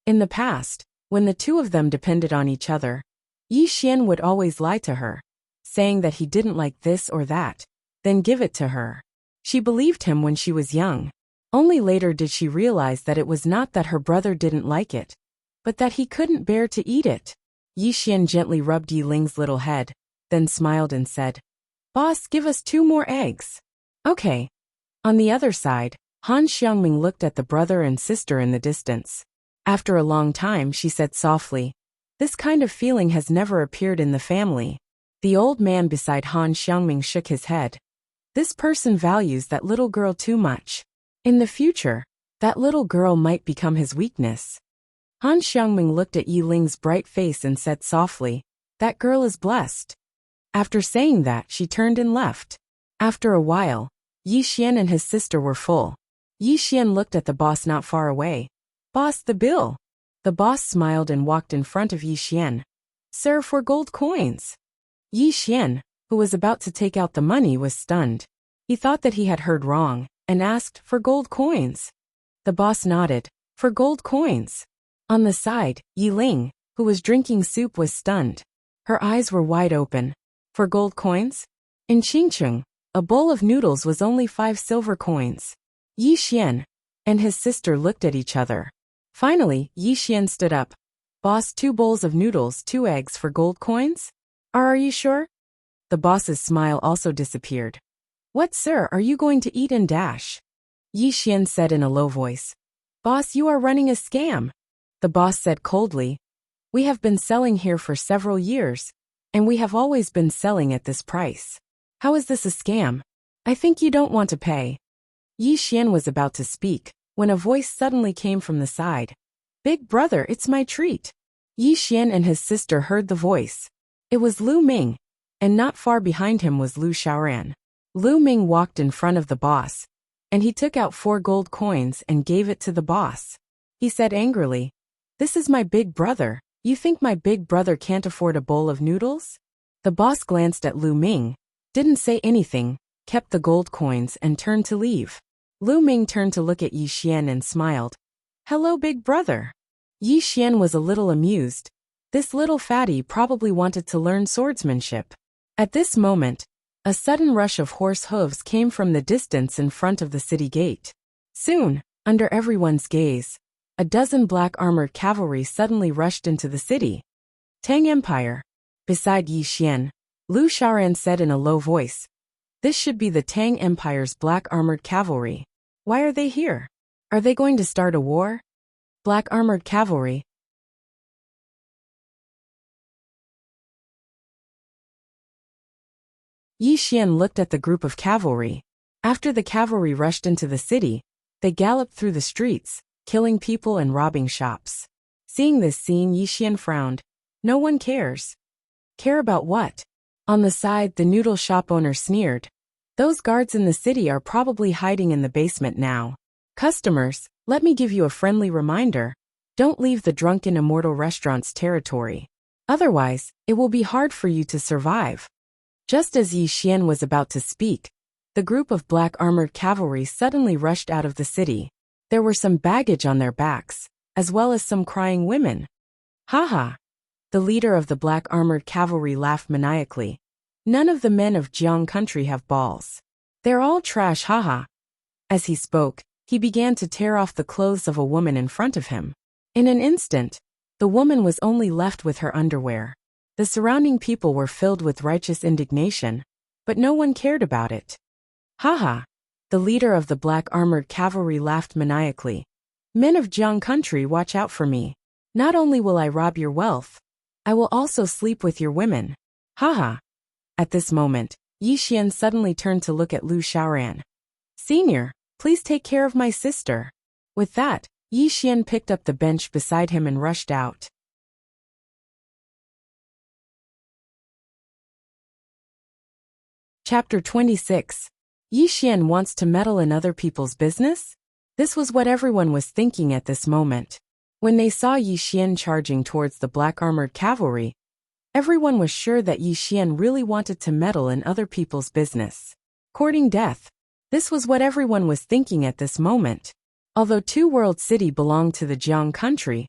In the past, When the two of them depended on each other, Yi Xian would always lie to her, saying that he didn't like this or that, then give it to her. She believed him when she was young. Only later did she realize that it was not that her brother didn't like it, but that he couldn't bear to eat it. Yi Xian gently rubbed Yi Ling's little head, then smiled and said, "Boss, give us 2 more eggs." "Okay." On the other side, Han Xiangming looked at the brother and sister in the distance. After a long time she said softly, "This kind of feeling has never appeared in the family." The old man beside Han Xiangming shook his head. "This person values that little girl too much. In the future, that little girl might become his weakness." Han Xiangming looked at Yi Ling's bright face and said softly, "That girl is blessed." After saying that, she turned and left. After a while, Yi Xian and his sister were full. Yi Xian looked at the boss not far away. "Boss, the bill." The boss smiled and walked in front of Yi Xian. "Sir, for gold coins." Yi Xian, who was about to take out the money, was stunned. He thought that he had heard wrong, and asked, "For gold coins?" The boss nodded, "For gold coins." On the side, Yi Ling, who was drinking soup, was stunned. Her eyes were wide open. "For gold coins?" In Qingcheng, a bowl of noodles was only 5 silver coins. Yi Xian and his sister looked at each other. Finally, Yi Xian stood up. "Boss, 2 bowls of noodles, 2 eggs for gold coins? Are you sure?" The boss's smile also disappeared. "What, sir, are you going to eat and dash?" Yi Xian said in a low voice. "Boss, you are running a scam." The boss said coldly, "We have been selling here for several years, and we have always been selling at this price. How is this a scam? I think you don't want to pay." Yi Xian was about to speak, when a voice suddenly came from the side. "Big brother, it's my treat." Yi Xian and his sister heard the voice. It was Lu Ming, and not far behind him was Lu Xiaoran. Lu Ming walked in front of the boss, and he took out 4 gold coins and gave it to the boss. He said angrily, "This is my big brother. You think my big brother can't afford a bowl of noodles?" The boss glanced at Lu Ming, didn't say anything, kept the gold coins and turned to leave. Lu Ming turned to look at Yi Xian and smiled. "Hello, big brother." Yi Xian was a little amused. This little fatty probably wanted to learn swordsmanship. At this moment, a sudden rush of horse hooves came from the distance in front of the city gate. Soon, under everyone's gaze, a dozen black-armored cavalry suddenly rushed into the city. "Tang Empire." Beside Yi Xian, Lu Xiaoran said in a low voice, "This should be the Tang Empire's black-armored cavalry. Why are they here? Are they going to start a war?" Black-armored cavalry. Yi Xian looked at the group of cavalry. After the cavalry rushed into the city, they galloped through the streets, killing people and robbing shops. Seeing this scene, Yi Xian frowned. No one cares. Care about what? On the side, the noodle shop owner sneered. Those guards in the city are probably hiding in the basement now. Customers, let me give you a friendly reminder. Don't leave the drunken immortal restaurant's territory. Otherwise, it will be hard for you to survive. Just as Yi Xian was about to speak, the group of black-armored cavalry suddenly rushed out of the city. There were some baggage on their backs, as well as some crying women. "Ha ha!" The leader of the black-armored cavalry laughed maniacally. "None of the men of Jiang country have balls. They're all trash, ha ha." As he spoke, he began to tear off the clothes of a woman in front of him. In an instant, the woman was only left with her underwear. The surrounding people were filled with righteous indignation, but no one cared about it. "Ha ha!" The leader of the black-armored cavalry laughed maniacally. "Men of Jiang country, watch out for me. Not only will I rob your wealth, I will also sleep with your women. Ha ha!" At this moment, Yi Xian suddenly turned to look at Lu Xiaoran. "Senior, please take care of my sister." With that, Yi Xian picked up the bench beside him and rushed out. Chapter 26. Yi Xian wants to meddle in other people's business? This was what everyone was thinking at this moment. When they saw Yi Xian charging towards the black-armored cavalry, everyone was sure that Yi Xian really wanted to meddle in other people's business. Courting death. This was what everyone was thinking at this moment. Although Two World City belonged to the Jiang country,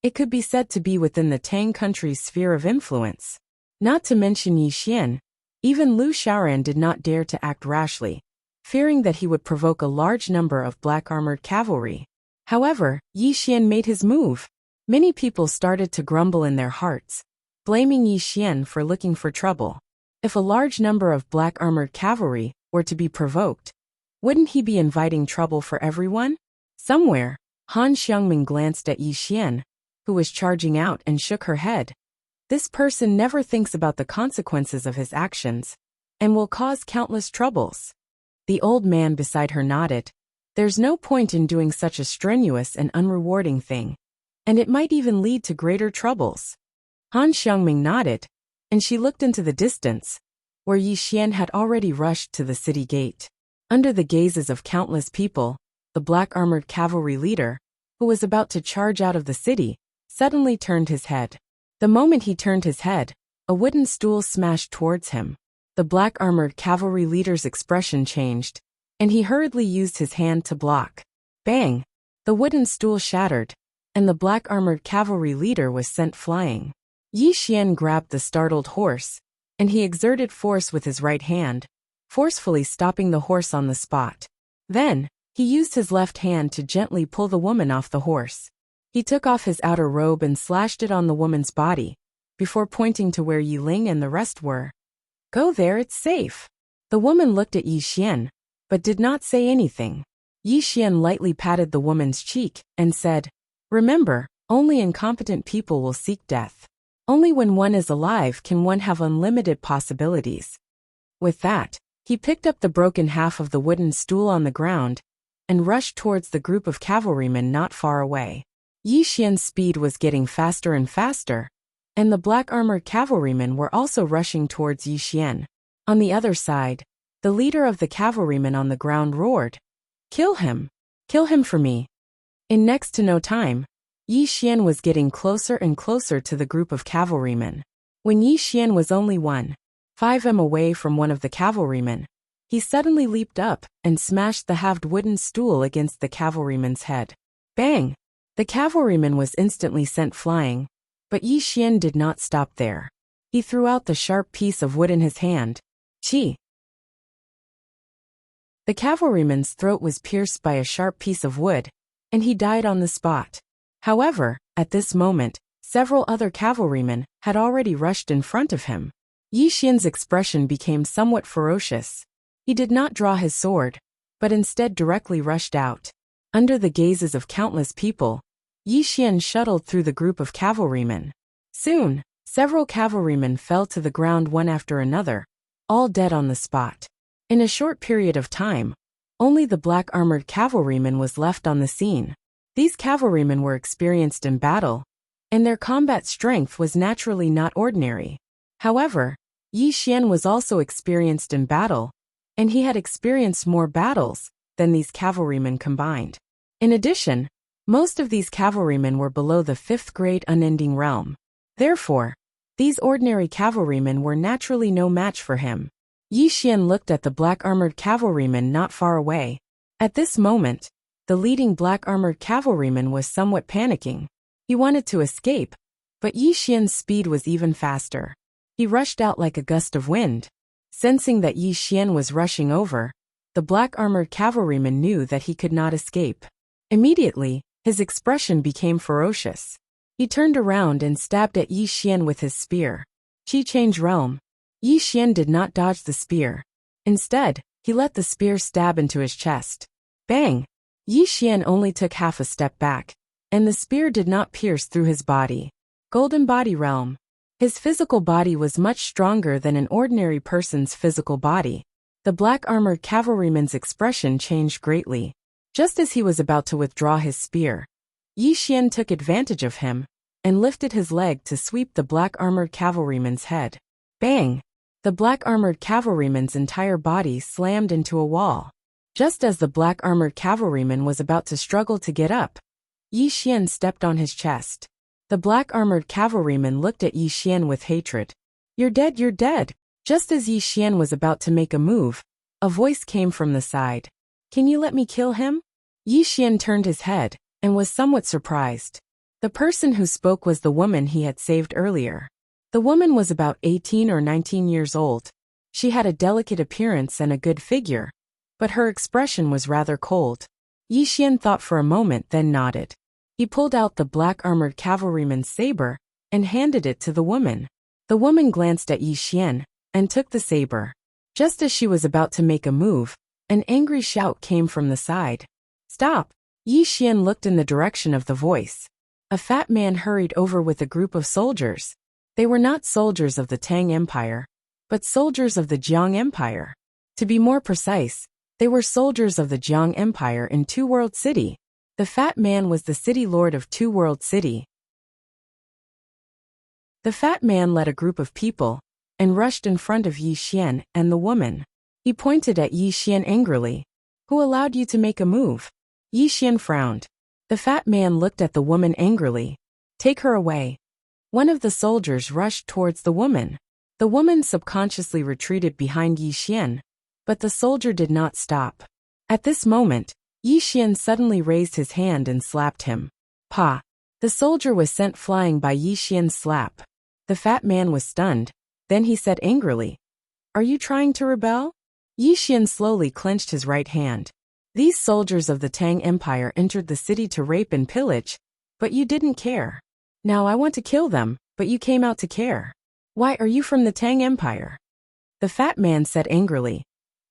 It could be said to be within the Tang country's sphere of influence. Not to mention Yi Xian, even Lu Xiaoran did not dare to act rashly, fearing that he would provoke a large number of black armored cavalry. However, Yi Xian made his move. Many people started to grumble in their hearts, blaming Yi Xian for looking for trouble. If a large number of black armored cavalry were to be provoked, wouldn't he be inviting trouble for everyone? Somewhere, Han Xiangming glanced at Yi Xian, who was charging out, and shook her head. This person never thinks about the consequences of his actions, and will cause countless troubles. The old man beside her nodded. There's no point in doing such a strenuous and unrewarding thing, and it might even lead to greater troubles. Han Xiangming nodded, and she looked into the distance, where Yi Xian had already rushed to the city gate. Under the gazes of countless people, the black armored cavalry leader, who was about to charge out of the city, suddenly turned his head. The moment he turned his head, a wooden stool smashed towards him. The black armored cavalry leader's expression changed, and he hurriedly used his hand to block. Bang! The wooden stool shattered, and the black armored cavalry leader was sent flying. Yi Xian grabbed the startled horse, and he exerted force with his right hand, forcefully stopping the horse on the spot. Then, he used his left hand to gently pull the woman off the horse. He took off his outer robe and slashed it on the woman's body, before pointing to where Yi Ling and the rest were. Go there, it's safe. The woman looked at Yi Xian, but did not say anything. Yi Xian lightly patted the woman's cheek and said, Remember, only incompetent people will seek death. Only when one is alive can one have unlimited possibilities. With that, he picked up the broken half of the wooden stool on the ground and rushed towards the group of cavalrymen not far away. Yi Xian's speed was getting faster and faster, and the black armored cavalrymen were also rushing towards Yi Xian. On the other side, the leader of the cavalrymen on the ground roared, Kill him! Kill him for me! In next to no time, Yi Xian was getting closer and closer to the group of cavalrymen. When Yi Xian was only 1.5 m away from one of the cavalrymen, he suddenly leaped up and smashed the halved wooden stool against the cavalryman's head. Bang! The cavalryman was instantly sent flying, but Yi Xian did not stop there. He threw out the sharp piece of wood in his hand. Chi! The cavalryman's throat was pierced by a sharp piece of wood, and he died on the spot. However, at this moment, several other cavalrymen had already rushed in front of him. Yi Xian's expression became somewhat ferocious. He did not draw his sword, but instead directly rushed out. Under the gazes of countless people, Yi Xian shuttled through the group of cavalrymen. Soon, several cavalrymen fell to the ground one after another, all dead on the spot. In a short period of time, only the black armored cavalryman was left on the scene. These cavalrymen were experienced in battle, and their combat strength was naturally not ordinary. However, Yi Xian was also experienced in battle, and he had experienced more battles than these cavalrymen combined. In addition, most of these cavalrymen were below the 5th grade unending realm. Therefore, these ordinary cavalrymen were naturally no match for him. Yi Xian looked at the black armored cavalryman not far away. At this moment, the leading black armored cavalryman was somewhat panicking. He wanted to escape, but Yi Xian's speed was even faster. He rushed out like a gust of wind. Sensing that Yi Xian was rushing over, the black armored cavalryman knew that he could not escape. Immediately, his expression became ferocious. He turned around and stabbed at Yi Xian with his spear. Qi change realm. Yi Xian did not dodge the spear. Instead, he let the spear stab into his chest. Bang! Yi Xian only took half a step back, and the spear did not pierce through his body. Golden body realm. His physical body was much stronger than an ordinary person's physical body. The black armored cavalryman's expression changed greatly. Just as he was about to withdraw his spear, Yi Xian took advantage of him and lifted his leg to sweep the black armored cavalryman's head. Bang! The black armored cavalryman's entire body slammed into a wall. Just as the black armored cavalryman was about to struggle to get up, Yi Xian stepped on his chest. The black armored cavalryman looked at Yi Xian with hatred. You're dead, you're dead. Just as Yi Xian was about to make a move, a voice came from the side. Can you let me kill him? Yi Xian turned his head and was somewhat surprised. The person who spoke was the woman he had saved earlier. The woman was about 18 or 19 years old. She had a delicate appearance and a good figure, but her expression was rather cold. Yi Xian thought for a moment, then nodded. He pulled out the black armored cavalryman's saber and handed it to the woman. The woman glanced at Yi Xian and took the saber. Just as she was about to make a move, an angry shout came from the side. "Stop!" Yi Xian looked in the direction of the voice. A fat man hurried over with a group of soldiers. They were not soldiers of the Tang Empire, but soldiers of the Jiang Empire. To be more precise, they were soldiers of the Jiang Empire in Two World City. The fat man was the city lord of Two World City. The fat man led a group of people and rushed in front of Yi Xian and the woman. He pointed at Yi Xian angrily. "Who allowed you to make a move?" Yi Xian frowned. The fat man looked at the woman angrily. "Take her away." One of the soldiers rushed towards the woman. The woman subconsciously retreated behind Yi Xian, but the soldier did not stop. At this moment, Yi Xian suddenly raised his hand and slapped him. Pa! The soldier was sent flying by Yi Xian's slap. The fat man was stunned. Then he said angrily, "Are you trying to rebel?" Yi Xian slowly clenched his right hand. "These soldiers of the Tang Empire entered the city to rape and pillage, but you didn't care. Now I want to kill them, but you came out to care. Why are you from the Tang Empire?" The fat man said angrily,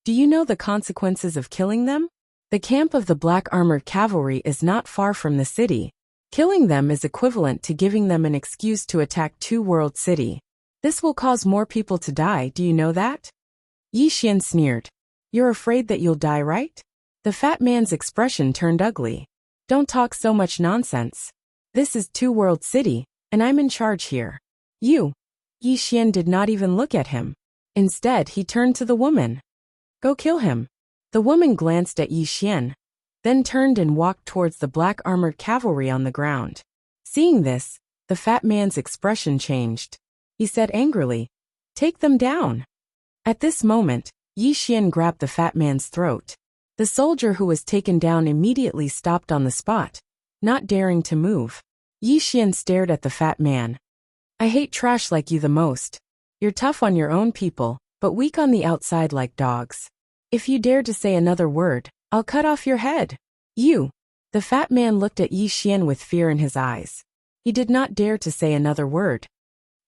"Do you know the consequences of killing them? The camp of the black armored cavalry is not far from the city. Killing them is equivalent to giving them an excuse to attack Two World City. This will cause more people to die, do you know that?" Yi Xian sneered. "You're afraid that you'll die, right?" The fat man's expression turned ugly. "Don't talk so much nonsense. This is Two World City, and I'm in charge here. You." Yi Xian did not even look at him. Instead, he turned to the woman. "Go kill him." The woman glanced at Yi Xian, then turned and walked towards the black armored cavalry on the ground. Seeing this, the fat man's expression changed. He said angrily, "Take them down." At this moment, Yi Xian grabbed the fat man's throat. The soldier who was taken down immediately stopped on the spot, not daring to move. Yi Xian stared at the fat man. "I hate trash like you the most. You're tough on your own people, but weak on the outside like dogs. If you dare to say another word, I'll cut off your head. You." The fat man looked at Yi Xian with fear in his eyes. He did not dare to say another word.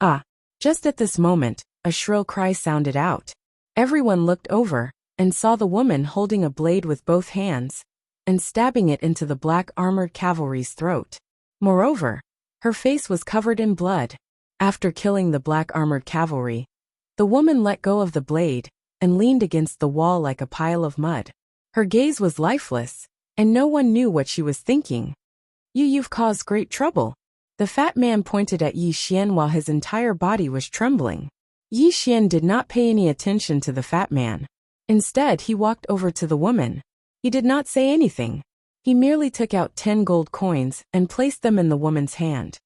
Ah! Just at this moment, a shrill cry sounded out. Everyone looked over and saw the woman holding a blade with both hands and stabbing it into the black armored cavalry's throat. Moreover, her face was covered in blood. After killing the black armored cavalry, the woman let go of the blade and leaned against the wall like a pile of mud. Her gaze was lifeless, and no one knew what she was thinking. You've caused great trouble." The fat man pointed at Yi Xian while his entire body was trembling. Yi Xian did not pay any attention to the fat man. Instead, he walked over to the woman. He did not say anything. He merely took out 10 gold coins and placed them in the woman's hand.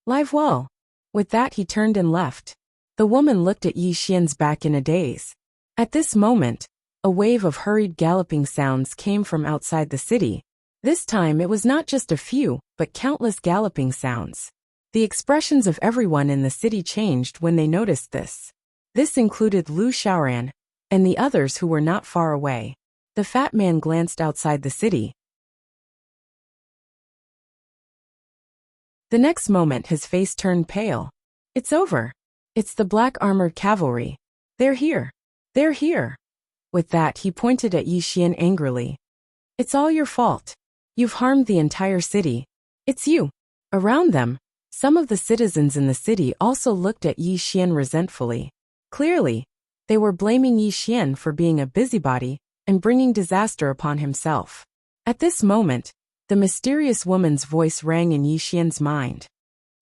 "Live well." With that, he turned and left. The woman looked at Yi Xian's back in a daze. At this moment, a wave of hurried galloping sounds came from outside the city. This time it was not just a few, but countless galloping sounds. The expressions of everyone in the city changed when they noticed this. This included Lu Xiaoran and the others who were not far away. The fat man glanced outside the city. The next moment his face turned pale. "It's over. It's the black armored cavalry. They're here. They're here." With that, he pointed at Yi Xian angrily. "It's all your fault. You've harmed the entire city. It's you." Around them, some of the citizens in the city also looked at Yi Xian resentfully. Clearly, they were blaming Yi Xian for being a busybody and bringing disaster upon himself. At this moment, the mysterious woman's voice rang in Yi Xian's mind.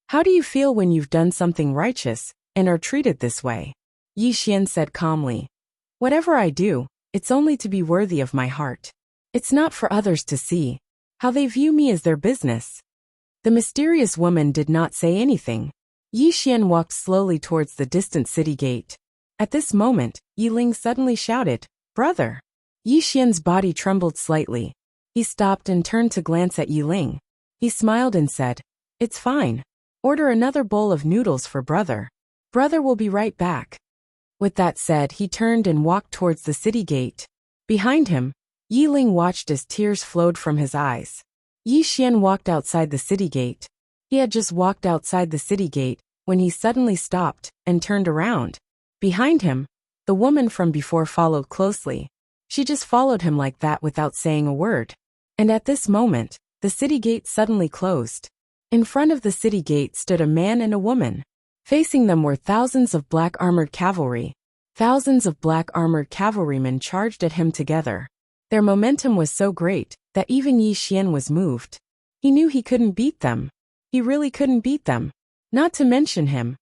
"How do you feel when you've done something righteous and are treated this way?" Yi Xian said calmly. "Whatever I do, it's only to be worthy of my heart. It's not for others to see. How they view me is their business." The mysterious woman did not say anything. Yi Xian walked slowly towards the distant city gate. At this moment, Yi Ling suddenly shouted, "Brother!" Yi Xian's body trembled slightly. He stopped and turned to glance at Yi Ling. He smiled and said, It's fine. Order another bowl of noodles for brother. Brother will be right back. With that said, he turned and walked towards the city gate. Behind him, Yi Ling watched as tears flowed from his eyes. Yi Xian walked outside the city gate. He had just walked outside the city gate when he suddenly stopped and turned around. Behind him, the woman from before followed closely. She just followed him like that without saying a word. And at this moment, the city gate suddenly closed. In front of the city gate stood a man and a woman. Facing them were thousands of black armored cavalry. Thousands of black armored cavalrymen charged at him together. Their momentum was so great that even Yi Xian was moved. He knew he couldn't beat them. He really couldn't beat them. Not to mention him.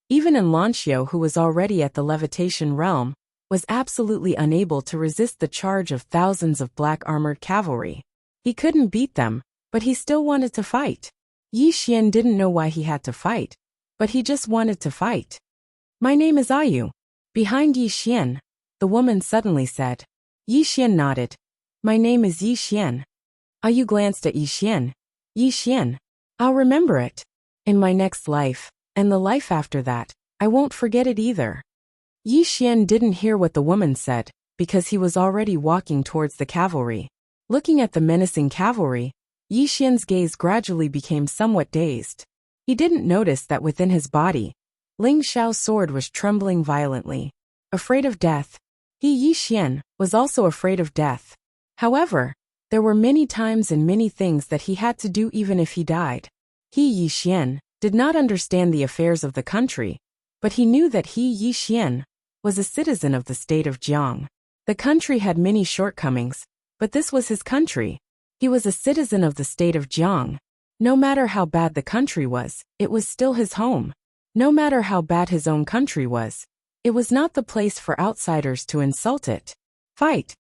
Even Lanxiao, who was already at the levitation realm, was absolutely unable to resist the charge of thousands of black armored cavalry. He couldn't beat them, but he still wanted to fight. Yi Xian didn't know why he had to fight, but he just wanted to fight. My name is Ayu. Behind Yi Xian, the woman suddenly said. Yi Xian nodded. My name is Yi Xian. Ayu glanced at Yi Xian. Yi Xian. I'll remember it. In my next life, and the life after that, I won't forget it either. Yi Xian didn't hear what the woman said, because he was already walking towards the cavalry. Looking at the menacing cavalry, Yi Xian's gaze gradually became somewhat dazed. He didn't notice that within his body, Ling Xiao's sword was trembling violently. Afraid of death, Yi Xian was also afraid of death. However, there were many times and many things that he had to do even if he died. Yi Xian did not understand the affairs of the country, but he knew that Yi Xian was a citizen of the state of Jiang. The country had many shortcomings, but this was his country. He was a citizen of the state of Jiang. No matter how bad the country was, it was still his home. No matter how bad his own country was, it was not the place for outsiders to insult it. Fight!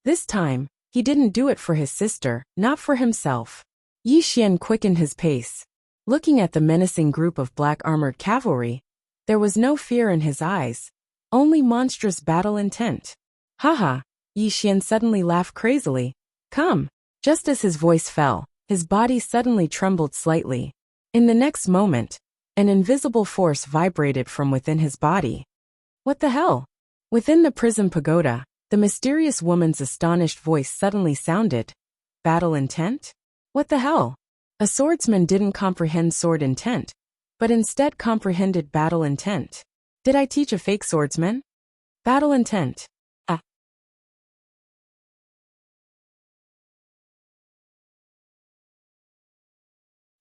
This time, he didn't do it for his sister, not for himself. Yi Xian quickened his pace. Looking at the menacing group of black armored cavalry, there was no fear in his eyes, only monstrous battle intent. Haha, Yi Xian suddenly laughed crazily. Come! Just as his voice fell, his body suddenly trembled slightly. In the next moment, an invisible force vibrated from within his body. What the hell? Within the prison pagoda, the mysterious woman's astonished voice suddenly sounded. Battle intent? What the hell? A swordsman didn't comprehend sword intent, but instead comprehended battle intent. Did I teach a fake swordsman? Battle intent. Ah.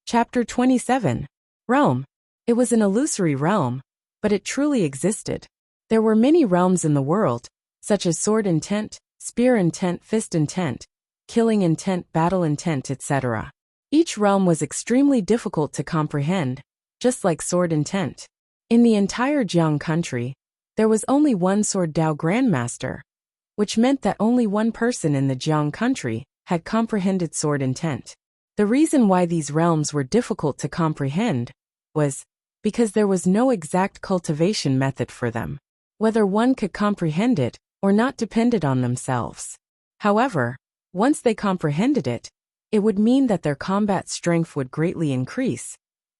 Chapter 27. Realm. It was an illusory realm, but it truly existed. There were many realms in the world, such as sword intent, spear intent, fist intent, killing intent, battle intent, etc. Each realm was extremely difficult to comprehend, just like sword intent. In the entire Jiang country, there was only one Sword Dao Grandmaster, which meant that only one person in the Jiang country had comprehended sword intent. The reason why these realms were difficult to comprehend was because there was no exact cultivation method for them. Whether one could comprehend it or not depended on themselves. However, once they comprehended it, it would mean that their combat strength would greatly increase,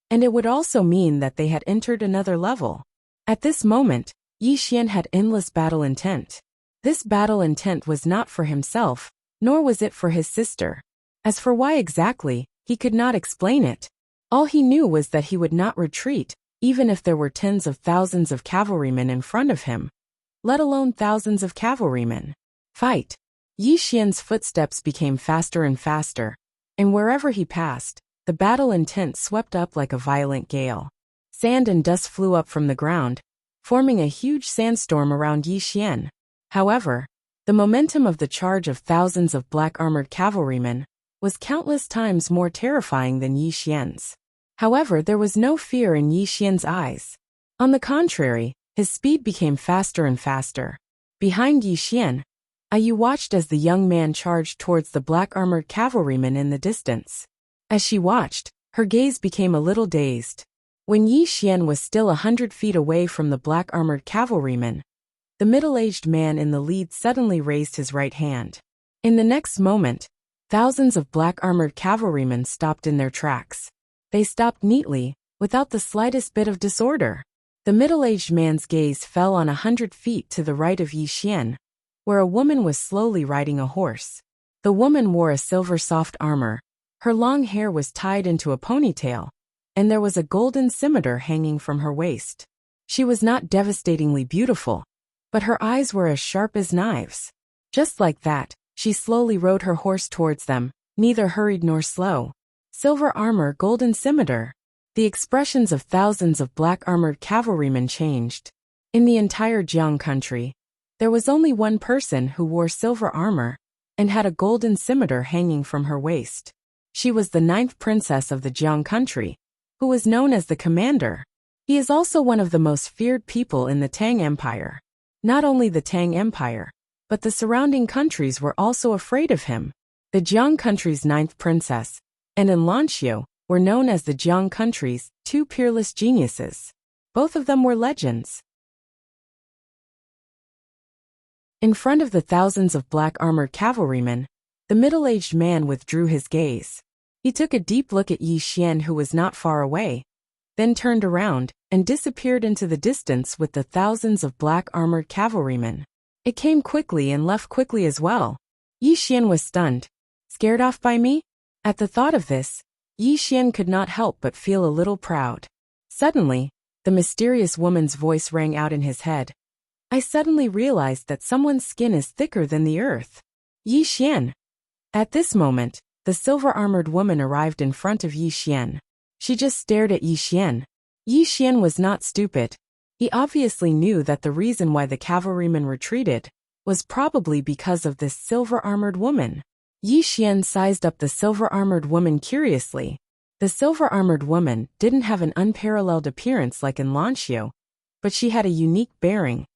and it would also mean that they had entered another level. At this moment, Yi Xian had endless battle intent. This battle intent was not for himself, nor was it for his sister. As for why exactly, he could not explain it. All he knew was that he would not retreat, even if there were tens of thousands of cavalrymen in front of him, let alone thousands of cavalrymen. Fight! Yi Xian's footsteps became faster and faster, and wherever he passed, the battle intent swept up like a violent gale. Sand and dust flew up from the ground, forming a huge sandstorm around Yi Xian. However, the momentum of the charge of thousands of black-armored cavalrymen was countless times more terrifying than Yi Xian's. However, there was no fear in Yi Xian's eyes. On the contrary, his speed became faster and faster. Behind Yi Xian, Ayu watched as the young man charged towards the black-armored cavalrymen in the distance. As she watched, her gaze became a little dazed. When Yi Xian was still 100 feet away from the black-armored cavalrymen, the middle-aged man in the lead suddenly raised his right hand. In the next moment, Thousands of black-armored cavalrymen stopped in their tracks. They stopped neatly, without the slightest bit of disorder. The middle-aged man's gaze fell on 100 feet to the right of Yi Xian, where a woman was slowly riding a horse. The woman wore a silver soft armor, her long hair was tied into a ponytail, and there was a golden scimitar hanging from her waist. She was not devastatingly beautiful, but her eyes were as sharp as knives. Just like that, she slowly rode her horse towards them, neither hurried nor slow. Silver armor, golden scimitar. The expressions of thousands of black-armored cavalrymen changed. In the entire Jiang country, there was only one person who wore silver armor and had a golden scimitar hanging from her waist. She was the 9th princess of the Jiang country, who was known as the commander. He is also one of the most feared people in the Tang Empire. Not only the Tang Empire, but the surrounding countries were also afraid of him. The Jiang country's 9th princess, and in Lanxiu, were known as the Jiang country's 2 peerless geniuses. Both of them were legends. In front of the thousands of black-armored cavalrymen, the middle-aged man withdrew his gaze. He took a deep look at Yi Xian, who was not far away, then turned around and disappeared into the distance with the thousands of black-armored cavalrymen. It came quickly and left quickly as well. Yi Xian was stunned. Scared off by me? At the thought of this, Yi Xian could not help but feel a little proud. Suddenly, the mysterious woman's voice rang out in his head. I suddenly realized that someone's skin is thicker than the earth. Yi Xian. At this moment, the silver-armored woman arrived in front of Yi Xian. She just stared at Yi Xian. Yi Xian was not stupid. He obviously knew that the reason why the cavalrymen retreated was probably because of this silver-armored woman. Yi Xian sized up the silver-armored woman curiously. The silver-armored woman didn't have an unparalleled appearance like in Lanxiu, but she had a unique bearing,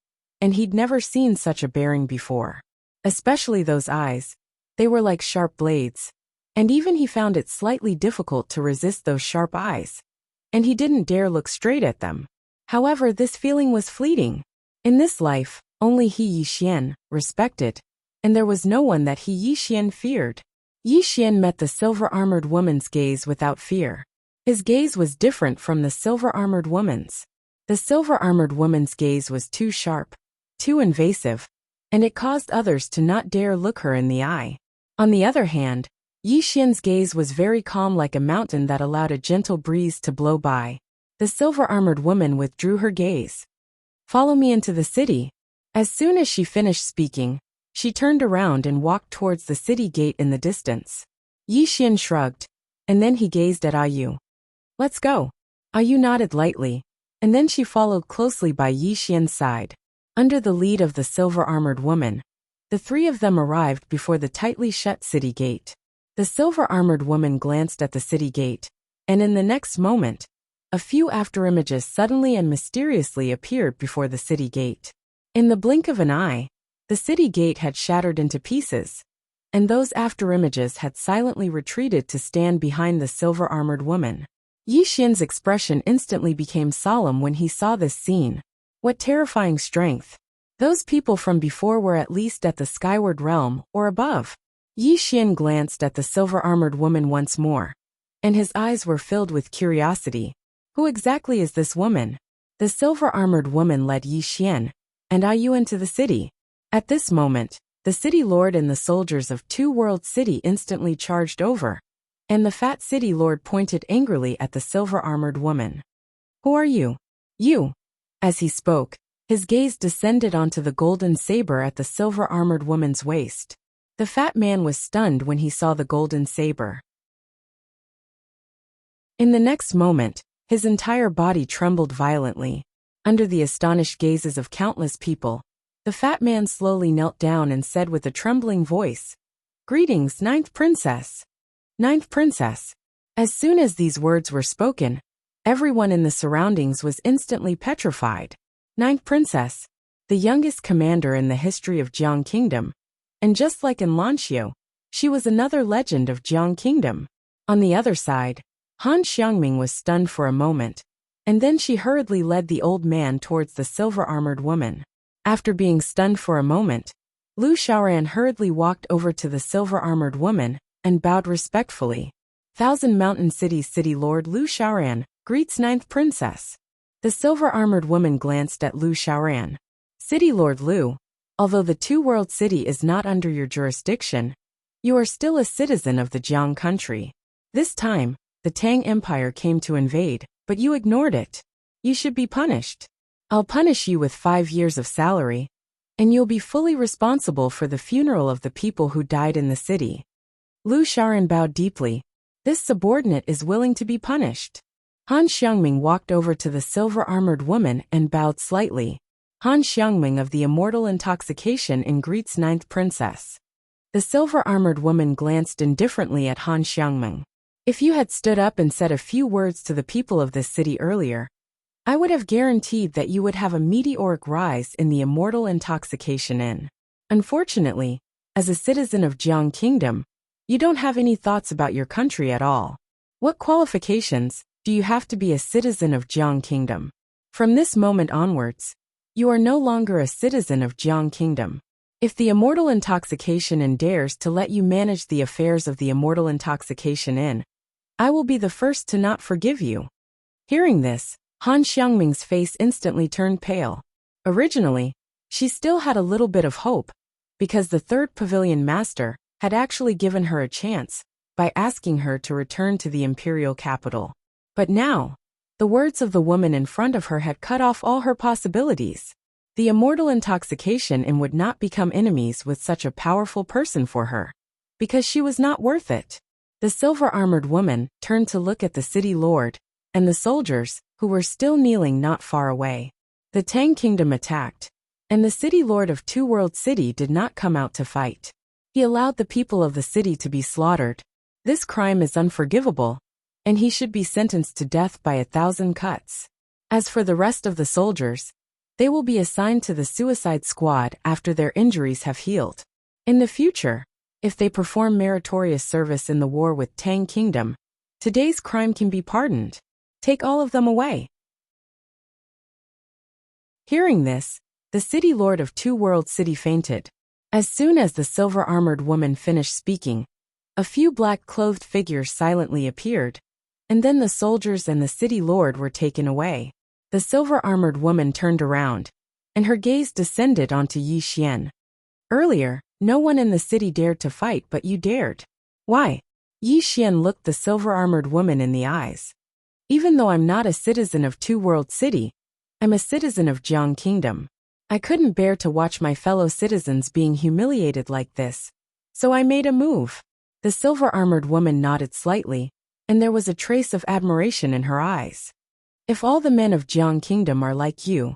and he'd never seen such a bearing before. Especially those eyes. They were like sharp blades. And even he found it slightly difficult to resist those sharp eyes. And he didn't dare look straight at them. However, this feeling was fleeting. In this life, only he Yi Xian respected, and there was no one that he Yi Xian feared. Yi Xian met the silver-armored woman's gaze without fear. His gaze was different from the silver-armored woman's. The silver-armored woman's gaze was too sharp, too invasive, and it caused others to not dare look her in the eye. On the other hand, Yi Xian's gaze was very calm, like a mountain that allowed a gentle breeze to blow by. The silver-armored woman withdrew her gaze. Follow me into the city. As soon as she finished speaking, she turned around and walked towards the city gate in the distance. Yi Xian shrugged, and then he gazed at Ayu. Let's go. Ayu nodded lightly, and then she followed closely by Yi Xian's side. Under the lead of the silver-armored woman, the three of them arrived before the tightly shut city gate. The silver-armored woman glanced at the city gate, and in the next moment, a few afterimages suddenly and mysteriously appeared before the city gate. In the blink of an eye, the city gate had shattered into pieces, and those afterimages had silently retreated to stand behind the silver-armored woman. Yi Xian's expression instantly became solemn when he saw this scene. What terrifying strength! Those people from before were at least at the skyward realm or above. Yi Xian glanced at the silver-armored woman once more, and his eyes were filled with curiosity. Who exactly is this woman? The silver-armored woman led Yi Xian and Ayu into the city. At this moment, the city lord and the soldiers of Two World City instantly charged over, and the fat city lord pointed angrily at the silver-armored woman. Who are you? You. As he spoke, his gaze descended onto the golden saber at the silver-armored woman's waist. The fat man was stunned when he saw the golden saber. In the next moment, his entire body trembled violently. Under the astonished gazes of countless people, the fat man slowly knelt down and said with a trembling voice, Greetings, 9th Princess. 9th Princess. As soon as these words were spoken, everyone in the surroundings was instantly petrified. 9th Princess, the youngest commander in the history of Jiang Kingdom, and just like in Lanxiu, she was another legend of Jiang Kingdom. On the other side, Han Xiangming was stunned for a moment, and then she hurriedly led the old man towards the silver-armored woman. After being stunned for a moment, Lu Xiaoran hurriedly walked over to the silver-armored woman and bowed respectfully. Thousand Mountain City's City Lord Lu Xiaoran greets ninth princess. The silver-armored woman glanced at Lu Xiaoran. City Lord Lu, although the two-world city is not under your jurisdiction, you are still a citizen of the Jiang country. This time, the Tang Empire came to invade, but you ignored it. You should be punished. I'll punish you with 5 years of salary, and you'll be fully responsible for the funeral of the people who died in the city. Lu Xiaoran bowed deeply. This subordinate is willing to be punished. Han Xiangming walked over to the silver-armored woman and bowed slightly. Han Xiangming of the Immortal Intoxication and greets ninth princess. The silver-armored woman glanced indifferently at Han Xiangming. If you had stood up and said a few words to the people of this city earlier, I would have guaranteed that you would have a meteoric rise in the Immortal Intoxication Inn. Unfortunately, as a citizen of Jiang Kingdom, you don't have any thoughts about your country at all. What qualifications do you have to be a citizen of Jiang Kingdom? From this moment onwards, you are no longer a citizen of Jiang Kingdom. If the Immortal Intoxication Inn dares to let you manage the affairs of the Immortal Intoxication Inn, I will be the first to not forgive you. Hearing this, Han Xiangming's face instantly turned pale. Originally, she still had a little bit of hope, because the third pavilion master had actually given her a chance by asking her to return to the imperial capital. But now, the words of the woman in front of her had cut off all her possibilities. The Immortal Intoxication Inn would not become enemies with such a powerful person for her, because she was not worth it. The silver-armored woman turned to look at the city lord and the soldiers who were still kneeling not far away. The Tang Kingdom attacked, and the city lord of Two World City did not come out to fight. He allowed the people of the city to be slaughtered. This crime is unforgivable, and he should be sentenced to death by 1,000 cuts. As for the rest of the soldiers, they will be assigned to the suicide squad after their injuries have healed. In the future, if they perform meritorious service in the war with Tang Kingdom, today's crime can be pardoned. Take all of them away. Hearing this, the city lord of Two World City fainted. As soon as the silver-armored woman finished speaking, a few black-clothed figures silently appeared, and then the soldiers and the city lord were taken away. The silver-armored woman turned around, and her gaze descended onto Yi Xian. Earlier, no one in the city dared to fight, but you dared. Why? Yi Xian looked the silver-armored woman in the eyes. Even though I'm not a citizen of Two World City, I'm a citizen of Jiang Kingdom. I couldn't bear to watch my fellow citizens being humiliated like this, so I made a move. The silver-armored woman nodded slightly, and there was a trace of admiration in her eyes. If all the men of Jiang Kingdom are like you,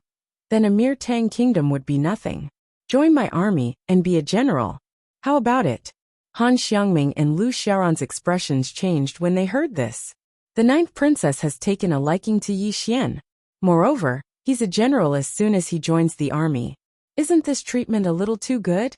then a mere Tang Kingdom would be nothing. Join my army and be a general. How about it? Han Xiangming and Lu Xiaoran's expressions changed when they heard this. The ninth princess has taken a liking to Yi Xian. Moreover, he's a general as soon as he joins the army. Isn't this treatment a little too good?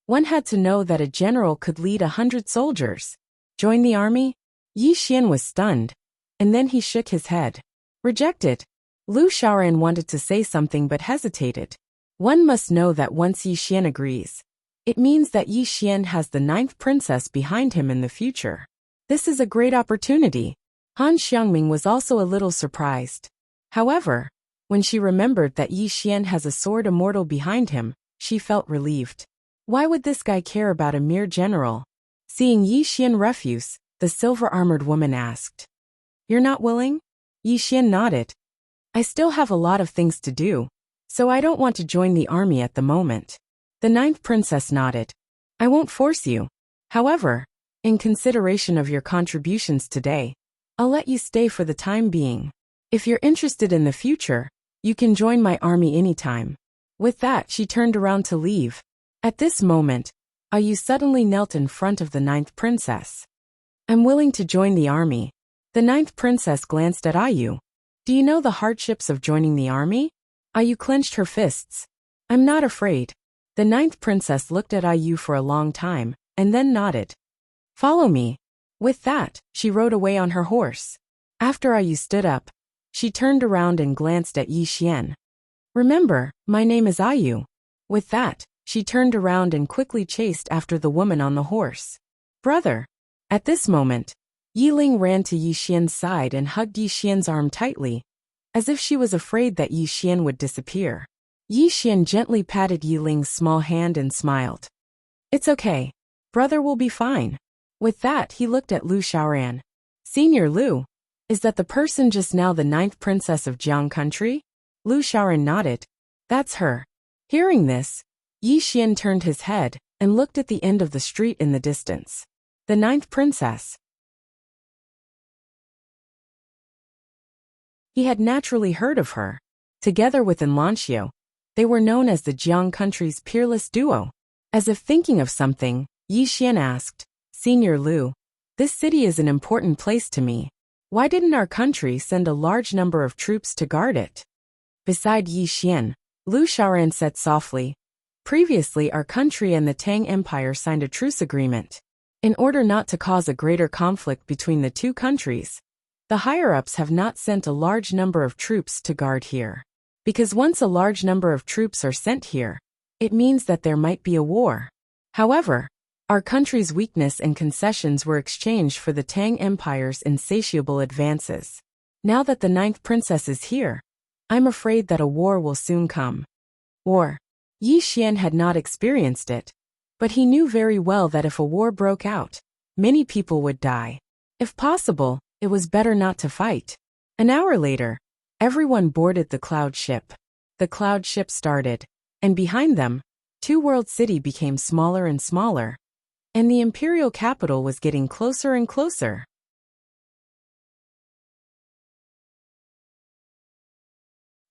One had to know that a general could lead 100 soldiers. Join the army? Yi Xian was stunned, and then he shook his head. Rejected. Lu Xiaoran wanted to say something but hesitated. One must know that once Yi Xian agrees, it means that Yi Xian has the ninth princess behind him in the future. This is a great opportunity. Han Xiangming was also a little surprised. However, when she remembered that Yi Xian has a sword immortal behind him, she felt relieved. Why would this guy care about a mere general? Seeing Yi Xian refuse, the silver-armored woman asked. You're not willing? Yi Xian nodded. I still have a lot of things to do, so I don't want to join the army at the moment. The ninth princess nodded. I won't force you. However, in consideration of your contributions today, I'll let you stay for the time being. If you're interested in the future, you can join my army anytime. With that, she turned around to leave. At this moment, Ayu suddenly knelt in front of the ninth princess. I'm willing to join the army. The ninth princess glanced at Ayu. Do you know the hardships of joining the army? Ayu clenched her fists. I'm not afraid. The ninth princess looked at Ayu for a long time, and then nodded. Follow me. With that, she rode away on her horse. After Ayu stood up, she turned around and glanced at Yi Xian. Remember, my name is Ayu. With that, she turned around and quickly chased after the woman on the horse. Brother, At this moment, Yiling ran to Yi Xian's side and hugged Yi Xian's arm tightly, as if she was afraid that Yi Xian would disappear. Yi Xian gently patted Yiling's small hand and smiled. "It's okay. Brother will be fine." With that, he looked at Lu Xiaoran. "Senior Lu, is that the person just now the 9th princess of Jiang country?" Lu Xiaoran nodded. "That's her." Hearing this, Yi Xian turned his head and looked at the end of the street in the distance. The 9th princess. He had naturally heard of her. Together with Enlancio, they were known as the Jiang country's peerless duo. As if thinking of something, Yi Xian asked, "Senior Lu, this city is an important place to me. Why didn't our country send a large number of troops to guard it?" Beside Yi Xian, Lu Xiaoran said softly, "Previously our country and the Tang Empire signed a truce agreement. In order not to cause a greater conflict between the two countries, the higher-ups have not sent a large number of troops to guard here. Because once a large number of troops are sent here, it means that there might be a war. However, our country's weakness and concessions were exchanged for the Tang Empire's insatiable advances. Now that the 9th princess is here, I'm afraid that a war will soon come." War. Yi Xian had not experienced it, but he knew very well that if a war broke out, many people would die. If possible, it was better not to fight. An hour later, everyone boarded the cloud ship. The cloud ship started, and behind them, Two World City became smaller and smaller, and the imperial capital was getting closer and closer.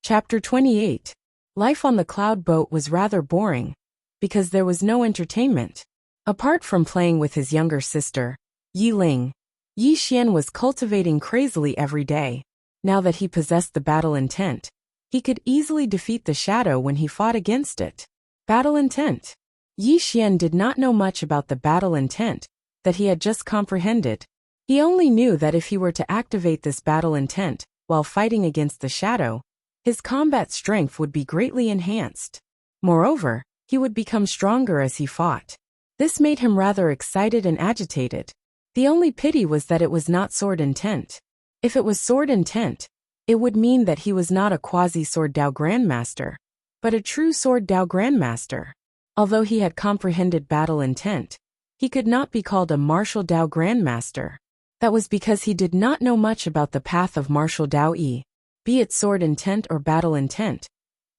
Chapter 28. Life on the cloud boat was rather boring, because there was no entertainment. Apart from playing with his younger sister, Yiling, Yi Xian was cultivating crazily every day. Now that he possessed the battle intent, he could easily defeat the shadow when he fought against it. Battle intent. Yi Xian did not know much about the battle intent that he had just comprehended. He only knew that if he were to activate this battle intent while fighting against the shadow, his combat strength would be greatly enhanced. Moreover, he would become stronger as he fought. This made him rather excited and agitated. The only pity was that it was not sword intent. If it was sword intent, it would mean that he was not a quasi-sword Dao Grandmaster, but a true sword Dao Grandmaster. Although he had comprehended battle intent, he could not be called a martial Dao Grandmaster. That was because he did not know much about the path of martial Dao Yi. Be it sword intent or battle intent,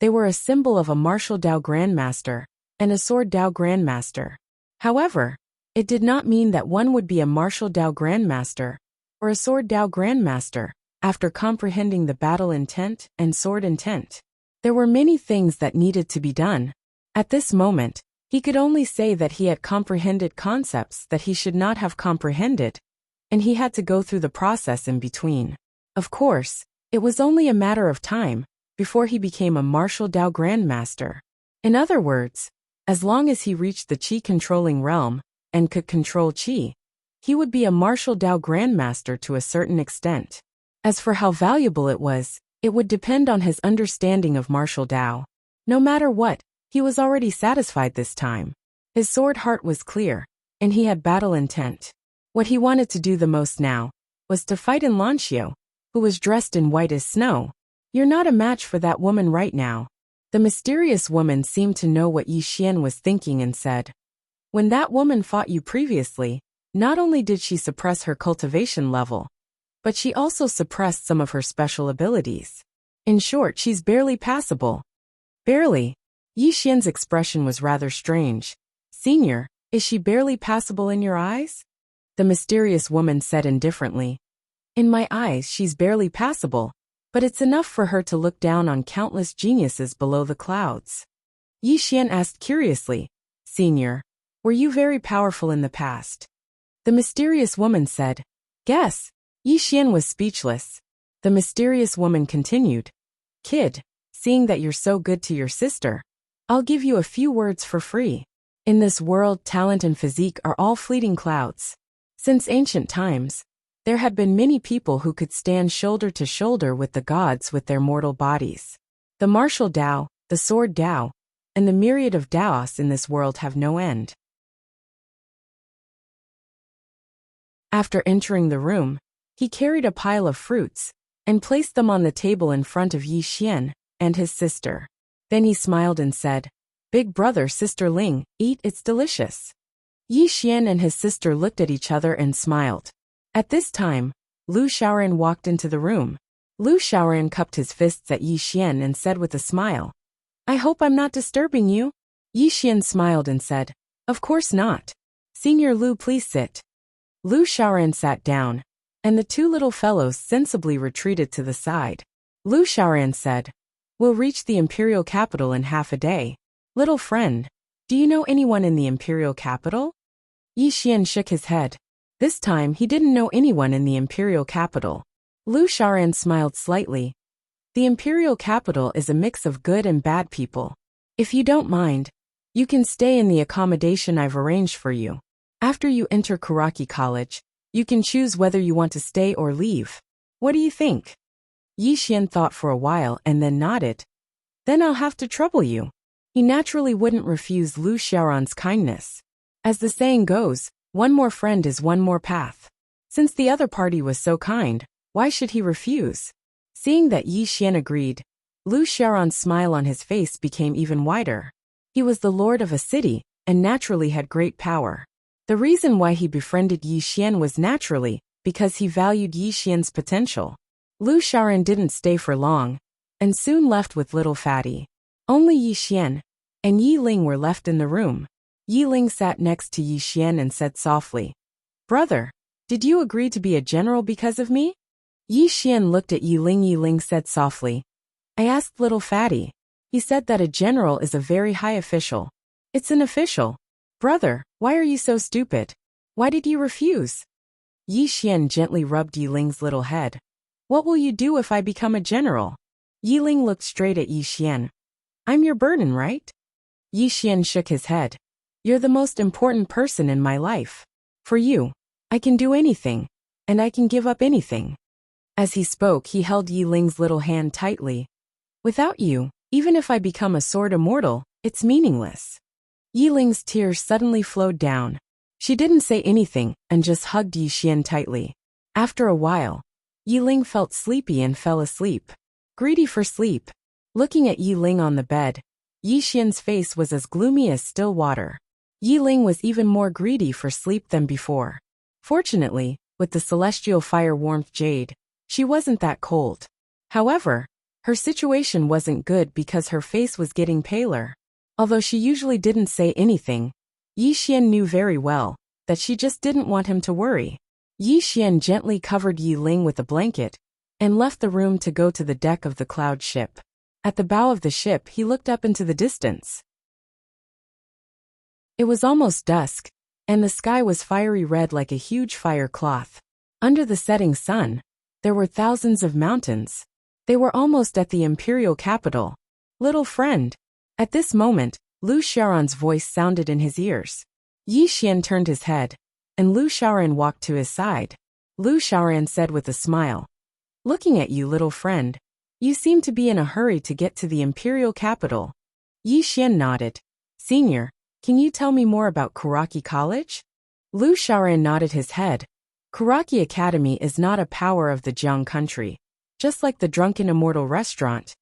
they were a symbol of a martial Dao Grandmaster and a sword Dao Grandmaster. However, it did not mean that one would be a martial Dao Grandmaster or a sword Dao Grandmaster after comprehending the battle intent and sword intent. There were many things that needed to be done. At this moment, he could only say that he had comprehended concepts that he should not have comprehended, and he had to go through the process in between. Of course, it was only a matter of time before he became a martial Dao Grandmaster. In other words, as long as he reached the Qi-controlling realm and could control Qi, he would be a martial Dao Grandmaster to a certain extent. As for how valuable it would depend on his understanding of martial Dao. No matter what, he was already satisfied this time. His sword heart was clear, and he had battle intent. What he wanted to do the most now was to fight Enlancio, who was dressed in white as snow. "You're not a match for that woman right now." The mysterious woman seemed to know what Yi Xian was thinking and said, "When that woman fought you previously, not only did she suppress her cultivation level, but she also suppressed some of her special abilities. In short, she's barely passable." Barely? Yi Xian's expression was rather strange. "Senior, is she barely passable in your eyes?" The mysterious woman said indifferently, "In my eyes she's barely passable, but it's enough for her to look down on countless geniuses below the clouds." Yi Xian asked curiously, "Senior, were you very powerful in the past?" The mysterious woman said, "Guess." Yi Xian was speechless. The mysterious woman continued, "Kid, seeing that you're so good to your sister, I'll give you a few words for free. In this world, talent and physique are all fleeting clouds. Since ancient times, there had been many people who could stand shoulder to shoulder with the gods with their mortal bodies. The martial Dao, the sword Dao, and the myriad of Daos in this world have no end. After entering the room, he carried a pile of fruits and placed them on the table in front of Yi Xian and his sister. Then he smiled and said, "Big brother, sister Ling, eat, it's delicious." Yi Xian and his sister looked at each other and smiled. At this time, Lu Xiaoran walked into the room. Lu Xiaoran cupped his fists at Yi Xian and said with a smile, "I hope I'm not disturbing you." Yi Xian smiled and said, "Of course not. Senior Lu, please sit." Lu Xiaoran sat down, and the two little fellows sensibly retreated to the side. Lu Xiaoran said, "We'll reach the imperial capital in half a day. Little friend, do you know anyone in the imperial capital?" Yi Xian shook his head. This time he didn't know anyone in the imperial capital. Lu Xiaoran smiled slightly. "The imperial capital is a mix of good and bad people. If you don't mind, you can stay in the accommodation I've arranged for you. After you enter Karaki College, you can choose whether you want to stay or leave. What do you think?" Yi Xian thought for a while and then nodded. "Then I'll have to trouble you." He naturally wouldn't refuse Lu Xiaoran's kindness. As the saying goes, one more friend is one more path. Since the other party was so kind, why should he refuse? Seeing that Yi Xian agreed, Lu Xiaoran's smile on his face became even wider. He was the lord of a city and naturally had great power. The reason why he befriended Yi Xian was naturally because he valued Yi Xian's potential. Lu Xiaoran didn't stay for long and soon left with little Fatty. Only Yi Xian and Yi Ling were left in the room. Yi Ling sat next to Yi Xian and said softly, "Brother, did you agree to be a general because of me?" Yi Xian looked at Yi Ling. Yi Ling said softly, "I asked little Fatty. He said that a general is a very high official. It's an official. Brother, why are you so stupid? Why did you refuse?" Yi Xian gently rubbed Yi Ling's little head. "What will you do if I become a general?" Yi Ling looked straight at Yi Xian. "I'm your burden, right?" Yi Xian shook his head. "You're the most important person in my life. For you, I can do anything, and I can give up anything." As he spoke, he held Yi Ling's little hand tightly. "Without you, even if I become a sword immortal, it's meaningless." Yi Ling's tears suddenly flowed down. She didn't say anything and just hugged Yi Xian tightly. After a while, Yi Ling felt sleepy and fell asleep. Greedy for sleep. Looking at Yi Ling on the bed, Yi Xian's face was as gloomy as still water. Yi Ling was even more greedy for sleep than before. Fortunately, with the celestial fire warmth jade, she wasn't that cold. However, her situation wasn't good because her face was getting paler. Although she usually didn't say anything, Yi Xian knew very well that she just didn't want him to worry. Yi Xian gently covered Yi Ling with a blanket and left the room to go to the deck of the cloud ship. At the bow of the ship, he looked up into the distance. It was almost dusk, and the sky was fiery red like a huge fire cloth. Under the setting sun, there were thousands of mountains. They were almost at the imperial capital. "Little friend." At this moment, Lu Xiaoran's voice sounded in his ears. Yi Xian turned his head, and Lu Xiaoran walked to his side. Lu Xiaoran said with a smile, "Looking at you, little friend, you seem to be in a hurry to get to the imperial capital." Yi Xian nodded. "Senior, can you tell me more about Karaki College?" Lu Xiaoran nodded his head. Karaki Academy is not a power of the Jiang country. Just like the Drunken Immortal restaurant,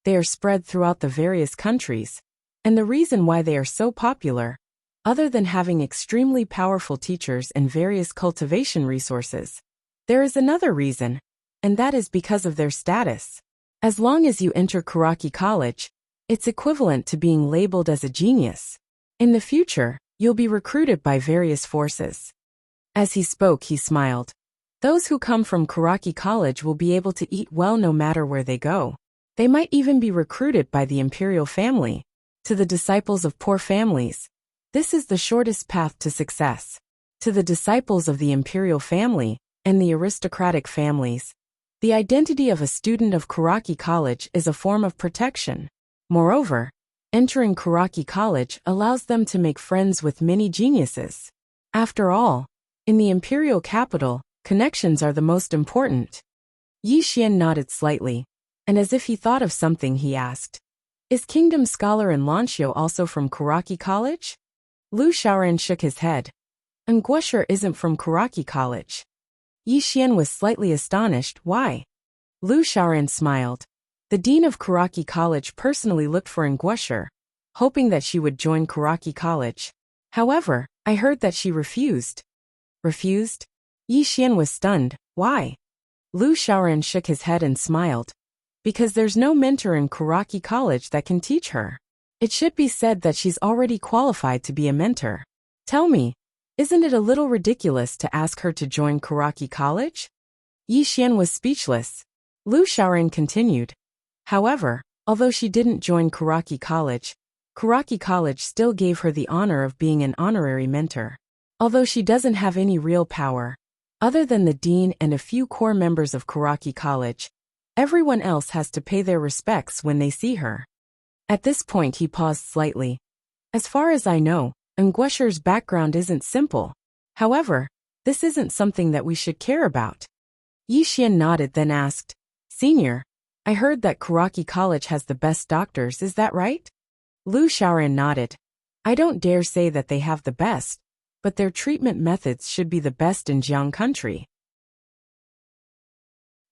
they are spread throughout the various countries. And the reason why they are so popular, other than having extremely powerful teachers and various cultivation resources, there is another reason, and that is because of their status. As long as you enter Karaki College, it's equivalent to being labeled as a genius. In the future, you'll be recruited by various forces. As he spoke, he smiled. Those who come from Karaki College will be able to eat well no matter where they go. They might even be recruited by the imperial family. To the disciples of poor families, this is the shortest path to success. To the disciples of the imperial family and the aristocratic families, the identity of a student of Karaki College is a form of protection. Moreover, entering Karaki College allows them to make friends with many geniuses. After all, in the imperial capital, connections are the most important. Yi Xian nodded slightly, and as if he thought of something, he asked, "Is Kingdom Scholar and Lanxio also from Karaki College?" Lu Xiaoran shook his head. Nguesher isn't from Kuraki College. Yi Xian was slightly astonished. Why? Lu Xiaoran smiled. The dean of Kuraki College personally looked for Nguesher, hoping that she would join Kuraki College. However, I heard that she refused. Refused? Yi Xian was stunned. Why? Lu Xiaoran shook his head and smiled. Because there's no mentor in Kuraki College that can teach her. It should be said that she's already qualified to be a mentor. Tell me, isn't it a little ridiculous to ask her to join Kuraki College? Yi Xian was speechless. Lu Xiaoran continued. However, although she didn't join Kuraki College still gave her the honor of being an honorary mentor. Although she doesn't have any real power, other than the dean and a few core members of Kuraki College, everyone else has to pay their respects when they see her. At this point he paused slightly. As far as I know, Nguesher's background isn't simple. However, this isn't something that we should care about. Yi Xian nodded then asked, Senior, I heard that Kuraki College has the best doctors, is that right? Lu Xiaoran nodded. I don't dare say that they have the best, but their treatment methods should be the best in Jiang country.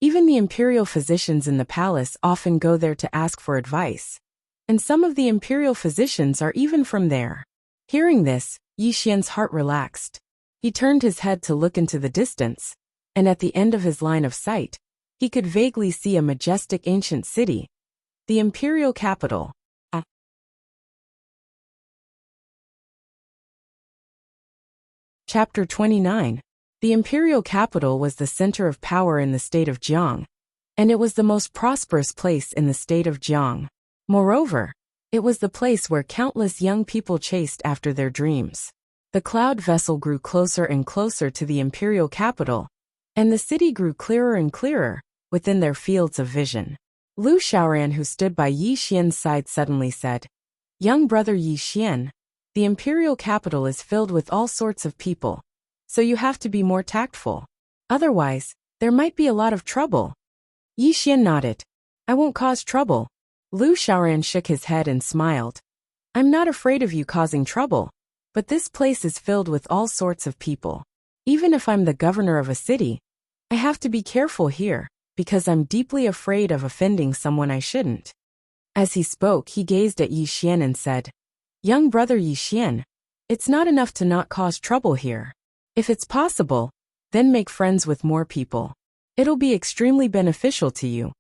Even the imperial physicians in the palace often go there to ask for advice. And some of the imperial physicians are even from there. Hearing this, Yi Xian's heart relaxed. He turned his head to look into the distance, and at the end of his line of sight, he could vaguely see a majestic ancient city. The imperial capital. Chapter 29. The imperial capital was the center of power in the state of Jiang, and it was the most prosperous place in the state of Jiang. Moreover, it was the place where countless young people chased after their dreams. The cloud vessel grew closer and closer to the imperial capital, and the city grew clearer and clearer within their fields of vision. Lu Xiaoran, who stood by Yi Xian's side, suddenly said, Young brother Yi Xian, the imperial capital is filled with all sorts of people, so you have to be more tactful. Otherwise, there might be a lot of trouble. Yi Xian nodded. I won't cause trouble. Lu Xiaoran shook his head and smiled. I'm not afraid of you causing trouble, but this place is filled with all sorts of people. Even if I'm the governor of a city, I have to be careful here, because I'm deeply afraid of offending someone I shouldn't. As he spoke, he gazed at Yi Xian and said, Young brother Yi Xian, it's not enough to not cause trouble here. If it's possible, then make friends with more people. It'll be extremely beneficial to you.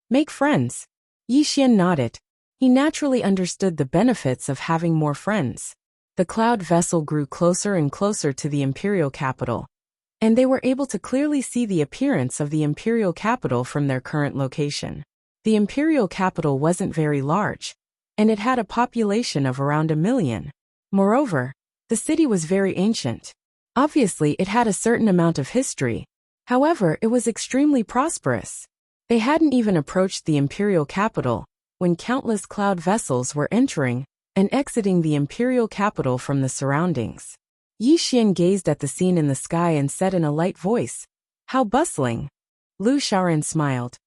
Make friends. Yi Xian nodded. He naturally understood the benefits of having more friends. The cloud vessel grew closer and closer to the imperial capital, and they were able to clearly see the appearance of the imperial capital from their current location. The imperial capital wasn't very large, and it had a population of around 1 million. Moreover, the city was very ancient. Obviously, it had a certain amount of history. However, it was extremely prosperous. They hadn't even approached the imperial capital when countless cloud vessels were entering and exiting the imperial capital from the surroundings. Yi Xian gazed at the scene in the sky and said in a light voice, How bustling! Lu Xiaoran smiled.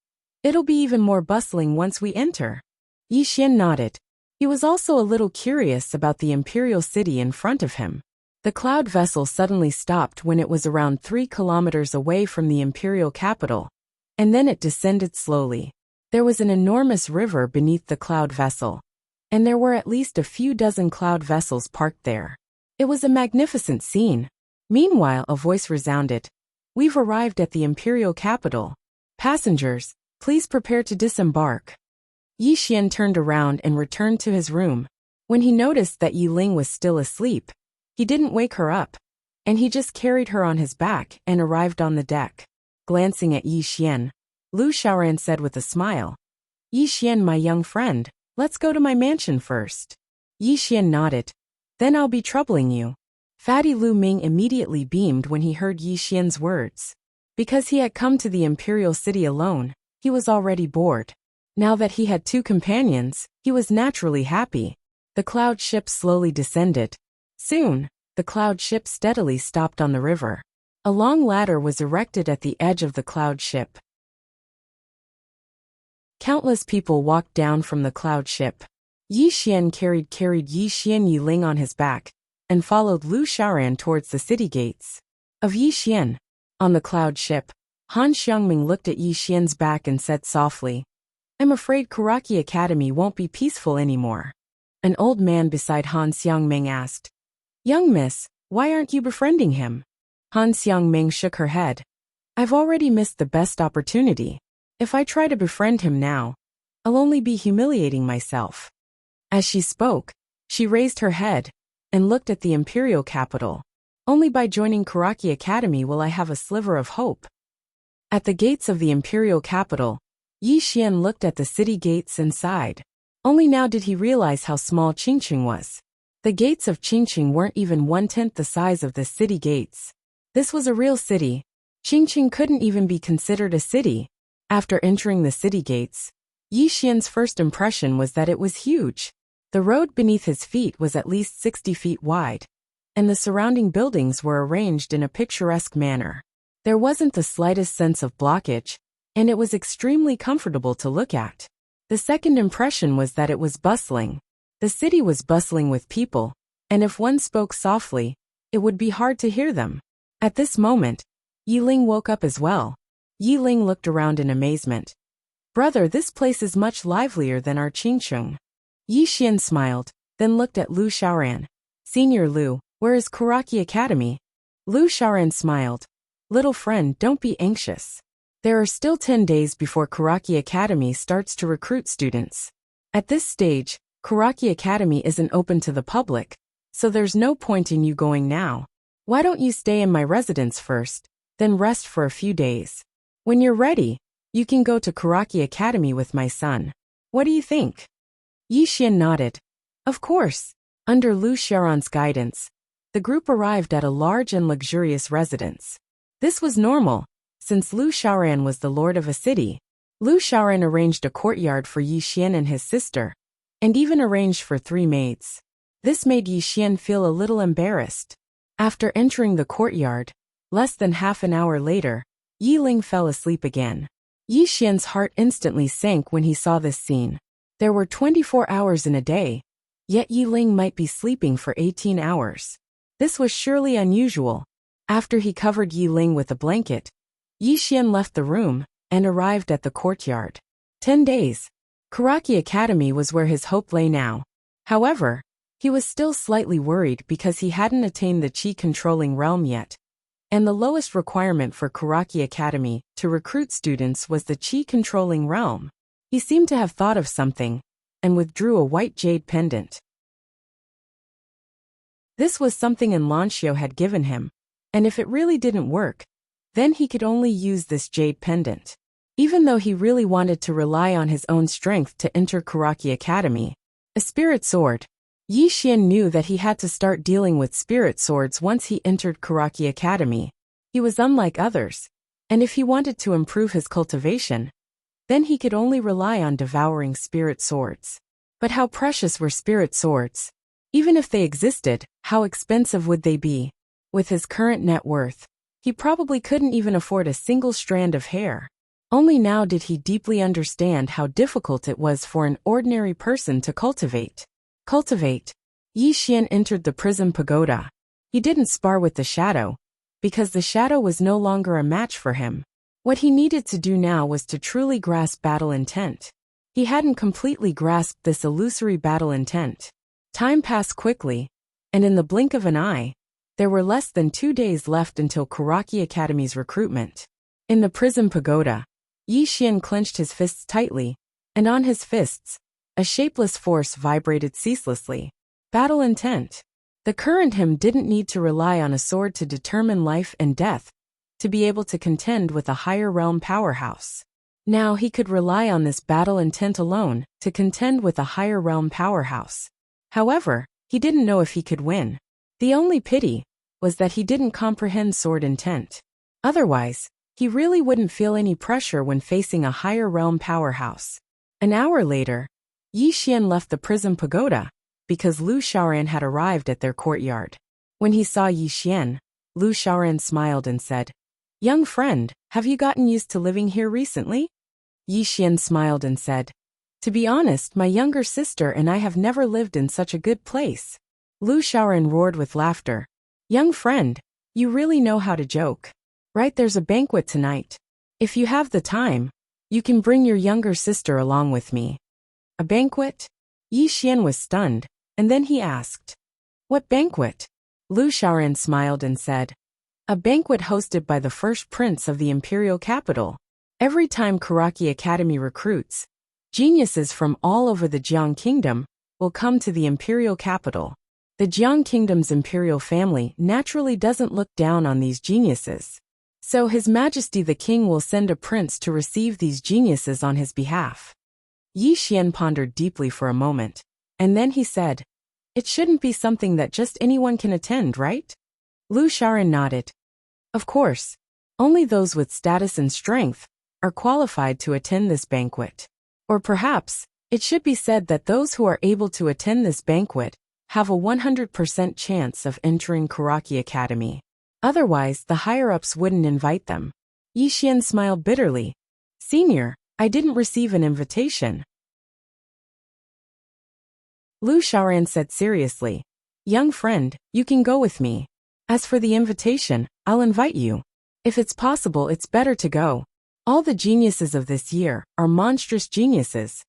It'll be even more bustling once we enter. Yi Xian nodded. He was also a little curious about the imperial city in front of him. The cloud vessel suddenly stopped when it was around 3 kilometers away from the imperial capital, and then it descended slowly. There was an enormous river beneath the cloud vessel, and there were at least a few dozen cloud vessels parked there. It was a magnificent scene. Meanwhile, a voice resounded. We've arrived at the imperial capital. Passengers, please prepare to disembark. Yi Xian turned around and returned to his room. When he noticed that Yi Ling was still asleep, he didn't wake her up, and he just carried her on his back and arrived on the deck. Glancing at Yi Xian, Lu Xiaoran said with a smile, Yi Xian, my young friend, let's go to my mansion first. Yi Xian nodded. Then I'll be troubling you. Fatty Lu Ming immediately beamed when he heard Yi Xian's words. Because he had come to the imperial city alone, he was already bored. Now that he had 2 companions, he was naturally happy. The cloud ship slowly descended. Soon, the cloud ship steadily stopped on the river. A long ladder was erected at the edge of the cloud ship. Countless people walked down from the cloud ship. Yi Xian carried Yi Xian Yi Ling on his back, and followed Lu Xiaoran towards the city gates of Yixian. On the cloud ship, Han Xiangming looked at Yixian's back and said softly, "I'm afraid Karaki Academy won't be peaceful anymore." An old man beside Han Xiangming asked, "Young miss, why aren't you befriending him?" Han Xiangming shook her head. "I've already missed the best opportunity. If I try to befriend him now, I'll only be humiliating myself." As she spoke, she raised her head and looked at the imperial capital. "Only by joining Karaki Academy will I have a sliver of hope." At the gates of the imperial capital, Yi Xian looked at the city gates and sighed. Only now did he realize how small Qingqing was. The gates of Qingqing weren't even 1/10 the size of the city gates. This was a real city. Qingqing couldn't even be considered a city. After entering the city gates, Yi Xian's first impression was that it was huge. The road beneath his feet was at least 60 feet wide, and the surrounding buildings were arranged in a picturesque manner. There wasn't the slightest sense of blockage, and it was extremely comfortable to look at. The second impression was that it was bustling. The city was bustling with people, and if one spoke softly, it would be hard to hear them. At this moment, Yi Ling woke up as well. Yi Ling looked around in amazement. "Brother, this place is much livelier than our Qingqing." Yi Xian smiled, then looked at Lu Xiaoran. "Senior Lu, where is Karaki Academy?" Lu Xiaoran smiled. "Little friend, don't be anxious. There are still 10 days before Karaki Academy starts to recruit students. At this stage, Karaki Academy isn't open to the public, so there's no point in you going now. Why don't you stay in my residence first, then rest for a few days? When you're ready, you can go to Karaki Academy with my son. What do you think?" Yi Xian nodded. Of course. Under Lu Xiaoran's guidance, the group arrived at a large and luxurious residence. This was normal, since Lu Xiaoran was the lord of a city. Lu Xiaoran arranged a courtyard for Yi Xian and his sister, and even arranged for 3 maids. This made Yi Xian feel a little embarrassed. After entering the courtyard, less than half an hour later, Yi Ling fell asleep again. Yi Xian's heart instantly sank when he saw this scene. There were 24 hours in a day, yet Yi Ling might be sleeping for 18 hours. This was surely unusual. After he covered Yi Ling with a blanket, Yi Xian left the room and arrived at the courtyard. 10 days. Karaki Academy was where his hope lay now. However, he was still slightly worried because he hadn't attained the Qi-controlling realm yet, and the lowest requirement for Karaki Academy to recruit students was the Qi-controlling realm. He seemed to have thought of something, and withdrew a white jade pendant. This was something Lanxio had given him, and if it really didn't work, then he could only use this jade pendant. Even though he really wanted to rely on his own strength to enter Karaki Academy, a spirit sword, Yi Xian knew that he had to start dealing with spirit swords once he entered Karaki Academy. He was unlike others, and if he wanted to improve his cultivation, then he could only rely on devouring spirit swords. But how precious were spirit swords? Even if they existed, how expensive would they be? With his current net worth, he probably couldn't even afford a single strand of hair. Only now did he deeply understand how difficult it was for an ordinary person to cultivate. Yi Xian entered the prison pagoda. He didn't spar with the shadow, because the shadow was no longer a match for him. What he needed to do now was to truly grasp battle intent. He hadn't completely grasped this illusory battle intent. Time passed quickly, and in the blink of an eye, there were less than 2 days left until Karaki Academy's recruitment. In the prison pagoda, Yi Xian clenched his fists tightly, and on his fists, a shapeless force vibrated ceaselessly. Battle intent. The current him didn't need to rely on a sword to determine life and death, to be able to contend with a higher realm powerhouse. Now he could rely on this battle intent alone to contend with a higher realm powerhouse. However, he didn't know if he could win. The only pity was that he didn't comprehend sword intent. Otherwise, he really wouldn't feel any pressure when facing a higher realm powerhouse. An hour later, Yi Xian left the prison pagoda, because Lu Xiaoran had arrived at their courtyard. When he saw Yi Xian, Lu Xiaoran smiled and said, "Young friend, have you gotten used to living here recently?" Yi Xian smiled and said, "To be honest, my younger sister and I have never lived in such a good place. Lu Shaoran roared with laughter. Young friend, you really know how to joke. Right, there's a banquet tonight. If you have the time, you can bring your younger sister along with me. A banquet? Yi Xian was stunned, and then he asked. What banquet? Lu Shaoran smiled and said. A banquet hosted by the first prince of the imperial capital. Every time Karaki Academy recruits, geniuses from all over the Jiang Kingdom will come to the imperial capital. The Jiang Kingdom's imperial family naturally doesn't look down on these geniuses. So His Majesty the King will send a prince to receive these geniuses on his behalf. Yi Xian pondered deeply for a moment, and then he said, It shouldn't be something that just anyone can attend, right? Lu Shaoran nodded. Of course, only those with status and strength are qualified to attend this banquet. Or perhaps, it should be said that those who are able to attend this banquet have a 100% chance of entering Karaki Academy. Otherwise, the higher-ups wouldn't invite them. Yi Xian smiled bitterly. Senior, I didn't receive an invitation. Lu Shaoran said seriously. Young friend, you can go with me. As for the invitation, I'll invite you. If it's possible, it's better to go. All the geniuses of this year are monstrous geniuses.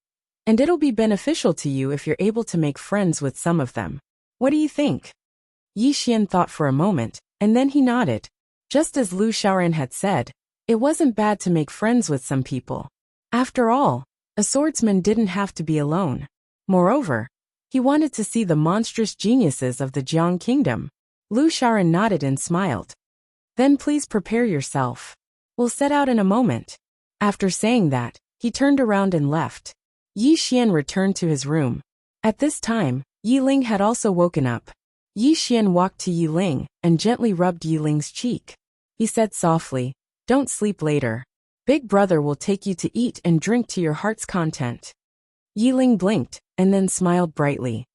And it'll be beneficial to you if you're able to make friends with some of them. What do you think? Yi Xian thought for a moment, and then he nodded. Just as Lu Shaoran had said, it wasn't bad to make friends with some people. After all, a swordsman didn't have to be alone. Moreover, he wanted to see the monstrous geniuses of the Jiang Kingdom. Lu Shaoran nodded and smiled. Then please prepare yourself. We'll set out in a moment. After saying that, he turned around and left. Yi Xian returned to his room. At this time, Yi Ling had also woken up. Yi Xian walked to Yi Ling and gently rubbed Yi Ling's cheek. He said softly, Don't sleep later. Big brother will take you to eat and drink to your heart's content. Yi Ling blinked and then smiled brightly.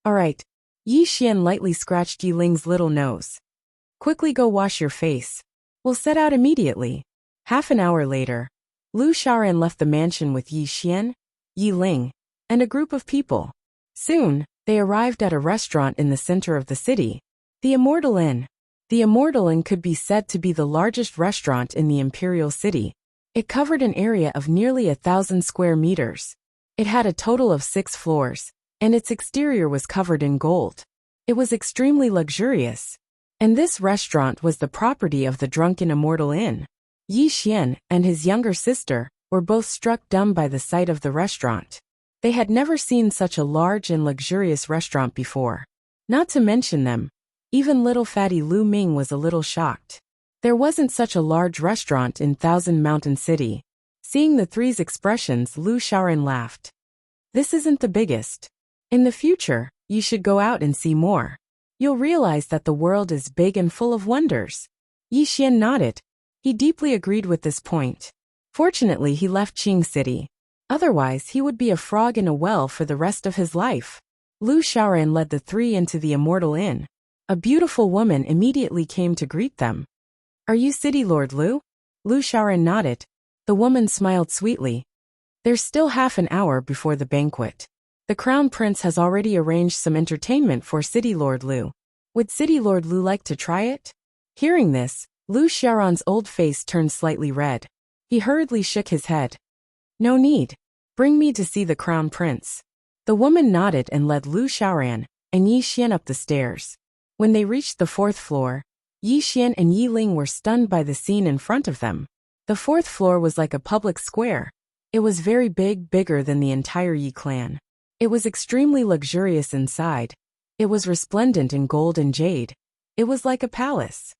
All right. Yi Xian lightly scratched Yi Ling's little nose. Quickly go wash your face. We'll set out immediately. Half an hour later, Lu Shaoran left the mansion with Yi Xian, Yi Ling, and a group of people. Soon, they arrived at a restaurant in the center of the city, the Immortal Inn. The Immortal Inn could be said to be the largest restaurant in the imperial city. It covered an area of nearly 1,000 square meters. It had a total of 6 floors, and its exterior was covered in gold. It was extremely luxurious. And this restaurant was the property of the drunken Immortal Inn. Yi Xian and his younger sister were both struck dumb by the sight of the restaurant. They had never seen such a large and luxurious restaurant before. Not to mention them, even little fatty Lu Ming was a little shocked. There wasn't such a large restaurant in Thousand Mountain City. Seeing the three's expressions, Lu Shaoran laughed. This isn't the biggest. In the future, you should go out and see more. You'll realize that the world is big and full of wonders. Yi Xian nodded. He deeply agreed with this point. Fortunately, he left Qing City. Otherwise, he would be a frog in a well for the rest of his life. Lu Shaoran led the three into the Immortal Inn. A beautiful woman immediately came to greet them. Are you City Lord Lu? Lu Shaoran nodded. The woman smiled sweetly. There's still half an hour before the banquet. The Crown Prince has already arranged some entertainment for City Lord Lu. Would City Lord Lu like to try it? Hearing this, Lu Shaoran's old face turned slightly red. He hurriedly shook his head. No need. Bring me to see the Crown Prince. The woman nodded and led Lu Shaoran and Yi Xian up the stairs. When they reached the 4th floor, Yi Xian and Yi Ling were stunned by the scene in front of them. The 4th floor was like a public square. It was very big, bigger than the entire Yi clan. It was extremely luxurious inside. It was resplendent in gold and jade. It was like a palace.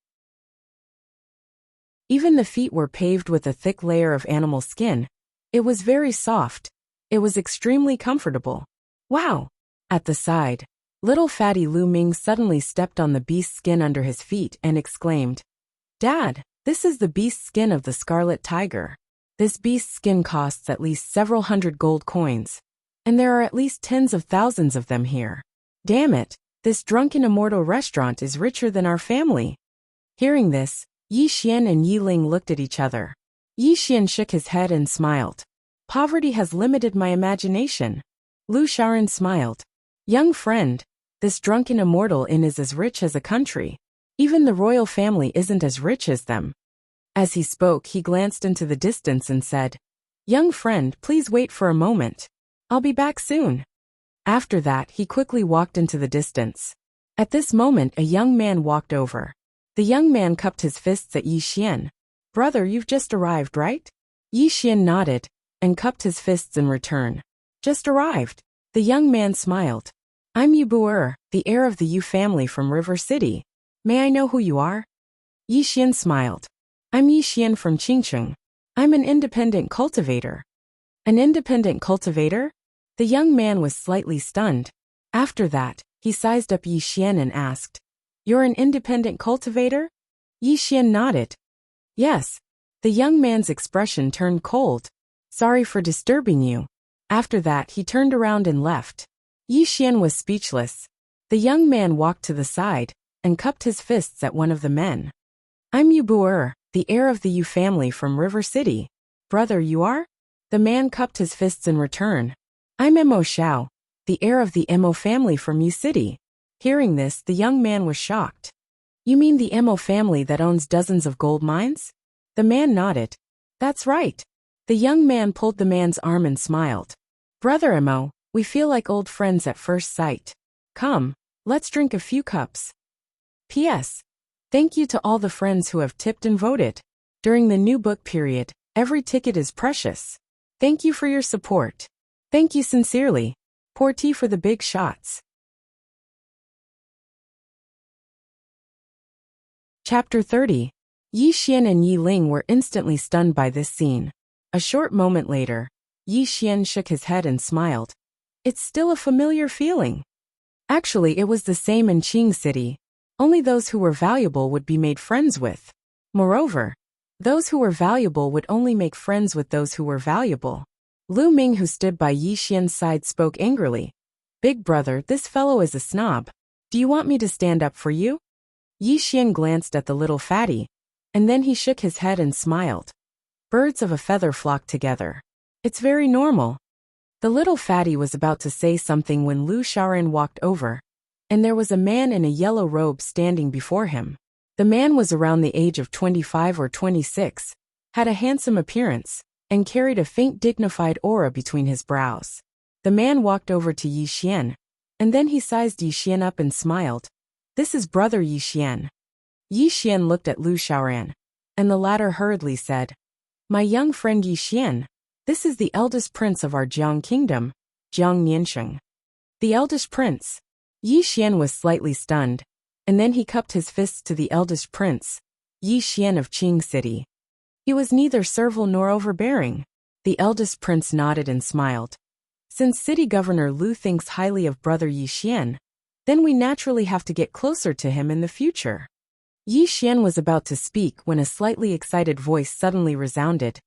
Even the feet were paved with a thick layer of animal skin. It was very soft. It was extremely comfortable. Wow! At the side, little fatty Lu Ming suddenly stepped on the beast's skin under his feet and exclaimed, Dad, this is the beast's skin of the scarlet tiger. This beast's skin costs at least several hundred gold coins. And there are at least tens of thousands of them here. Damn it, this drunken immortal restaurant is richer than our family. Hearing this, Yi Xian and Yi Ling looked at each other. Yi Xian shook his head and smiled. Poverty has limited my imagination. Lu Shaoran smiled. Young friend, This drunken immortal inn is as rich as a country. Even the royal family isn't as rich as them. As he spoke, he glanced into the distance and said, "Young friend, please wait for a moment. I'll be back soon." After that, he quickly walked into the distance. At this moment, a young man walked over. The young man cupped his fists at Yi Xian. "Brother, you've just arrived, right?" Yi Xian nodded and cupped his fists in return. "Just arrived." The young man smiled. "I'm Yu Bu, the heir of the Yu family from River City. May I know who you are?" Yi Xian smiled. "I'm Yi Xian from Qingcheng. I'm an independent cultivator." "An independent cultivator?" The young man was slightly stunned. After that, he sized up Yi Xian and asked, "You're an independent cultivator?" Yi Xian nodded. "Yes." The young man's expression turned cold. "Sorry for disturbing you." After that, he turned around and left. Yi Xian was speechless. The young man walked to the side and cupped his fists at one of the men. "I'm Yu Bu, the heir of the Yu family from River City. Brother, you are?" The man cupped his fists in return. "I'm Mo Xiao, the heir of the Mo family from Yu City." Hearing this, the young man was shocked. "You mean the Mo family that owns dozens of gold mines?" The man nodded. "That's right." The young man pulled the man's arm and smiled. "Brother Mo, we feel like old friends at first sight. Come, let's drink a few cups. P.S. Thank you to all the friends who have tipped and voted. During the new book period, every ticket is precious. Thank you for your support. Thank you sincerely. Pour tea for the big shots." Chapter 30. Yi Xian and Yi Ling were instantly stunned by this scene. A short moment later, Yi Xian shook his head and smiled. "It's still a familiar feeling." Actually, it was the same in Qing City. Only those who were valuable would be made friends with. Moreover, those who were valuable would only make friends with those who were valuable. Lu Ming, who stood by Yi Xian's side, spoke angrily. "Big brother, this fellow is a snob. Do you want me to stand up for you?" Yi Xian glanced at the little fatty, and then he shook his head and smiled. "Birds of a feather flock together. It's very normal." The little fatty was about to say something when Lu Shaoran walked over, and there was a man in a yellow robe standing before him. The man was around the age of 25 or 26, had a handsome appearance, and carried a faint dignified aura between his brows. The man walked over to Yi Xian, and then he sized Yi Xian up and smiled. "This is brother Yi Xian." Yi Xian looked at Lu Shaoran, and the latter hurriedly said, "My young friend Yi Xian, this is the eldest prince of our Jiang kingdom, Jiang Niansheng." The eldest prince. Yi Xian was slightly stunned, and then he cupped his fists to the eldest prince, Yi Xian of Qing City. He was neither servile nor overbearing. The eldest prince nodded and smiled. "Since City Governor Lu thinks highly of brother Yi Xian, then we naturally have to get closer to him in the future." Yi Xian was about to speak when a slightly excited voice suddenly resounded.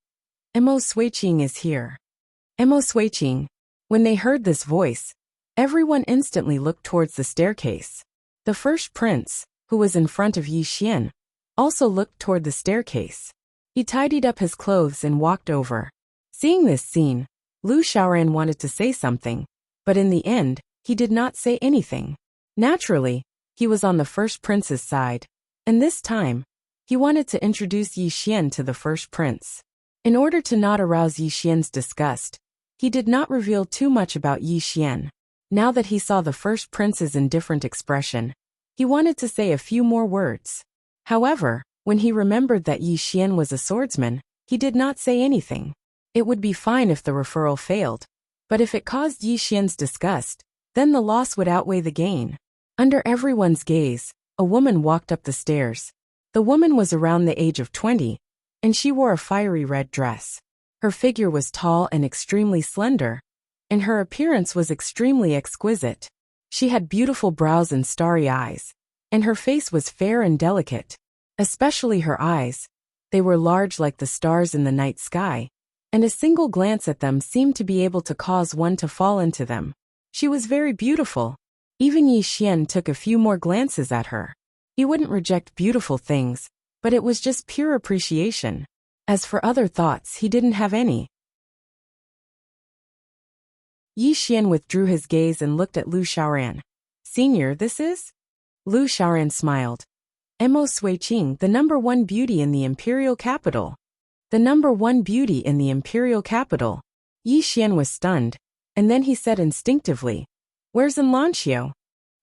"Mo Suiqing is here." Mo Suiqing. When they heard this voice, everyone instantly looked towards the staircase. The first prince, who was in front of Yi Xian, also looked toward the staircase. He tidied up his clothes and walked over. Seeing this scene, Lu Shaoran wanted to say something, but in the end, he did not say anything. Naturally, he was on the first prince's side, and this time, he wanted to introduce Yi Xian to the first prince. In order to not arouse Yi Xian's disgust, he did not reveal too much about Yi Xian. Now that he saw the first prince's indifferent expression, he wanted to say a few more words. However, when he remembered that Yi Xian was a swordsman, he did not say anything. It would be fine if the referral failed, but if it caused Yi Xian's disgust, then the loss would outweigh the gain. Under everyone's gaze, a woman walked up the stairs. The woman was around the age of 20, and she wore a fiery red dress. Her figure was tall and extremely slender, and her appearance was extremely exquisite. She had beautiful brows and starry eyes, and her face was fair and delicate. Especially her eyes. They were large like the stars in the night sky, and a single glance at them seemed to be able to cause one to fall into them. She was very beautiful. Even Yi Xian took a few more glances at her. He wouldn't reject beautiful things, but it was just pure appreciation. As for other thoughts, he didn't have any. Yi Xian withdrew his gaze and looked at Lu Shaoran. Senior, this is? Lu Xiaoran smiled. Mo Suiqing, the #1 beauty in the imperial capital. The #1 beauty in the imperial capital. Yi Xian was stunned, and then he said instinctively, "Where's Enlancio?"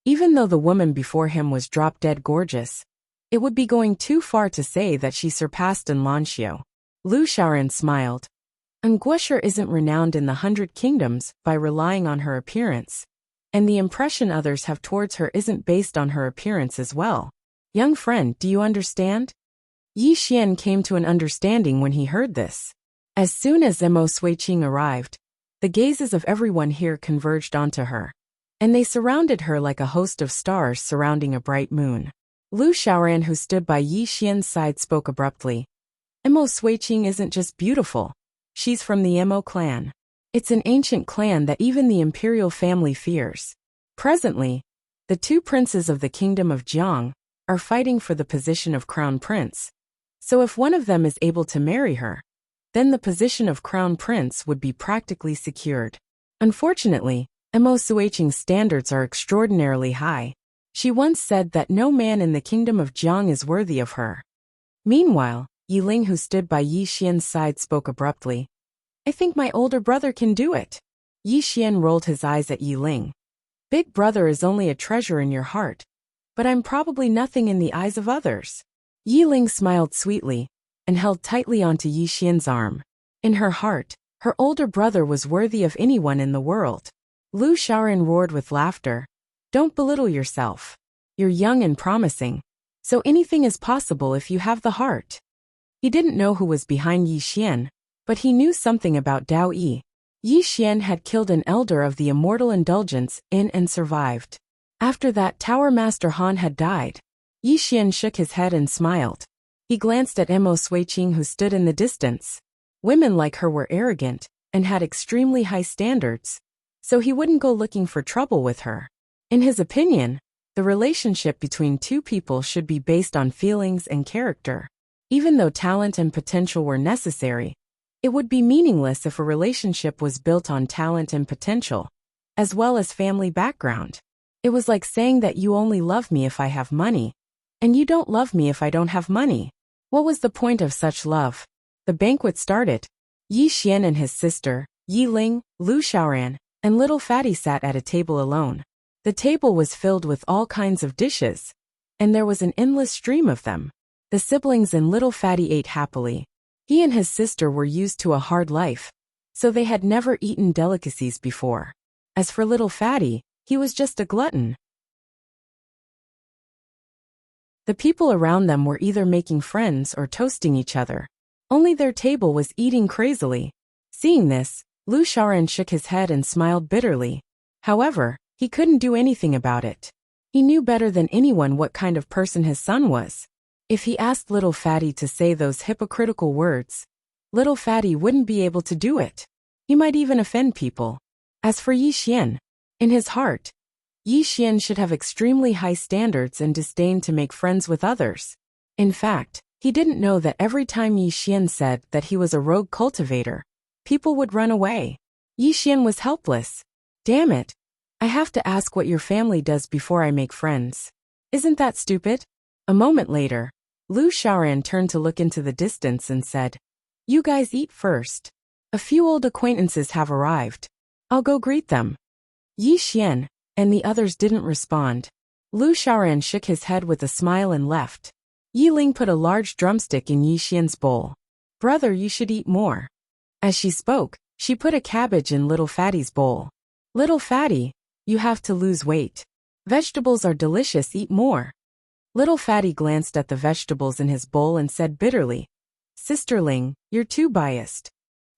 Even though the woman before him was drop-dead gorgeous, it would be going too far to say that she surpassed Enlancio. Lu Xiaoran smiled. Guosher isn't renowned in the 100 Kingdoms by relying on her appearance, and the impression others have towards her isn't based on her appearance as well. Young friend, do you understand? Yi Xian came to an understanding when he heard this. As soon as Mo Suiqing arrived, the gazes of everyone here converged onto her, and they surrounded her like a host of stars surrounding a bright moon. Lu Xiaoran, who stood by Yi Xian's side, spoke abruptly. Mo Suiqing isn't just beautiful. She's from the Mo clan. It's an ancient clan that even the imperial family fears. Presently, the two princes of the kingdom of Jiang are fighting for the position of crown prince. So if one of them is able to marry her, then the position of crown prince would be practically secured. Unfortunately, Mo Suiqing's standards are extraordinarily high. She once said that no man in the kingdom of Jiang is worthy of her. Meanwhile, Yiling, who stood by Yi Xian's side, spoke abruptly. I think my older brother can do it. Yi Xian rolled his eyes at Yiling. Big brother is only a treasure in your heart, but I'm probably nothing in the eyes of others. Yiling smiled sweetly and held tightly onto Yi Xian's arm. In her heart, her older brother was worthy of anyone in the world. Lu Xiaoran roared with laughter. Don't belittle yourself. You're young and promising, so anything is possible if you have the heart. He didn't know who was behind Yi Xian, but he knew something about Dao Yi. Yi Xian had killed an elder of the immortal indulgence in and survived. After that, Tower Master Han had died. Yi Xian shook his head and smiled. He glanced at Mo Suiqing, who stood in the distance. Women like her were arrogant and had extremely high standards, so he wouldn't go looking for trouble with her. In his opinion, the relationship between two people should be based on feelings and character. Even though talent and potential were necessary, it would be meaningless if a relationship was built on talent and potential, as well as family background. It was like saying that you only love me if I have money, and you don't love me if I don't have money. What was the point of such love? The banquet started. Yi Xian and his sister, Yiling, Lu Xiaoran, and little Fatty sat at a table alone. The table was filled with all kinds of dishes, and there was an endless stream of them. The siblings and little Fatty ate happily. He and his sister were used to a hard life, so they had never eaten delicacies before. As for little Fatty, he was just a glutton. The people around them were either making friends or toasting each other. Only their table was eating crazily. Seeing this, Lu Xiaoran shook his head and smiled bitterly. However, he couldn't do anything about it. He knew better than anyone what kind of person his son was. If he asked little Fatty to say those hypocritical words, little Fatty wouldn't be able to do it. He might even offend people. As for Yi Xian, in his heart, Yi Xian should have extremely high standards and disdain to make friends with others. In fact, he didn't know that every time Yi Xian said that he was a rogue cultivator, people would run away. Yi Xian was helpless. Damn it. I have to ask what your family does before I make friends. Isn't that stupid? A moment later, Lu Xiaoran turned to look into the distance and said, You guys eat first. A few old acquaintances have arrived. I'll go greet them. Yi Xian and the others didn't respond. Lu Xiaoran shook his head with a smile and left. Yiling put a large drumstick in Yi Xian's bowl. Brother, you should eat more. As she spoke, she put a cabbage in little Fatty's bowl. Little Fatty, you have to lose weight. Vegetables are delicious, eat more. Little Fatty glanced at the vegetables in his bowl and said bitterly, Sisterling, you're too biased.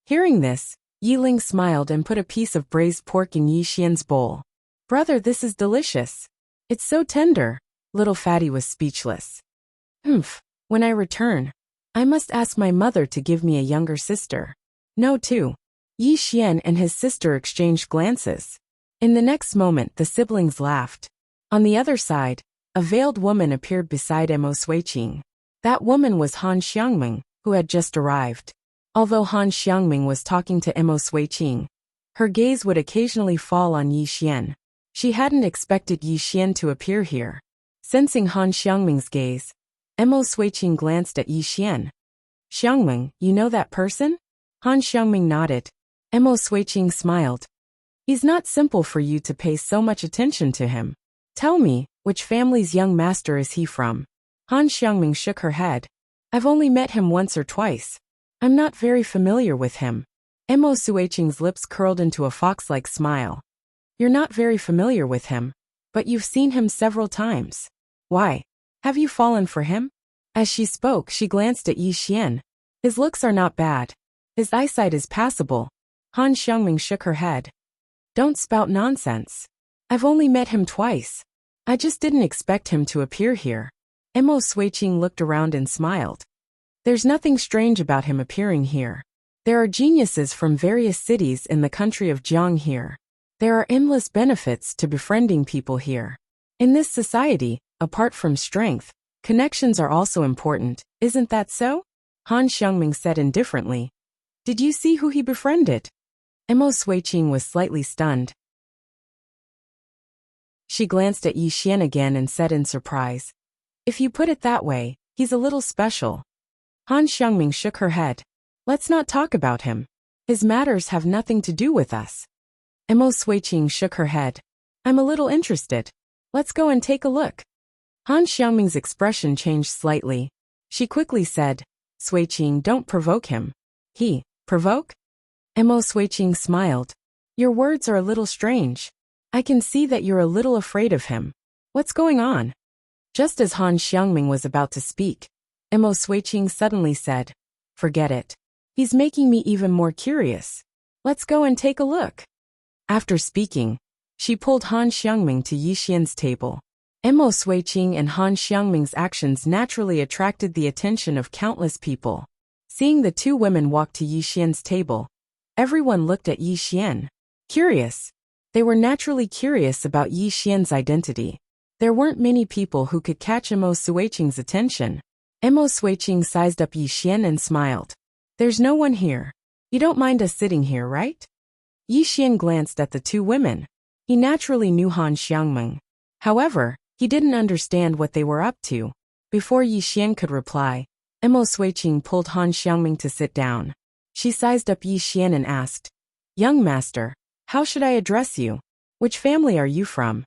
Hearing this, Yiling smiled and put a piece of braised pork in Yi Xian's bowl. Brother, this is delicious. It's so tender. Little Fatty was speechless. When I return, I must ask my mother to give me a younger sister. No, too. Yi Xian and his sister exchanged glances. In the next moment, the siblings laughed. On the other side, a veiled woman appeared beside Mo Suiqing. That woman was Han Xiangming, who had just arrived. Although Han Xiangming was talking to Mo Suiqing, her gaze would occasionally fall on Yi Xian. She hadn't expected Yi Xian to appear here. Sensing Han Xiangming's gaze, Mo Suiqing glanced at Yi Xian. Xiangming, you know that person? Han Xiangming nodded. Mo Suiqing smiled. He's not simple for you to pay so much attention to him. Tell me, which family's young master is he from? Han Xiangming shook her head. I've only met him once or twice. I'm not very familiar with him. Mo Suiqing's lips curled into a fox-like smile. You're not very familiar with him, but you've seen him several times. Why? Have you fallen for him? As she spoke, she glanced at Yi Xian. His looks are not bad. His eyesight is passable. Han Xiangming shook her head. Don't spout nonsense. I've only met him twice. I just didn't expect him to appear here. Mo Suiqing looked around and smiled. There's nothing strange about him appearing here. There are geniuses from various cities in the country of Jiang here. There are endless benefits to befriending people here. In this society, apart from strength, connections are also important, isn't that so? Han Xiangming said indifferently. Did you see who he befriended? Mo Suiqing was slightly stunned. She glanced at Yi Xian again and said in surprise. If you put it that way, he's a little special. Han Xiangming shook her head. Let's not talk about him. His matters have nothing to do with us. Mo Suiqing shook her head. I'm a little interested. Let's go and take a look. Han Xiangming's expression changed slightly. She quickly said, Suiqing, don't provoke him. He, provoke? Mo Suiqing smiled. Your words are a little strange. I can see that you're a little afraid of him. What's going on? Just as Han Xiangming was about to speak, Mo Suiqing suddenly said, Forget it. He's making me even more curious. Let's go and take a look. After speaking, she pulled Han Xiangming to Yi Xian's table. Mo Suiqing and Han Xiangming's actions naturally attracted the attention of countless people. Seeing the two women walk to Yi Xian's table, everyone looked at Yi Xian. Curious. They were naturally curious about Yi Xian's identity. There weren't many people who could catch Mo Suiqing's attention. Mo Suiqing sized up Yi Xian and smiled. There's no one here. You don't mind us sitting here, right? Yi Xian glanced at the two women. He naturally knew Han Xiangming. However, he didn't understand what they were up to. Before Yi Xian could reply, Mo Suiqing pulled Han Xiangming to sit down. She sized up Yi Xian and asked, Young master, how should I address you? Which family are you from?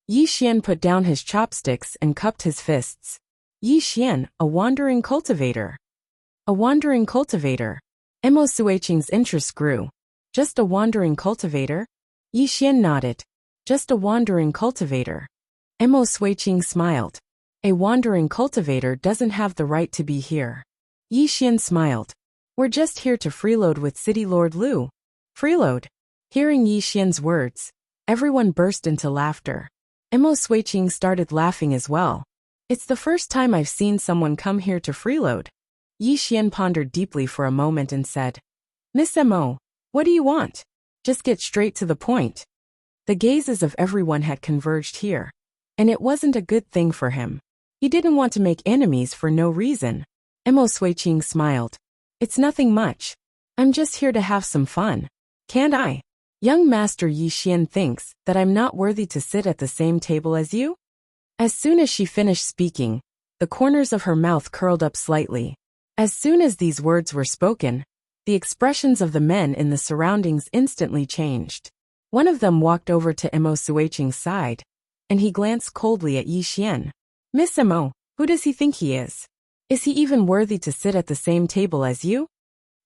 Yi Xian put down his chopsticks and cupped his fists. Yi Xian, a wandering cultivator. A wandering cultivator. Mo Suiqing's interest grew. Just a wandering cultivator? Yi Xian nodded. Just a wandering cultivator. Mo Suiqing smiled. A wandering cultivator doesn't have the right to be here. Yi Xian smiled. We're just here to freeload with City Lord Lu. Freeload. Hearing Yi Xian's words, everyone burst into laughter. Mo Suiqing started laughing as well. It's the first time I've seen someone come here to freeload. Yi Xian pondered deeply for a moment and said, Miss Mo, what do you want? Just get straight to the point. The gazes of everyone had converged here, and it wasn't a good thing for him. He didn't want to make enemies for no reason. Mo Suiqing smiled. It's nothing much. I'm just here to have some fun. Can't I? Young Master Yi Xian thinks that I'm not worthy to sit at the same table as you? As soon as she finished speaking, the corners of her mouth curled up slightly. As soon as these words were spoken, the expressions of the men in the surroundings instantly changed. One of them walked over to Mo Suiqing's side, and he glanced coldly at Yi Xian. Miss Mo, who does he think he is? Is he even worthy to sit at the same table as you?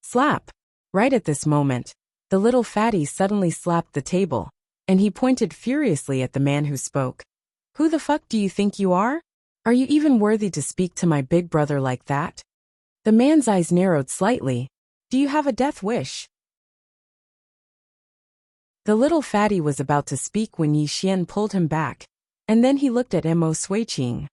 Slap. Right at this moment, the little fatty suddenly slapped the table, and he pointed furiously at the man who spoke. Who the fuck do you think you are? Are you even worthy to speak to my big brother like that? The man's eyes narrowed slightly. Do you have a death wish? The little fatty was about to speak when Yi Xian pulled him back, and then he looked at Mo Suiqing.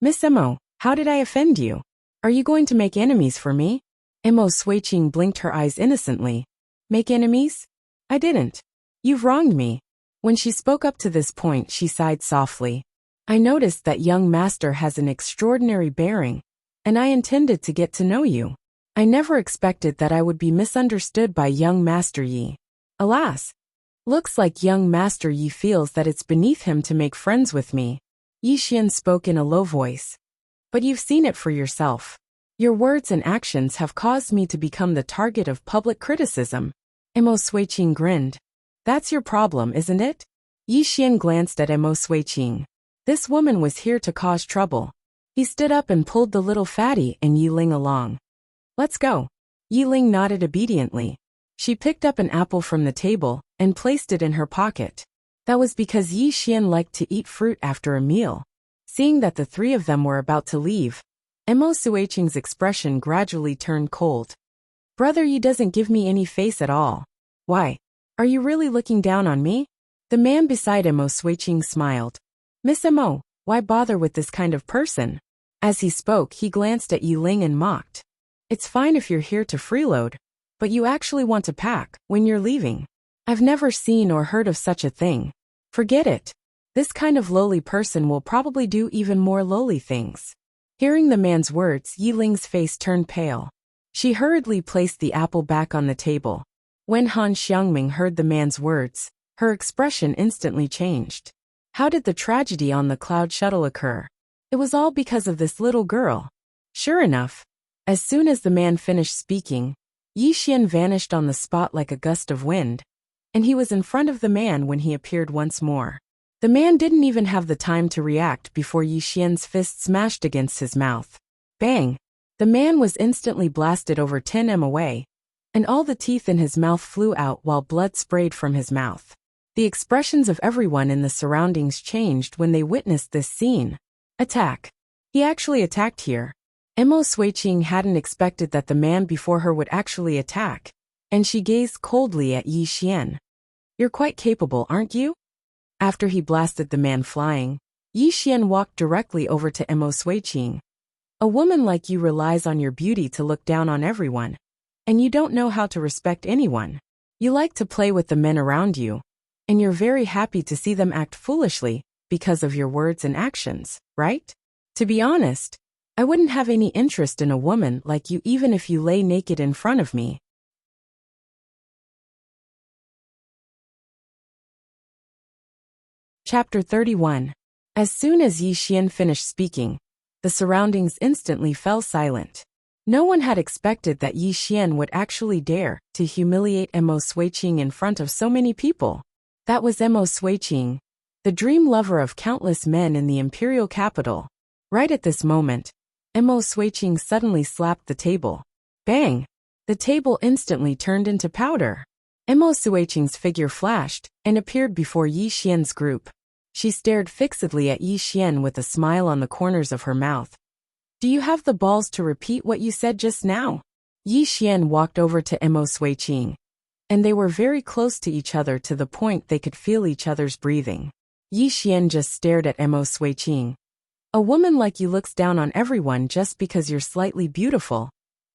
Miss Mo, how did I offend you? Are you going to make enemies for me? Mo Suiqing blinked her eyes innocently. Make enemies? I didn't. You've wronged me. When she spoke up to this point, she sighed softly. I noticed that young master has an extraordinary bearing, and I intended to get to know you. I never expected that I would be misunderstood by young Master Yi. Alas, Looks like young Master Yi feels that it's beneath him to make friends with me. Yi Xian spoke in a low voice. But you've seen it for yourself. Your words and actions have caused me to become the target of public criticism. Emo Suiqing grinned. That's your problem, isn't it? Yi Xian glanced at Emo Suiqing. This woman was here to cause trouble. He stood up and pulled the little fatty and Yi Ling along. Let's go. Yi Ling nodded obediently. She picked up an apple from the table and placed it in her pocket. That was because Yi Xian liked to eat fruit after a meal. Seeing that the three of them were about to leave, Emo Suiqing's expression gradually turned cold. Brother Yi doesn't give me any face at all. Why? Are you really looking down on me? The man beside Emo Suiqing smiled. Miss Emo, why bother with this kind of person? As he spoke, he glanced at Yi Ling and mocked. It's fine if you're here to freeload, but you actually want to pack when you're leaving. I've never seen or heard of such a thing. Forget it. This kind of lowly person will probably do even more lowly things. Hearing the man's words, Yi Ling's face turned pale. She hurriedly placed the apple back on the table. When Han Xiangming heard the man's words, her expression instantly changed. How did the tragedy on the cloud shuttle occur? It was all because of this little girl. Sure enough, as soon as the man finished speaking, Yi Xian vanished on the spot like a gust of wind, and he was in front of the man when he appeared once more. The man didn't even have the time to react before Yi Xian's fist smashed against his mouth. Bang! The man was instantly blasted over 10 m away, and all the teeth in his mouth flew out while blood sprayed from his mouth. The expressions of everyone in the surroundings changed when they witnessed this scene. Attack! He actually attacked here. Emo Suiqing hadn't expected that the man before her would actually attack, and she gazed coldly at Yi Xian. You're quite capable, aren't you? After he blasted the man flying, Yi Xian walked directly over to Emo Suiqing. A woman like you relies on your beauty to look down on everyone, and you don't know how to respect anyone. You like to play with the men around you, and you're very happy to see them act foolishly because of your words and actions, right? To be honest, I wouldn't have any interest in a woman like you even if you lay naked in front of me. Chapter 31. As soon as Yi Xian finished speaking, the surroundings instantly fell silent. No one had expected that Yi Xian would actually dare to humiliate Emo Suiqing in front of so many people. That was Emo Suiqing, the dream lover of countless men in the imperial capital. Right at this moment, Emo Suiqing suddenly slapped the table. Bang! The table instantly turned into powder. Emo Suiqing's figure flashed and appeared before Yi Xian's group. She stared fixedly at Yi Xian with a smile on the corners of her mouth. Do you have the balls to repeat what you said just now? Yi Xian walked over to Emo Suiqing, and they were very close to each other to the point they could feel each other's breathing. Yi Xian just stared at Emo Suiqing. A woman like you looks down on everyone just because you're slightly beautiful,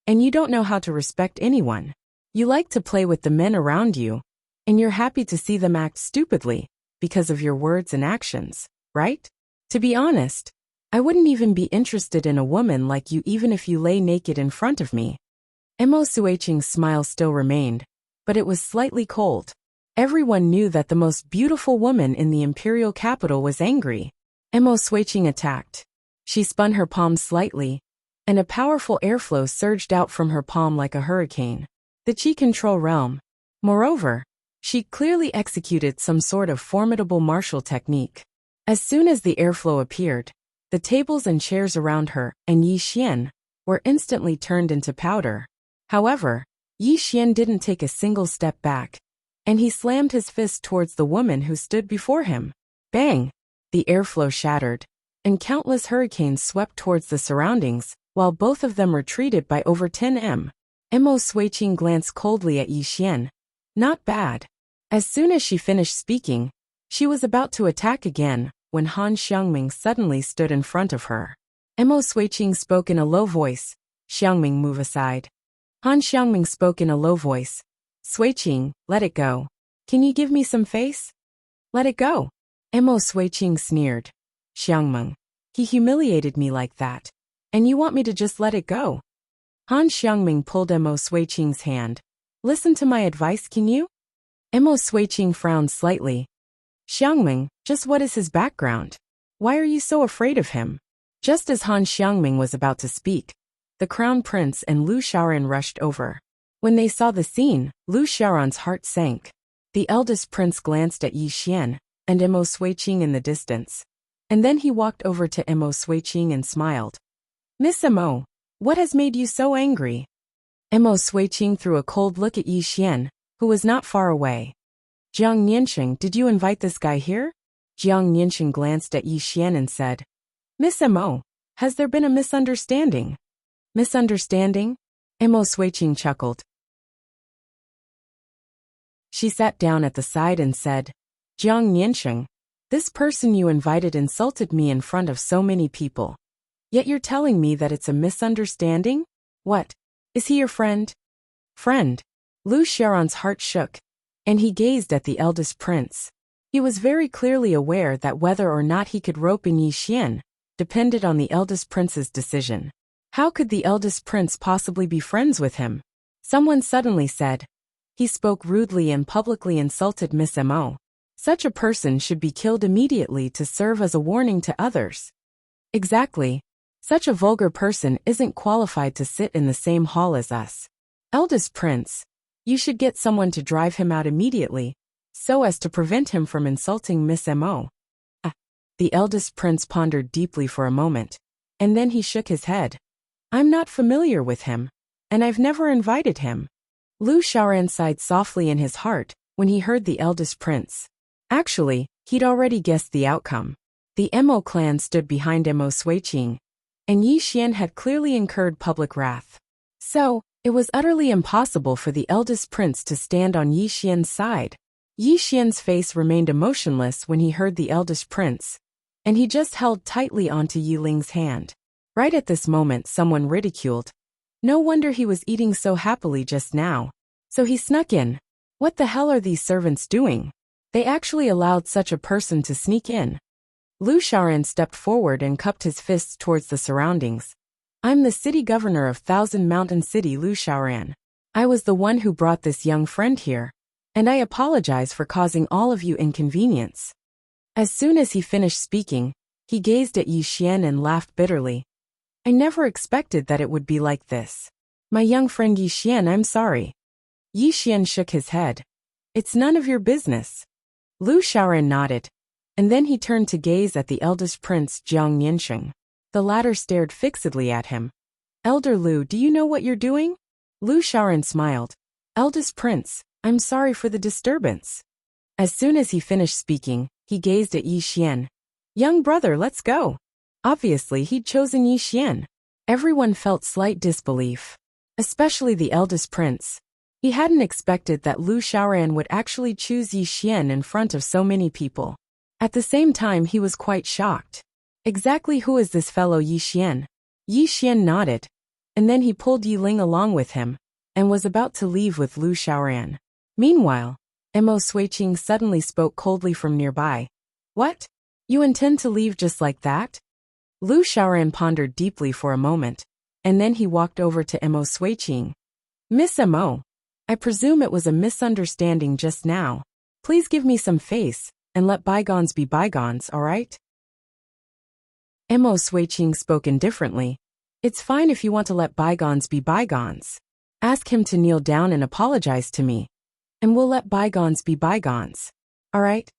and you don't know how to respect anyone. You like to play with the men around you, and you're happy to see them act stupidly because of your words and actions, right? To be honest, I wouldn't even be interested in a woman like you even if you lay naked in front of me. Emo Suiqing's smile still remained, but it was slightly cold. Everyone knew that the most beautiful woman in the imperial capital was angry. Emo Suiqing attacked. She spun her palm slightly, and a powerful airflow surged out from her palm like a hurricane. The Qi control realm. Moreover, she clearly executed some sort of formidable martial technique. As soon as the airflow appeared, the tables and chairs around her and Yi Xian were instantly turned into powder. However, Yi Xian didn't take a single step back, and he slammed his fist towards the woman who stood before him. Bang! The airflow shattered, and countless hurricanes swept towards the surroundings, while both of them retreated by over 10 m. Emo Suiqing glanced coldly at Yi Xian. Not bad. As soon as she finished speaking, she was about to attack again when Han Xiangming suddenly stood in front of her. Emo Suiqing spoke in a low voice. Xiangming, move aside. Han Xiangming spoke in a low voice. Suiqing, let it go. Can you give me some face? Let it go. Emo Suiqing sneered. Xiangming, he humiliated me like that, and you want me to just let it go? Han Xiangming pulled Emo Suiqing's hand. Listen to my advice, can you? Emo Suiqing frowned slightly. Xiangming, just what is his background? Why are you so afraid of him? Just as Han Xiangming was about to speak, the crown prince and Lu Xiaoran rushed over. When they saw the scene, Lu Xiaoran's heart sank. The eldest prince glanced at Yi Xian and Emo Suiqing in the distance. And then he walked over to Emo Suiqing and smiled. Miss Emo, what has made you so angry? Emo Suiqing threw a cold look at Yi Xian, who was not far away. Jiang Nianxing, did you invite this guy here? Jiang Nianxing glanced at Yi Xian and said, Miss Emo, has there been a misunderstanding? Misunderstanding? Emo Suiqing chuckled. She sat down at the side and said, Jiang Nianxing, this person you invited insulted me in front of so many people. Yet you're telling me that it's a misunderstanding? What? Is he your friend? Friend? Lu Xiaoran's heart shook, and he gazed at the eldest prince. He was very clearly aware that whether or not he could rope in Yi Xian depended on the eldest prince's decision. How could the eldest prince possibly be friends with him? Someone suddenly said. He spoke rudely and publicly insulted Miss Mo. Such a person should be killed immediately to serve as a warning to others. Exactly. Such a vulgar person isn't qualified to sit in the same hall as us. Eldest prince, you should get someone to drive him out immediately, so as to prevent him from insulting Miss Mo. The eldest prince pondered deeply for a moment, and then he shook his head. I'm not familiar with him, and I've never invited him. Lu Xiaoran sighed softly in his heart when he heard the eldest prince. Actually, he'd already guessed the outcome. The Mo clan stood behind Emo Suiqing, and Yi Xian had clearly incurred public wrath. So, it was utterly impossible for the eldest prince to stand on Yi Xian's side. Yi Xian's face remained emotionless when he heard the eldest prince, and he just held tightly onto Yi Ling's hand. Right at this moment someone ridiculed. No wonder he was eating so happily just now. So he snuck in. What the hell are these servants doing? They actually allowed such a person to sneak in. Lu Xiaoran stepped forward and cupped his fists towards the surroundings. I'm the city governor of Thousand Mountain City, Lu Xiaoran. I was the one who brought this young friend here, and I apologize for causing all of you inconvenience. As soon as he finished speaking, he gazed at Yi Xian and laughed bitterly. I never expected that it would be like this. My young friend Yi Xian, I'm sorry. Yi Xian shook his head. It's none of your business. Lu Xiaoran nodded, and then he turned to gaze at the eldest prince Jiang Nianxing. The latter stared fixedly at him. Elder Lu, do you know what you're doing? Lu Xiaoran smiled. Eldest prince, I'm sorry for the disturbance. As soon as he finished speaking, he gazed at Yi Xian. Young brother, let's go. Obviously, he'd chosen Yi Xian. Everyone felt slight disbelief, especially the eldest prince. He hadn't expected that Lu Xiaoran would actually choose Yi Xian in front of so many people. At the same time, he was quite shocked. Exactly who is this fellow Yi Xian? Yi Xian nodded, and then he pulled Yi Ling along with him, and was about to leave with Lu Xiaoran. Meanwhile, Emo Suiqing suddenly spoke coldly from nearby. What? You intend to leave just like that? Lu Xiaoran pondered deeply for a moment, and then he walked over to Emo Suiqing. Miss Mo, I presume it was a misunderstanding just now. Please give me some face, and let bygones be bygones, alright? Emo Suiqing spoke indifferently. It's fine if you want to let bygones be bygones. Ask him to kneel down and apologize to me, and we'll let bygones be bygones. Alright?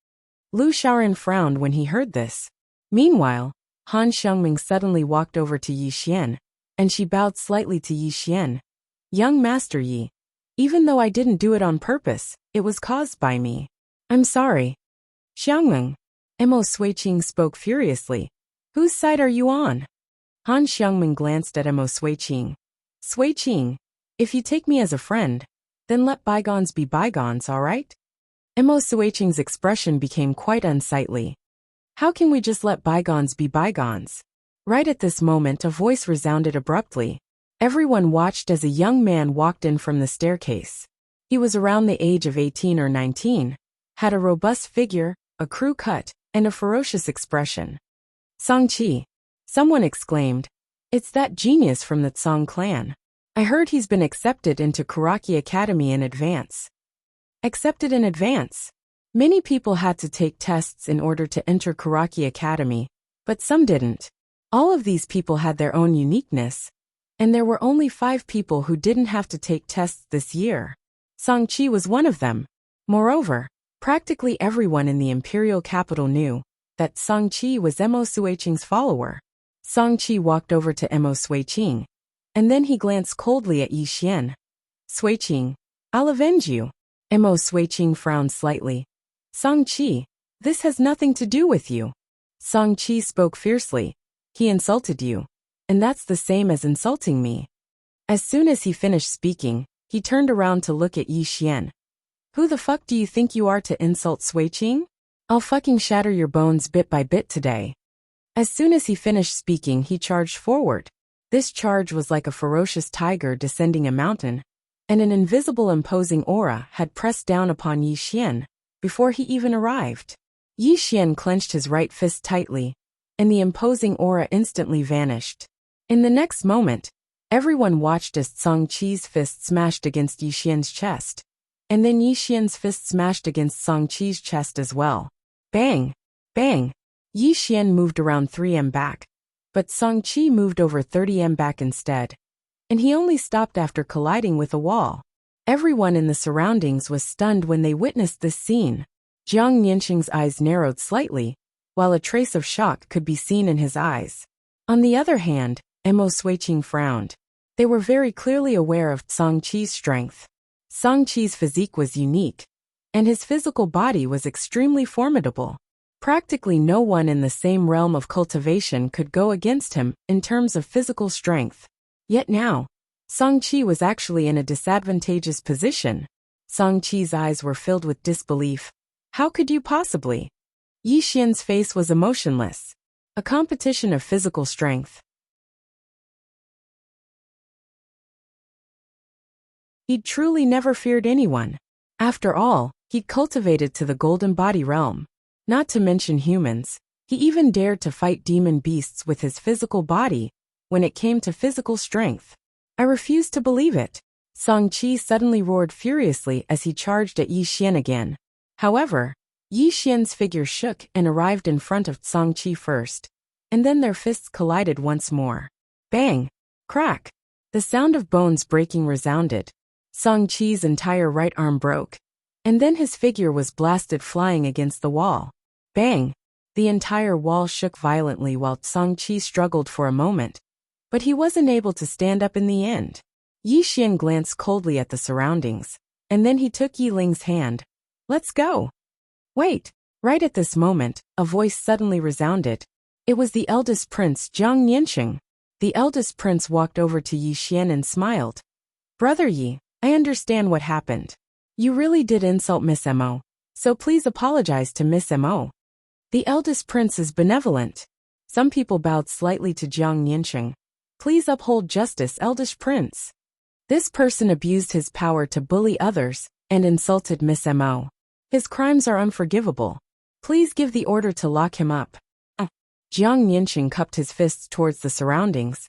Lu Xiaoran frowned when he heard this. Meanwhile, Han Xiangming suddenly walked over to Yi Xian, and she bowed slightly to Yi Xian. Young Master Yi, even though I didn't do it on purpose, it was caused by me. I'm sorry. Xiangming. Emo Suiqing spoke furiously. Whose side are you on? Han Xiangming glanced at Emo Suiqing. Suiqing, if you take me as a friend, then let bygones be bygones, alright? Emo Suiqing's expression became quite unsightly. How can we just let bygones be bygones? Right at this moment a voice resounded abruptly. Everyone watched as a young man walked in from the staircase. He was around the age of 18 or 19, had a robust figure, a crew cut, and a ferocious expression. Songqi, someone exclaimed. It's that genius from the Tsong clan. I heard he's been accepted into Kuraki Academy in advance. accepted in advance. Many people had to take tests in order to enter Karaki Academy, but some didn't. All of these people had their own uniqueness, and there were only 5 people who didn't have to take tests this year. Song-chi was one of them. Moreover, practically everyone in the imperial capital knew that Song-chi was Emo Suiqing's follower. Song-chi walked over to Emo Suiqing, and then he glanced coldly at Yi Xian. Suiqing, I'll avenge you. Emo Suiqing frowned slightly. Song-chi, this has nothing to do with you. Song-chi spoke fiercely. He insulted you, and that's the same as insulting me. As soon as he finished speaking, he turned around to look at Yi Xian. Who the fuck do you think you are to insult Suiqing? I'll fucking shatter your bones bit by bit today. As soon as he finished speaking, he charged forward. This charge was like a ferocious tiger descending a mountain, and an invisible imposing aura had pressed down upon Yi Xian before he even arrived. Yi Xian clenched his right fist tightly, and the imposing aura instantly vanished. In the next moment, everyone watched as Song-chi's fist smashed against Yi Xian's chest, and then Yi Xian's fist smashed against Song-chi's chest as well. Bang! Bang! Yi Xian moved around 3 back, but Song-chi moved over 30 back instead, and he only stopped after colliding with a wall. Everyone in the surroundings was stunned when they witnessed this scene. Jiang Nianqing's eyes narrowed slightly, while a trace of shock could be seen in his eyes. On the other hand, Emo Suiqing frowned. They were very clearly aware of Song-chi's strength. Song-chi's physique was unique, and his physical body was extremely formidable. Practically no one in the same realm of cultivation could go against him in terms of physical strength. Yet now, Song-chi was actually in a disadvantageous position. Song-chi's eyes were filled with disbelief. How could you possibly? Yi Xian's face was emotionless. A competition of physical strength. He'd truly never feared anyone. After all, he'd cultivated to the golden body realm. Not to mention humans, he even dared to fight demon beasts with his physical body when it came to physical strength. I refused to believe it. Song-chi suddenly roared furiously as he charged at Yi Xian again. However, Yi Xian's figure shook and arrived in front of Song-chi first, and then their fists collided once more. Bang! Crack! The sound of bones breaking resounded. Song-chi's entire right arm broke, and then his figure was blasted flying against the wall. Bang! The entire wall shook violently while Song-chi struggled for a moment, but he wasn't able to stand up in the end. Yi Xian glanced coldly at the surroundings, and then he took Yi Ling's hand. Let's go! Wait! Right at this moment, a voice suddenly resounded. It was the eldest prince, Jiang Nianqing. The eldest prince walked over to Yi Xian and smiled. Brother Yi, I understand what happened. You really did insult Miss Mo, so please apologize to Miss Mo. The eldest prince is benevolent. Some people bowed slightly to Jiang Nianqing. Please uphold justice, eldest prince. This person abused his power to bully others and insulted Miss Mo. His crimes are unforgivable. Please give the order to lock him up. Jiang Nianqing cupped his fists towards the surroundings.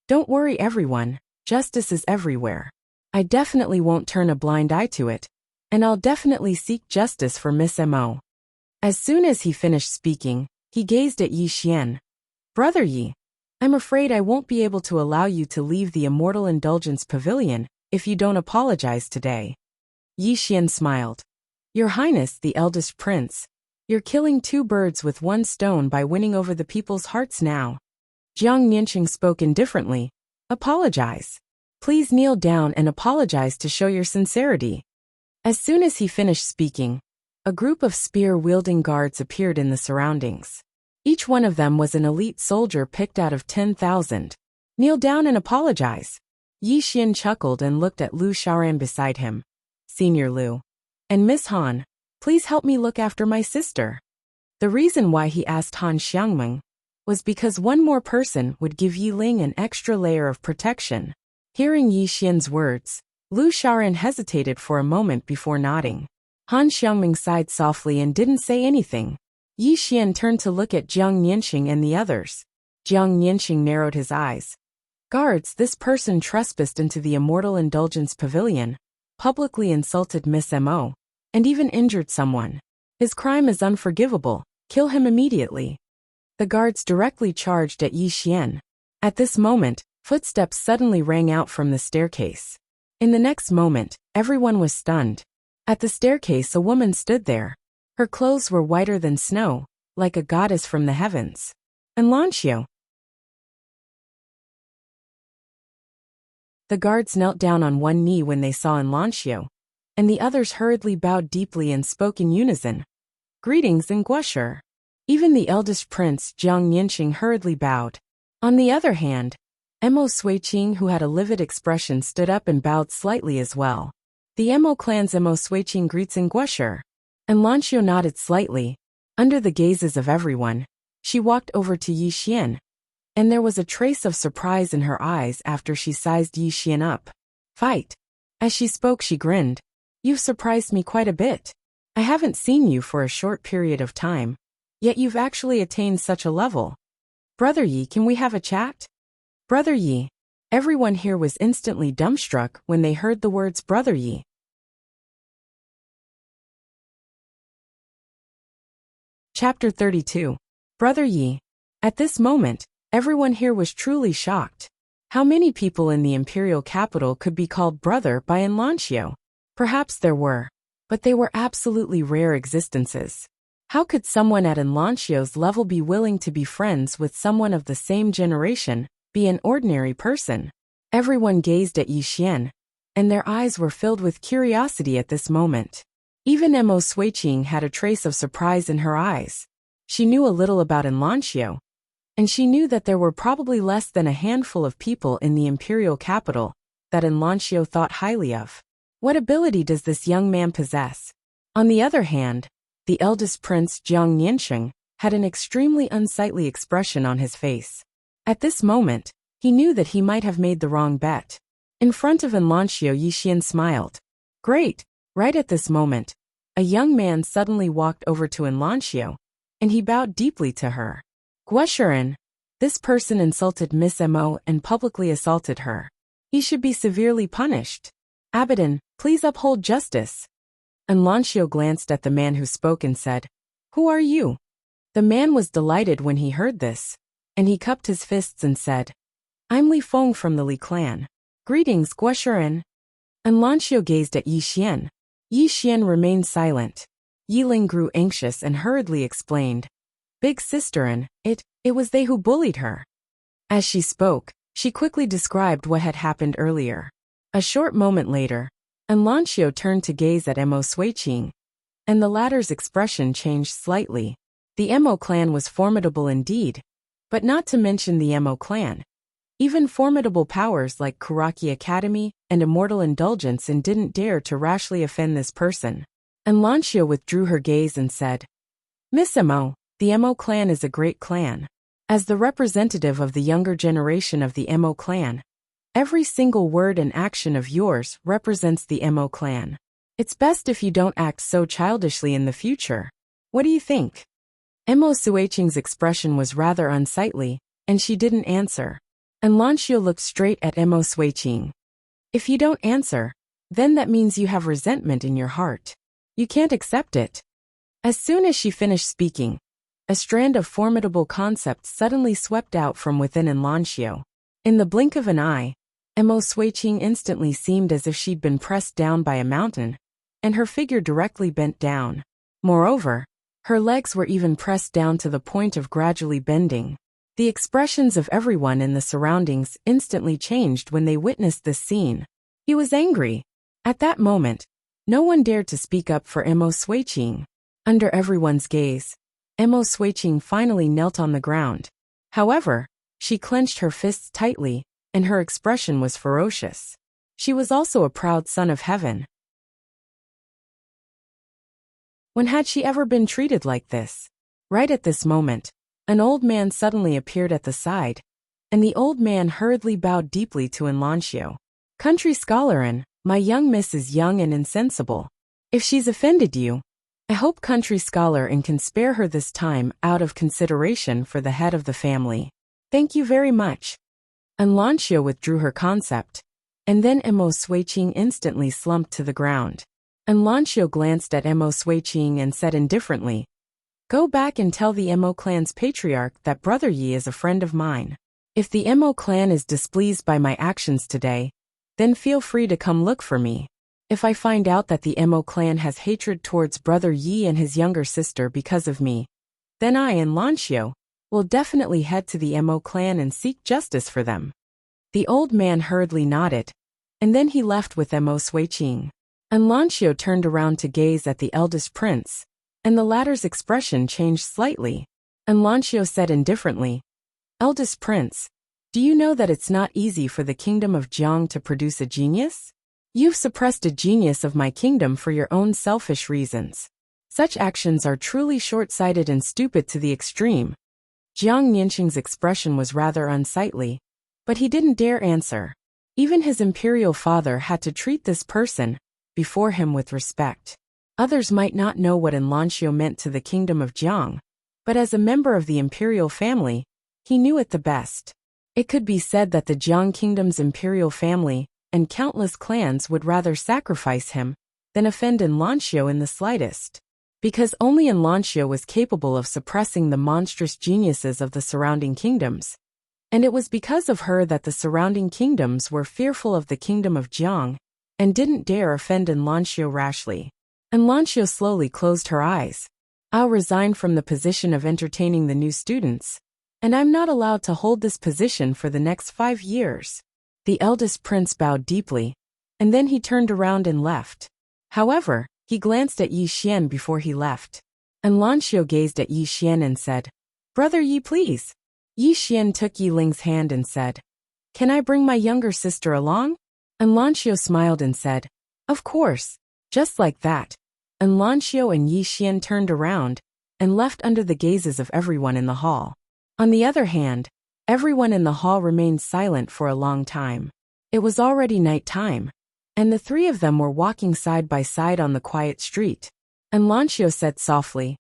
Don't worry everyone, justice is everywhere. I definitely won't turn a blind eye to it, and I'll definitely seek justice for Miss Mo. As soon as he finished speaking, he gazed at Yi Xian. Brother Yi, I'm afraid I won't be able to allow you to leave the Immortal Indulgence Pavilion if you don't apologize today. Yi Xian smiled. Your Highness, the eldest prince, you're killing 2 birds with 1 stone by winning over the people's hearts now. Jiang Nianqing spoke indifferently. Apologize. Please kneel down and apologize to show your sincerity. As soon as he finished speaking, a group of spear-wielding guards appeared in the surroundings. Each one of them was an elite soldier picked out of 10,000. Kneel down and apologize. Yi Xian chuckled and looked at Lu Shaoran beside him. Senior Lu. And Miss Han, please help me look after my sister. The reason why he asked Han Xiangmeng was because one more person would give Yi Ling an extra layer of protection. Hearing Yi Xian's words, Lu Shaoran hesitated for a moment before nodding. Han Xiangmeng sighed softly and didn't say anything. Yi Xian turned to look at Jiang Nianqing and the others. Jiang Nianqing narrowed his eyes. Guards, this person trespassed into the Immortal Indulgence Pavilion, publicly insulted Miss Mo, and even injured someone. His crime is unforgivable. Kill him immediately. The guards directly charged at Yi Xian. At this moment, footsteps suddenly rang out from the staircase. In the next moment, everyone was stunned. At the staircase, a woman stood there. Her clothes were whiter than snow, like a goddess from the heavens. Enlancio. The guards knelt down on one knee when they saw Enlancio, and the others hurriedly bowed deeply and spoke in unison. Greetings in Guosher. Even the eldest prince, Jiang Yinxing, hurriedly bowed. On the other hand, Emo Suiqing, who had a livid expression, stood up and bowed slightly as well. The Emo clan's Emo Suiqing greets in Guosher. Enlancio nodded slightly. Under the gazes of everyone, she walked over to Yi Xian, and there was a trace of surprise in her eyes after she sized Yi Xian up. Fight. As she spoke, she grinned. You've surprised me quite a bit. I haven't seen you for a short period of time, yet you've actually attained such a level. Brother Yi, can we have a chat? Brother Yi. Everyone here was instantly dumbstruck when they heard the words Brother Yi. Chapter 32. Brother Yi. At this moment, everyone here was truly shocked. How many people in the imperial capital could be called brother by Enlancio? Perhaps there were, but they were absolutely rare existences. How could someone at Enlancio's level be willing to be friends with someone of the same generation, be an ordinary person? Everyone gazed at Yi Xian, and their eyes were filled with curiosity at this moment. Even Emo Suiqing had a trace of surprise in her eyes. She knew a little about Enlancio, and she knew that there were probably less than a handful of people in the imperial capital that Enlancio thought highly of. What ability does this young man possess? On the other hand, the eldest prince, Jiang Yinxing, had an extremely unsightly expression on his face. At this moment, he knew that he might have made the wrong bet. In front of Enlancio, Yi Xian smiled. Great! Right at this moment, a young man suddenly walked over to Enlancio, and he bowed deeply to her. Guosherin, this person insulted Miss Mo and publicly assaulted her. He should be severely punished. Abaddon, please uphold justice. Enlancio glanced at the man who spoke and said, Who are you? The man was delighted when he heard this, and he cupped his fists and said, I'm Li Feng from the Li clan. Greetings, Guosherin. Enlancio gazed at Yi Xian. Yi Xian remained silent. Yi Ling grew anxious and hurriedly explained, Big sisterin, it was they who bullied her. As she spoke, she quickly described what had happened earlier. A short moment later, Enlancio turned to gaze at Emo Suiqing, and the latter's expression changed slightly. The Emo clan was formidable indeed, but not to mention the Emo clan. Even formidable powers like Kuraki Academy and Immortal Indulgence didn't dare to rashly offend this person. Enlancio withdrew her gaze and said, Miss Emo, the Emo clan is a great clan. As the representative of the younger generation of the Emo clan, every single word and action of yours represents the Emo clan. It's best if you don't act so childishly in the future. What do you think? Emo Suiqing's expression was rather unsightly, and she didn't answer. Enlancio looked straight at Emo Suiqing. If you don't answer, then that means you have resentment in your heart. You can't accept it. As soon as she finished speaking, a strand of formidable concepts suddenly swept out from within Enlancio. In the blink of an eye, Emo Suiqing instantly seemed as if she'd been pressed down by a mountain, and her figure directly bent down. Moreover, her legs were even pressed down to the point of gradually bending. The expressions of everyone in the surroundings instantly changed when they witnessed this scene. He was angry. At that moment, no one dared to speak up for Emo Suiqing. Under everyone's gaze, Emo Suiqing finally knelt on the ground. However, she clenched her fists tightly, and her expression was ferocious. She was also a proud son of heaven. When had she ever been treated like this? Right at this moment, an old man suddenly appeared at the side, and the old man hurriedly bowed deeply to Enlancio. Country scholarin, my young miss is young and insensible. If she's offended you, I hope country scholarin can spare her this time out of consideration for the head of the family. Thank you very much. Enlancio withdrew her concept, and then Emo Suiqing instantly slumped to the ground. And Lancio glanced at Mo Suiqing and said indifferently, "Go back and tell the Mo clan's patriarch that Brother Yi is a friend of mine. If the Mo clan is displeased by my actions today, then feel free to come look for me. If I find out that the Mo clan has hatred towards Brother Yi and his younger sister because of me, then I and Lancio will definitely head to the Mo clan and seek justice for them." The old man hurriedly nodded, and then he left with Mo Suiqing. And Lancio turned around to gaze at the eldest prince, and the latter's expression changed slightly. And Lancio said indifferently, "Eldest prince, do you know that it's not easy for the kingdom of Jiang to produce a genius? You've suppressed a genius of my kingdom for your own selfish reasons. Such actions are truly short-sighted and stupid to the extreme." Jiang Nianqing's expression was rather unsightly, but he didn't dare answer. Even his imperial father had to treat this person before him with respect. Others might not know what Lancio meant to the kingdom of Jiang, but as a member of the imperial family, he knew it the best. It could be said that the Jiang kingdom's imperial family and countless clans would rather sacrifice him than offend Lancio in the slightest, because only Lancio was capable of suppressing the monstrous geniuses of the surrounding kingdoms, and it was because of her that the surrounding kingdoms were fearful of the kingdom of Jiang and didn't dare offend Lancio rashly. And Lancio slowly closed her eyes. "I'll resign from the position of entertaining the new students, and I'm not allowed to hold this position for the next 5 years." The eldest prince bowed deeply, and then he turned around and left. However, he glanced at Yi Xian before he left. And Lancio gazed at Yi Xian and said, "Brother Yi, please." Yi Xian took Yi Ling's hand and said, "Can I bring my younger sister along?" And Lancio smiled and said, "Of course." Just like that. And Lancio and Yi Xian turned around and left under the gazes of everyone in the hall. On the other hand, everyone in the hall remained silent for a long time. It was already night time, and the three of them were walking side by side on the quiet street. And Lancio said softly,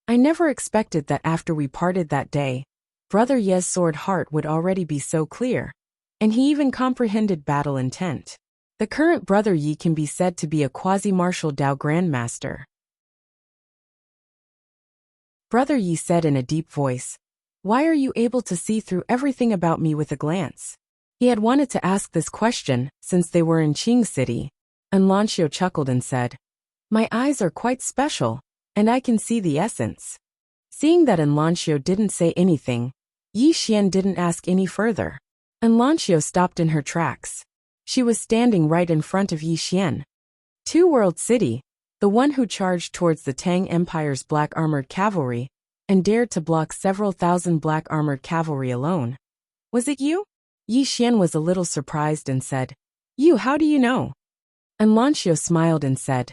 "I never expected that after we parted that day, Brother Ye's sword heart would already be so clear, and he even comprehended battle intent. The current Brother Yi can be said to be a quasi-martial Dao Grandmaster." Brother Yi said in a deep voice, "Why are you able to see through everything about me with a glance?" He had wanted to ask this question since they were in Qing City, and Lancio chuckled and said, "My eyes are quite special, and I can see the essence." Seeing that Lancio didn't say anything, Yi Xian didn't ask any further, and Lancio stopped in her tracks. She was standing right in front of Yi Xian. Two-World City, the one who charged towards the Tang Empire's black armored cavalry and dared to block several thousand black armored cavalry alone. "Was it you?" Yi Xian was a little surprised and said, "You, how do you know?" And Lancio smiled and said,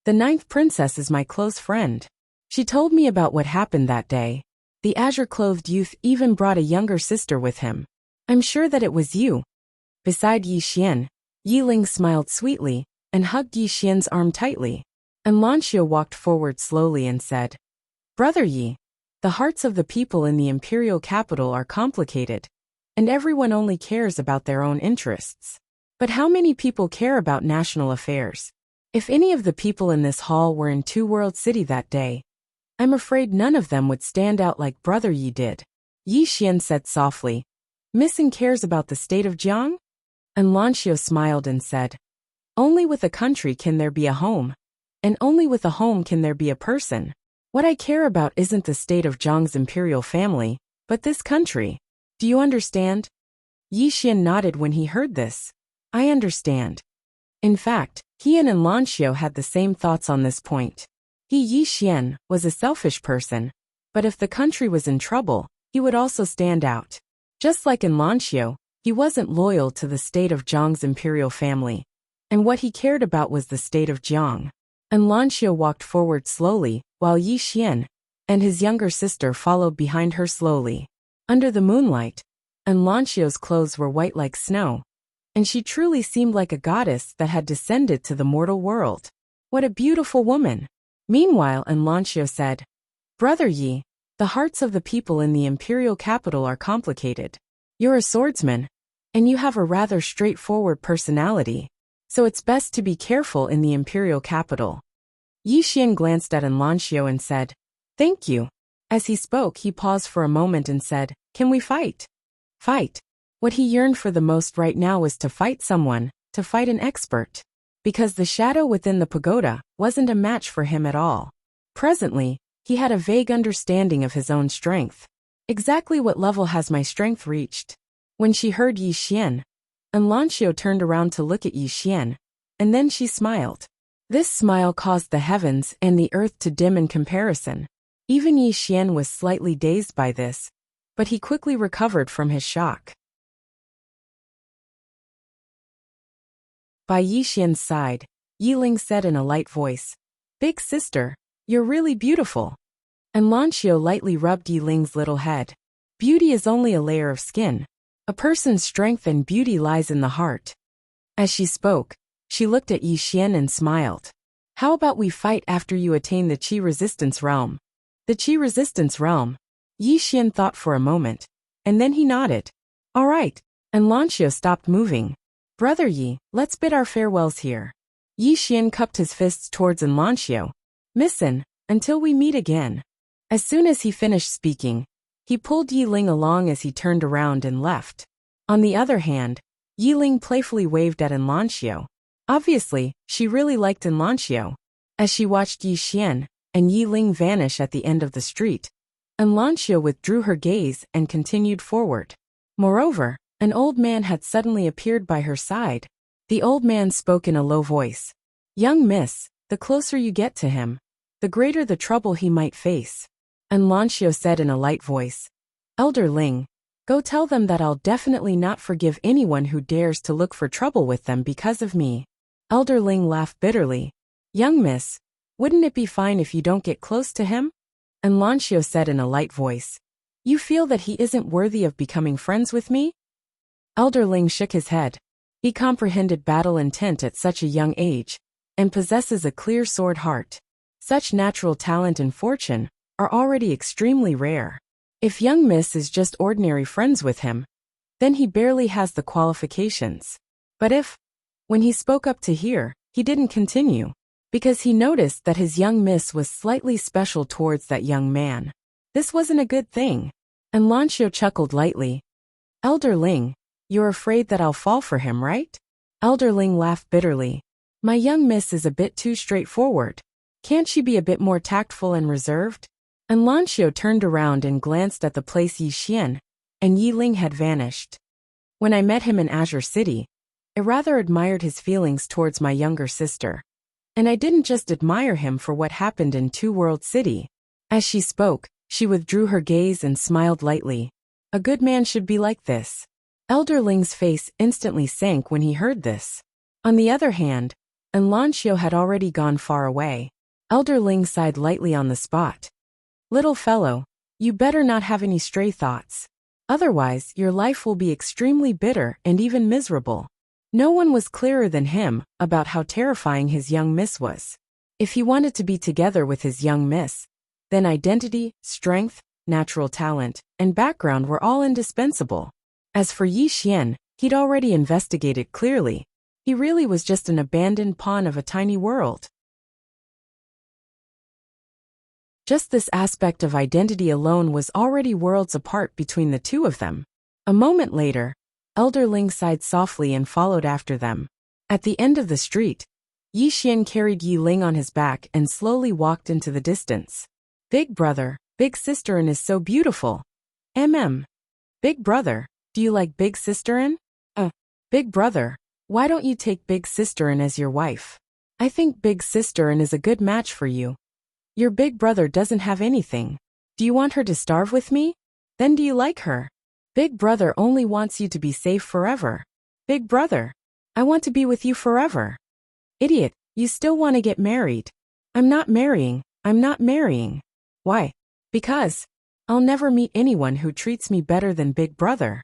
"The 9th princess is my close friend. She told me about what happened that day. The azure-clothed youth even brought a younger sister with him. I'm sure that it was you." Beside Yi Xian, Yi Ling smiled sweetly and hugged Yi Xian's arm tightly. And Lancio walked forward slowly and said, "Brother Yi, the hearts of the people in the imperial capital are complicated, and everyone only cares about their own interests. But how many people care about national affairs? If any of the people in this hall were in Two-World City that day, I'm afraid none of them would stand out like Brother Yi did." Yi Xian said softly, "Missing cares about the state of Jiang?" And Lancio smiled and said, "Only with a country can there be a home, and only with a home can there be a person. What I care about isn't the state of Jiang's imperial family, but this country. Do you understand?" Yi Xian nodded when he heard this. "I understand." In fact, he and Lancio had the same thoughts on this point. Yi Xian was a selfish person, but if the country was in trouble, he would also stand out. Just like Lancio, he wasn't loyal to the state of Jiang's imperial family, and what he cared about was the state of Jiang. And Lancio walked forward slowly, while Yi Xian and his younger sister followed behind her slowly. Under the moonlight, and Lancio's clothes were white like snow, and she truly seemed like a goddess that had descended to the mortal world. What a beautiful woman! Meanwhile, Lancio said, "Brother Yi, the hearts of the people in the imperial capital are complicated. You're a swordsman, and you have a rather straightforward personality, so it's best to be careful in the imperial capital. Yi Xian glanced at Enlancio and said, "Thank you." As he spoke, he paused for a moment and said, "Can we fight?" Fight. What he yearned for the most right now was to fight someone, to fight an expert. Because the shadow within the pagoda wasn't a match for him at all. Presently, he had a vague understanding of his own strength. Exactly what level has my strength reached? When she heard Yi Xian, Enlancio turned around to look at Yi Xian, and then she smiled. This smile caused the heavens and the earth to dim in comparison. Even Yi Xian was slightly dazed by this, but he quickly recovered from his shock. By Yi Xian's side, Yi Ling said in a light voice, "Big sister, you're really beautiful." Enlancio lightly rubbed Yi Ling's little head. Beauty is only a layer of skin. A person's strength and beauty lies in the heart. As she spoke, she looked at Yi Xian and smiled. "How about we fight after you attain the Qi Resistance Realm?" The Qi Resistance Realm? Yi Xian thought for a moment, and then he nodded. "All right." Enlancio stopped moving. "Brother Yi, let's bid our farewells here." Yi Xian cupped his fists towards Enlancio. "Listen, until we meet again." As soon as he finished speaking, he pulled Yi Ling along as he turned around and left. On the other hand, Yi Ling playfully waved at Enlancio. Obviously, she really liked Enlancio. As she watched Yi Xian and Yi Ling vanish at the end of the street, Enlancio withdrew her gaze and continued forward. Moreover, an old man had suddenly appeared by her side. The old man spoke in a low voice. "Young miss, the closer you get to him, the greater the trouble he might face." Enlancio said in a light voice, "Elder Ling, go tell them that I'll definitely not forgive anyone who dares to look for trouble with them because of me." Elder Ling laughed bitterly. "Young miss, wouldn't it be fine if you don't get close to him?" Enlancio said in a light voice, "You feel that he isn't worthy of becoming friends with me?" Elder Ling shook his head. He comprehended battle intent at such a young age, and possesses a clear sword heart. Such natural talent and fortune are already extremely rare. If young miss is just ordinary friends with him, then he barely has the qualifications. But if, when he spoke up to hear, he didn't continue, because he noticed that his young miss was slightly special towards that young man. This wasn't a good thing. Enlancio chuckled lightly. "Elder Ling, you're afraid that I'll fall for him, right?" Elder Ling laughed bitterly. "My young miss is a bit too straightforward. Can't she be a bit more tactful and reserved?" Enlancio turned around and glanced at the place Yi Xian and Yi Ling had vanished. "When I met him in Azure City, I rather admired his feelings towards my younger sister. And I didn't just admire him for what happened in Two World City." As she spoke, she withdrew her gaze and smiled lightly. "A good man should be like this." Elder Ling's face instantly sank when he heard this. On the other hand, Enlancio had already gone far away. Elder Ling sighed lightly on the spot. "Little fellow, you better not have any stray thoughts. Otherwise, your life will be extremely bitter and even miserable." No one was clearer than him about how terrifying his young miss was. If he wanted to be together with his young miss, then identity, strength, natural talent, and background were all indispensable. As for Yi Xian, he'd already investigated clearly. He really was just an abandoned pawn of a tiny world. Just this aspect of identity alone was already worlds apart between the two of them. A moment later, Elder Ling sighed softly and followed after them. At the end of the street, Yi Xian carried Yi Ling on his back and slowly walked into the distance. "Big brother, big sister-in is so beautiful." Big brother, do you like big sister-in? Big brother, why don't you take big sister-in as your wife? I think big sister-in is a good match for you. Your big brother doesn't have anything. Do you want her to starve with me? Then do you like her? Big brother only wants you to be safe forever. Big brother, I want to be with you forever. Idiot, you still want to get married. I'm not marrying. Why? Because I'll never meet anyone who treats me better than big brother.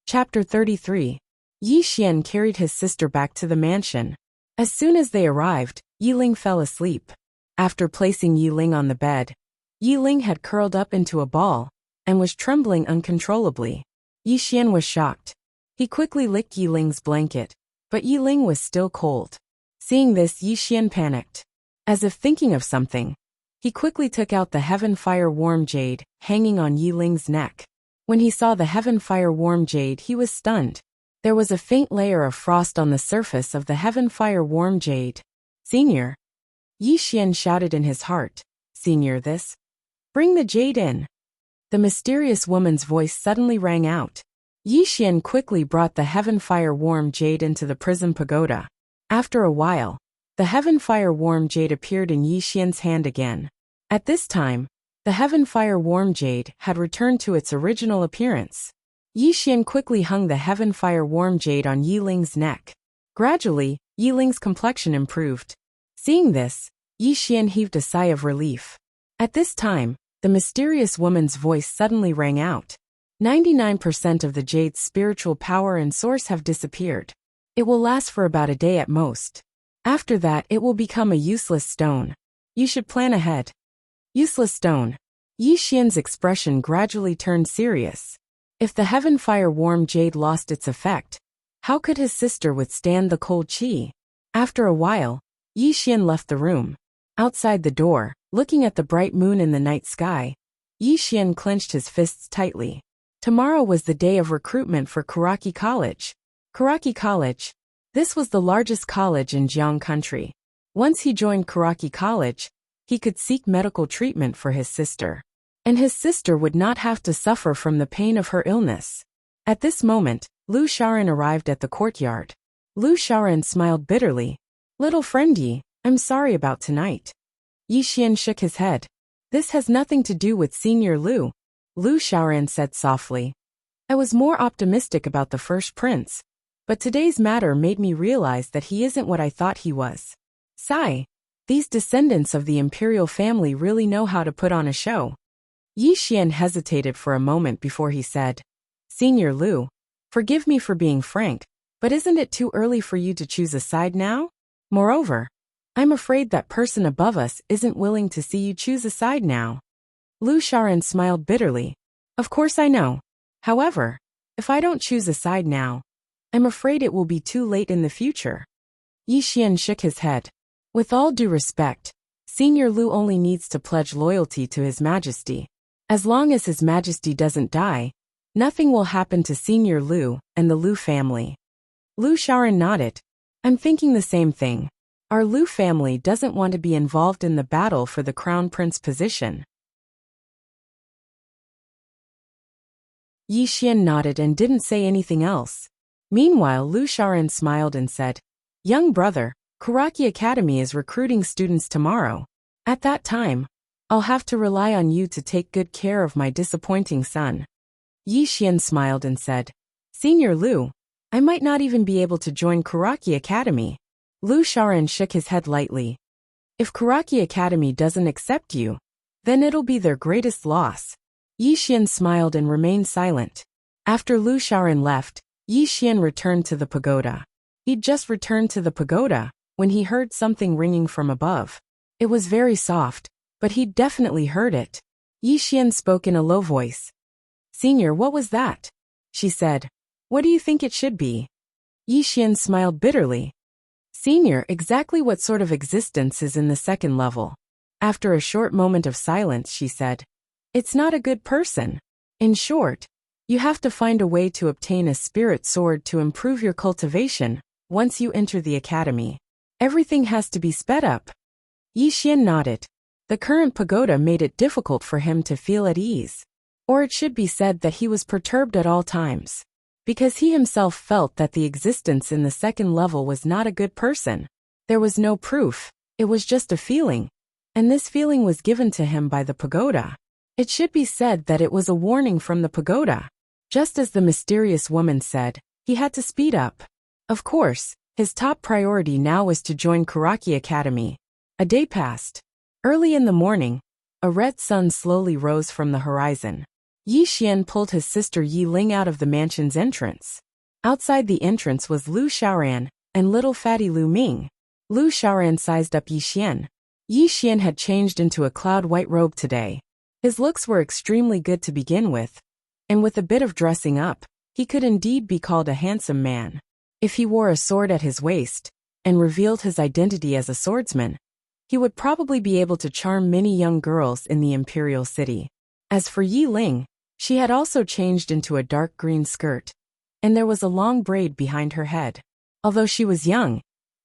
Chapter 33. Yi Xian carried his sister back to the mansion. As soon as they arrived, Yi Ling fell asleep. After placing Yi Ling on the bed, Yi Ling had curled up into a ball and was trembling uncontrollably. Yi Xian was shocked. He quickly licked Yi Ling's blanket, but Yi Ling was still cold. Seeing this, Yi Xian panicked. As if thinking of something, he quickly took out the Heaven Fire Warm Jade hanging on Yi Ling's neck. When he saw the Heaven Fire Warm Jade, he was stunned. There was a faint layer of frost on the surface of the Heaven Fire Warm Jade. "Senior!" Yi Xian shouted in his heart. "Senior, this? Bring the jade in." The mysterious woman's voice suddenly rang out. Yi Xian quickly brought the Heaven Fire Warm Jade into the prison pagoda. After a while, the Heaven Fire Warm Jade appeared in Yi Xian's hand again. At this time, the Heaven Fire Warm Jade had returned to its original appearance. Yi Xian quickly hung the Heaven Fire Warm Jade on Yi Ling's neck. Gradually, Yi Ling's complexion improved. Seeing this, Yi Xian heaved a sigh of relief. At this time, the mysterious woman's voice suddenly rang out. 99% of the jade's spiritual power and source have disappeared. It will last for about a day at most. After that, it will become a useless stone. You should plan ahead. Useless stone. Yi Xian's expression gradually turned serious. If the Heaven Fire Warm Jade lost its effect, how could his sister withstand the cold qi? After a while, Yi Xian left the room. Outside the door, looking at the bright moon in the night sky, Yi Xian clenched his fists tightly. Tomorrow was the day of recruitment for Kuraki College. Kuraki College. This was the largest college in Jiang country. Once he joined Kuraki College, he could seek medical treatment for his sister. And his sister would not have to suffer from the pain of her illness. At this moment, Lu Shaoran arrived at the courtyard. Lu Shaoran smiled bitterly. "Little friend Yi, I'm sorry about tonight." Yi Xian shook his head. "This has nothing to do with Senior Lu," Lu Shaoran said softly. "I was more optimistic about the first prince, but today's matter made me realize that he isn't what I thought he was. Sigh. These descendants of the imperial family really know how to put on a show." Yi Xian hesitated for a moment before he said, "Senior Lu, forgive me for being frank, but isn't it too early for you to choose a side now? Moreover, I'm afraid that person above us isn't willing to see you choose a side now." Lu Shaoran smiled bitterly. "Of course I know. However, if I don't choose a side now, I'm afraid it will be too late in the future." Yi Xian shook his head. "With all due respect, Senior Lu only needs to pledge loyalty to His Majesty. As long as His Majesty doesn't die, nothing will happen to Senior Lu and the Lu family." Lu Shaoran nodded. "I'm thinking the same thing. Our Lu family doesn't want to be involved in the battle for the crown prince position." Yi Xian nodded and didn't say anything else. Meanwhile, Lu Shaoran smiled and said, "Young brother, Kuraki Academy is recruiting students tomorrow. At that time, I'll have to rely on you to take good care of my disappointing son." Yi Xian smiled and said, "Senior Lu, I might not even be able to join Kuraki Academy." Lu Shaoran shook his head lightly. "If Kuraki Academy doesn't accept you, then it'll be their greatest loss." Yi Xian smiled and remained silent. After Lu Shaoran left, Yi Xian returned to the pagoda. He'd just returned to the pagoda when he heard something ringing from above. It was very soft, but he'd definitely heard it. Yi Xian spoke in a low voice. "Senior, what was that?" she said. "What do you think it should be?" Yi Xian smiled bitterly. "Senior, exactly what sort of existence is in the second level?" After a short moment of silence, she said, "It's not a good person. In short, you have to find a way to obtain a spirit sword to improve your cultivation once you enter the academy. Everything has to be sped up." Yi Xian nodded. The current pagoda made it difficult for him to feel at ease. Or it should be said that he was perturbed at all times. Because he himself felt that the existence in the second level was not a good person. There was no proof, it was just a feeling. And this feeling was given to him by the pagoda. It should be said that it was a warning from the pagoda. Just as the mysterious woman said, he had to speed up. Of course, his top priority now was to join Kuraki Academy. A day passed. Early in the morning, a red sun slowly rose from the horizon. Yi Xian pulled his sister Yi Ling out of the mansion's entrance. Outside the entrance was Lu Shaoran and little fatty Lu Ming. Lu Shaoran sized up Yi Xian. Yi Xian had changed into a cloud white robe today. His looks were extremely good to begin with, and with a bit of dressing up, he could indeed be called a handsome man. If he wore a sword at his waist, and revealed his identity as a swordsman, he would probably be able to charm many young girls in the imperial city. As for Yi Ling, she had also changed into a dark green skirt, and there was a long braid behind her head. Although she was young,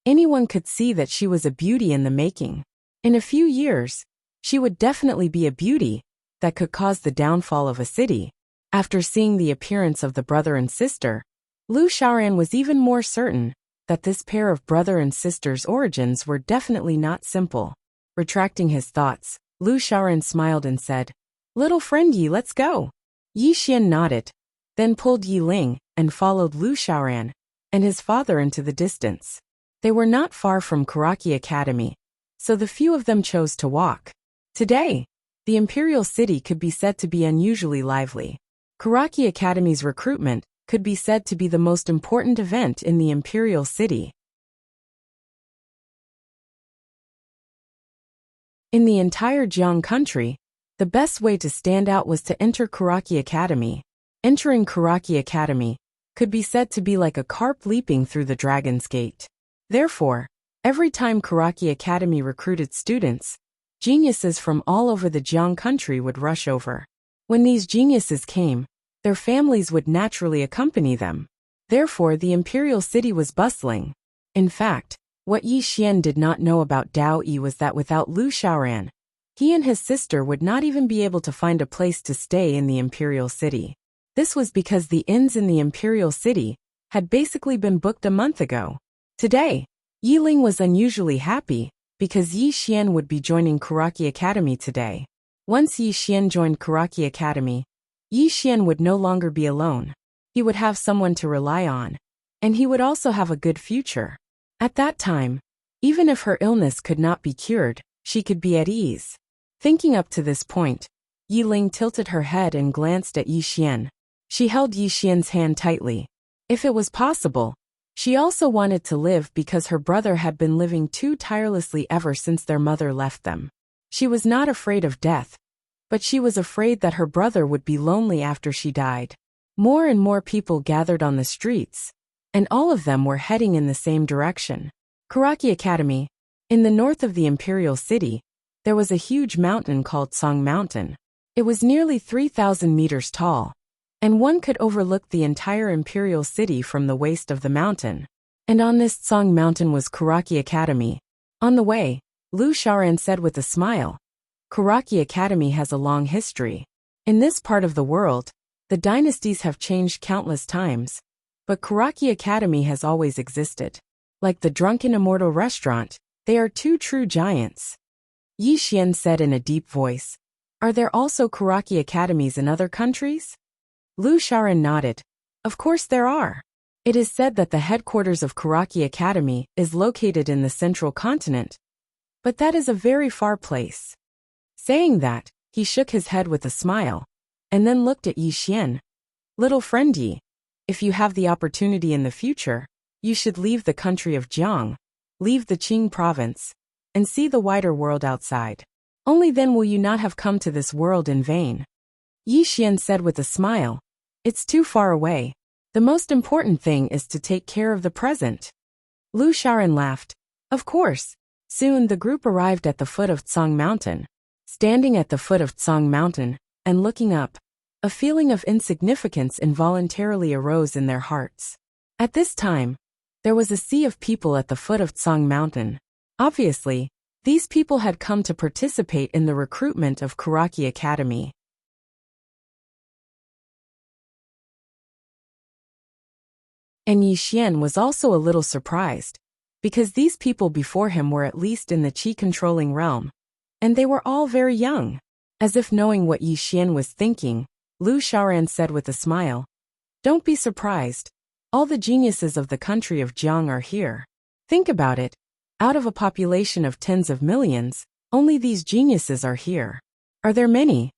anyone could see that she was a beauty in the making. In a few years, she would definitely be a beauty that could cause the downfall of a city. After seeing the appearance of the brother and sister, Lu Xiaoran was even more certain that this pair of brother and sister's origins were definitely not simple. Retracting his thoughts, Lu Xiaoran smiled and said, "Little friend Yi, let's go." Yi Xian nodded, then pulled Yi Ling and followed Lu Xiaoran and his father into the distance. They were not far from Karaki Academy, so the few of them chose to walk. Today, the imperial city could be said to be unusually lively. Karaki Academy's recruitment could be said to be the most important event in the imperial city. In the entire Jiang country, the best way to stand out was to enter Karaki Academy. Entering Karaki Academy could be said to be like a carp leaping through the Dragon's Gate. Therefore, every time Karaki Academy recruited students, geniuses from all over the Jiang country would rush over. When these geniuses came, their families would naturally accompany them. Therefore, the imperial city was bustling. In fact, what Yi Xian did not know about Dao Yi was that without Lu Xiaoran, he and his sister would not even be able to find a place to stay in the imperial city. This was because the inns in the imperial city had basically been booked a month ago. Today, Yi Ling was unusually happy because Yi Xian would be joining Karaki Academy today. Once Yi Xian joined Karaki Academy, Yi Xian would no longer be alone. He would have someone to rely on, and he would also have a good future. At that time, even if her illness could not be cured, she could be at ease. Thinking up to this point, Yi Ling tilted her head and glanced at Yi Xian. She held Yi Xian's hand tightly. If it was possible, she also wanted to live because her brother had been living too tirelessly ever since their mother left them. She was not afraid of death, but she was afraid that her brother would be lonely after she died. More and more people gathered on the streets, and all of them were heading in the same direction. Karaki Academy. In the north of the imperial city, there was a huge mountain called Song Mountain. It was nearly 3,000 meters tall, and one could overlook the entire imperial city from the waist of the mountain. And on this Song Mountain was Karaki Academy. On the way, Lu Xiaoran said with a smile, "Karaki Academy has a long history. In this part of the world, the dynasties have changed countless times, but Karaki Academy has always existed. Like the Drunken Immortal restaurant, they are two true giants." Yi Xian said in a deep voice, "Are there also Karaki Academies in other countries?" Lu Xiaoran nodded. "Of course there are. It is said that the headquarters of Karaki Academy is located in the central continent, but that is a very far place." Saying that, he shook his head with a smile, and then looked at Yi Xian. "Little friend Yi, if you have the opportunity in the future, you should leave the country of Jiang, leave the Qing province, and see the wider world outside. Only then will you not have come to this world in vain." Yi Xian said with a smile, "It's too far away. The most important thing is to take care of the present." Lu Xiaoran laughed. Of course. Soon the group arrived at the foot of Tsang Mountain. Standing at the foot of Tsang Mountain, and looking up, a feeling of insignificance involuntarily arose in their hearts. At this time, there was a sea of people at the foot of Tsang Mountain. Obviously, these people had come to participate in the recruitment of Karaki Academy. And Yi Xian was also a little surprised, because these people before him were at least in the Qi-controlling realm, and they were all very young. As if knowing what Yi Xian was thinking, Lu Xiaoran said with a smile, "Don't be surprised. All the geniuses of the country of Jiang are here. Think about it. Out of a population of tens of millions, only these geniuses are here. Are there many?"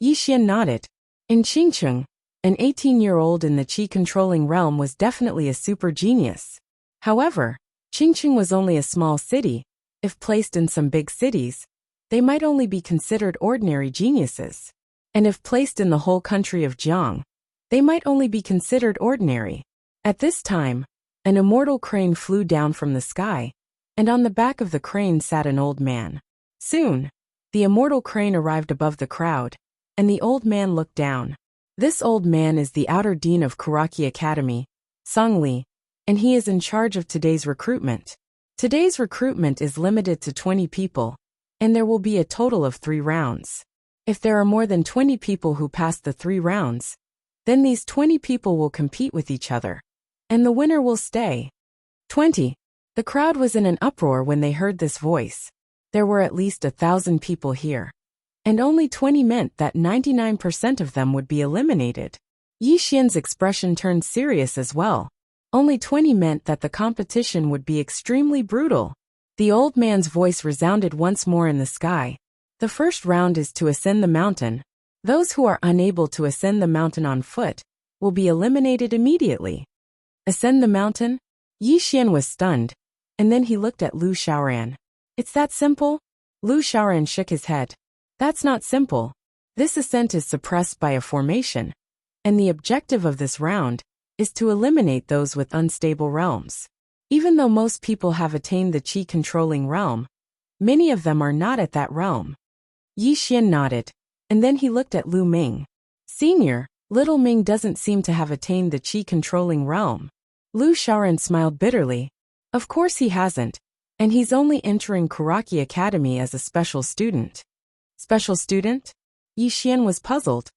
Yi Xian nodded. In Qingcheng, an 18-year-old in the Qi-controlling realm was definitely a super genius. However, Qingcheng was only a small city. If placed in some big cities, they might only be considered ordinary geniuses. And if placed in the whole country of Jiang, they might only be considered ordinary. At this time, an immortal crane flew down from the sky, and on the back of the crane sat an old man. Soon, the immortal crane arrived above the crowd, and the old man looked down. This old man is the outer dean of Kuraki Academy, Song Li, and he is in charge of today's recruitment. Today's recruitment is limited to 20 people, and there will be a total of 3 rounds. If there are more than 20 people who pass the 3 rounds, then these 20 people will compete with each other, and the winner will stay. 20. The crowd was in an uproar when they heard this voice. There were at least 1,000 people here, and only 20 meant that 99% of them would be eliminated. Yi Xian's expression turned serious as well. Only 20 meant that the competition would be extremely brutal. The old man's voice resounded once more in the sky. The first round is to ascend the mountain. Those who are unable to ascend the mountain on foot will be eliminated immediately. Ascend the mountain? Yi Xian was stunned, and then he looked at Lu Xiaoran. It's that simple? Lu Xiaoran shook his head. That's not simple. This ascent is suppressed by a formation, and the objective of this round is to eliminate those with unstable realms. Even though most people have attained the qi-controlling realm, many of them are not at that realm. Yi Xian nodded, and then he looked at Lu Ming. Senior, little Ming doesn't seem to have attained the qi-controlling realm. Lu Xiaoran smiled bitterly. Of course he hasn't, and he's only entering Kuraki Academy as a special student. Special student? Yi Xian was puzzled.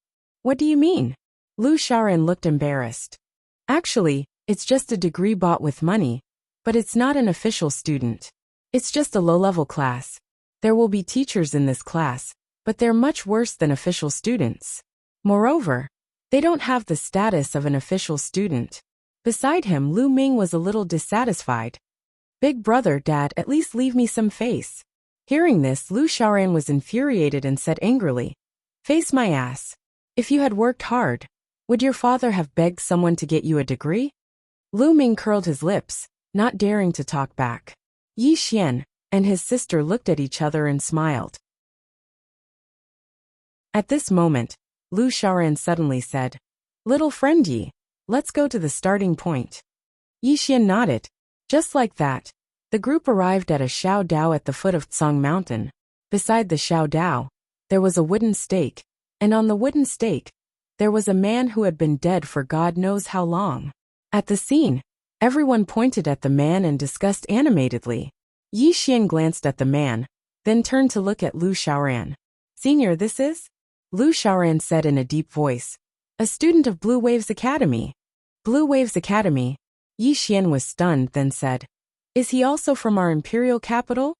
What do you mean? Lu Xiaoran looked embarrassed. Actually, it's just a degree bought with money, but it's not an official student. It's just a low-level class. There will be teachers in this class, but they're much worse than official students. Moreover, they don't have the status of an official student. Beside him, Lu Ming was a little dissatisfied. Big brother, Dad, at least leave me some face. Hearing this, Lu Xiaoran was infuriated and said angrily, Face my ass. If you had worked hard, would your father have begged someone to get you a degree? Lu Ming curled his lips, not daring to talk back. Yi Xian and his sister looked at each other and smiled. At this moment, Lu Xiaoran suddenly said, Little friend Yi, let's go to the starting point. Yi Xian nodded. Just like that, the group arrived at a Xiao Dao at the foot of Tsang Mountain. Beside the Xiao Dao, there was a wooden stake, and on the wooden stake, there was a man who had been dead for God knows how long. At the scene, everyone pointed at the man and discussed animatedly. Yi Xian glanced at the man, then turned to look at Lu Xiaoran. Senior, this is? Lu Xiaoran said in a deep voice. A student of Blue Waves Academy. Blue Waves Academy? Yi Xian was stunned, then said, Is he also from our imperial capital?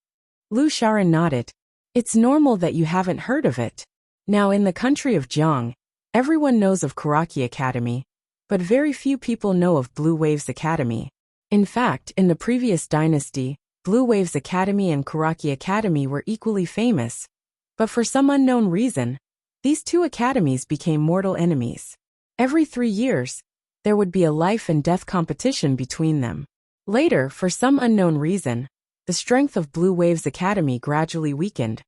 Lu Xiaoran nodded. It's normal that you haven't heard of it. Now in the country of Jiang, everyone knows of Kuraki Academy, but very few people know of Blue Waves Academy. In fact, in the previous dynasty, Blue Waves Academy and Kuraki Academy were equally famous, but for some unknown reason, these two academies became mortal enemies. Every 3 years, there would be a life and death competition between them. Later, for some unknown reason, the strength of Blue Waves Academy gradually weakened,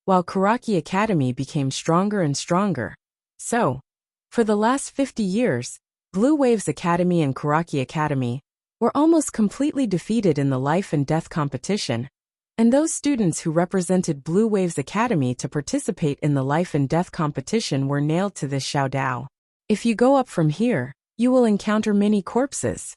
while Kuraki Academy became stronger and stronger. So, for the last 50 years, Blue Waves Academy and Kuraki Academy were almost completely defeated in the life and death competition, and those students who represented Blue Waves Academy to participate in the life and death competition were nailed to this Xiao Dao. If you go up from here, you will encounter many corpses.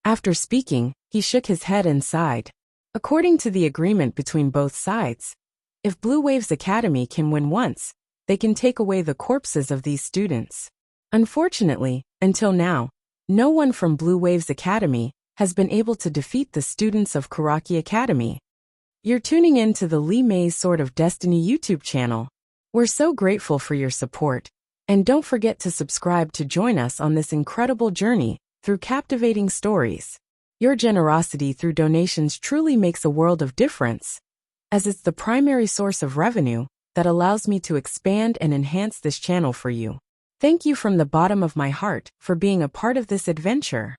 After speaking, he shook his head and sighed. According to the agreement between both sides, if Blue Waves Academy can win once, they can take away the corpses of these students. Unfortunately, until now, no one from Blue Waves Academy has been able to defeat the students of Kuraki Academy. You're tuning in to the Li Mei's Sword of Destiny YouTube channel. We're so grateful for your support, and don't forget to subscribe to join us on this incredible journey through captivating stories. Your generosity through donations truly makes a world of difference, as it's the primary source of revenue that allows me to expand and enhance this channel for you. Thank you from the bottom of my heart for being a part of this adventure.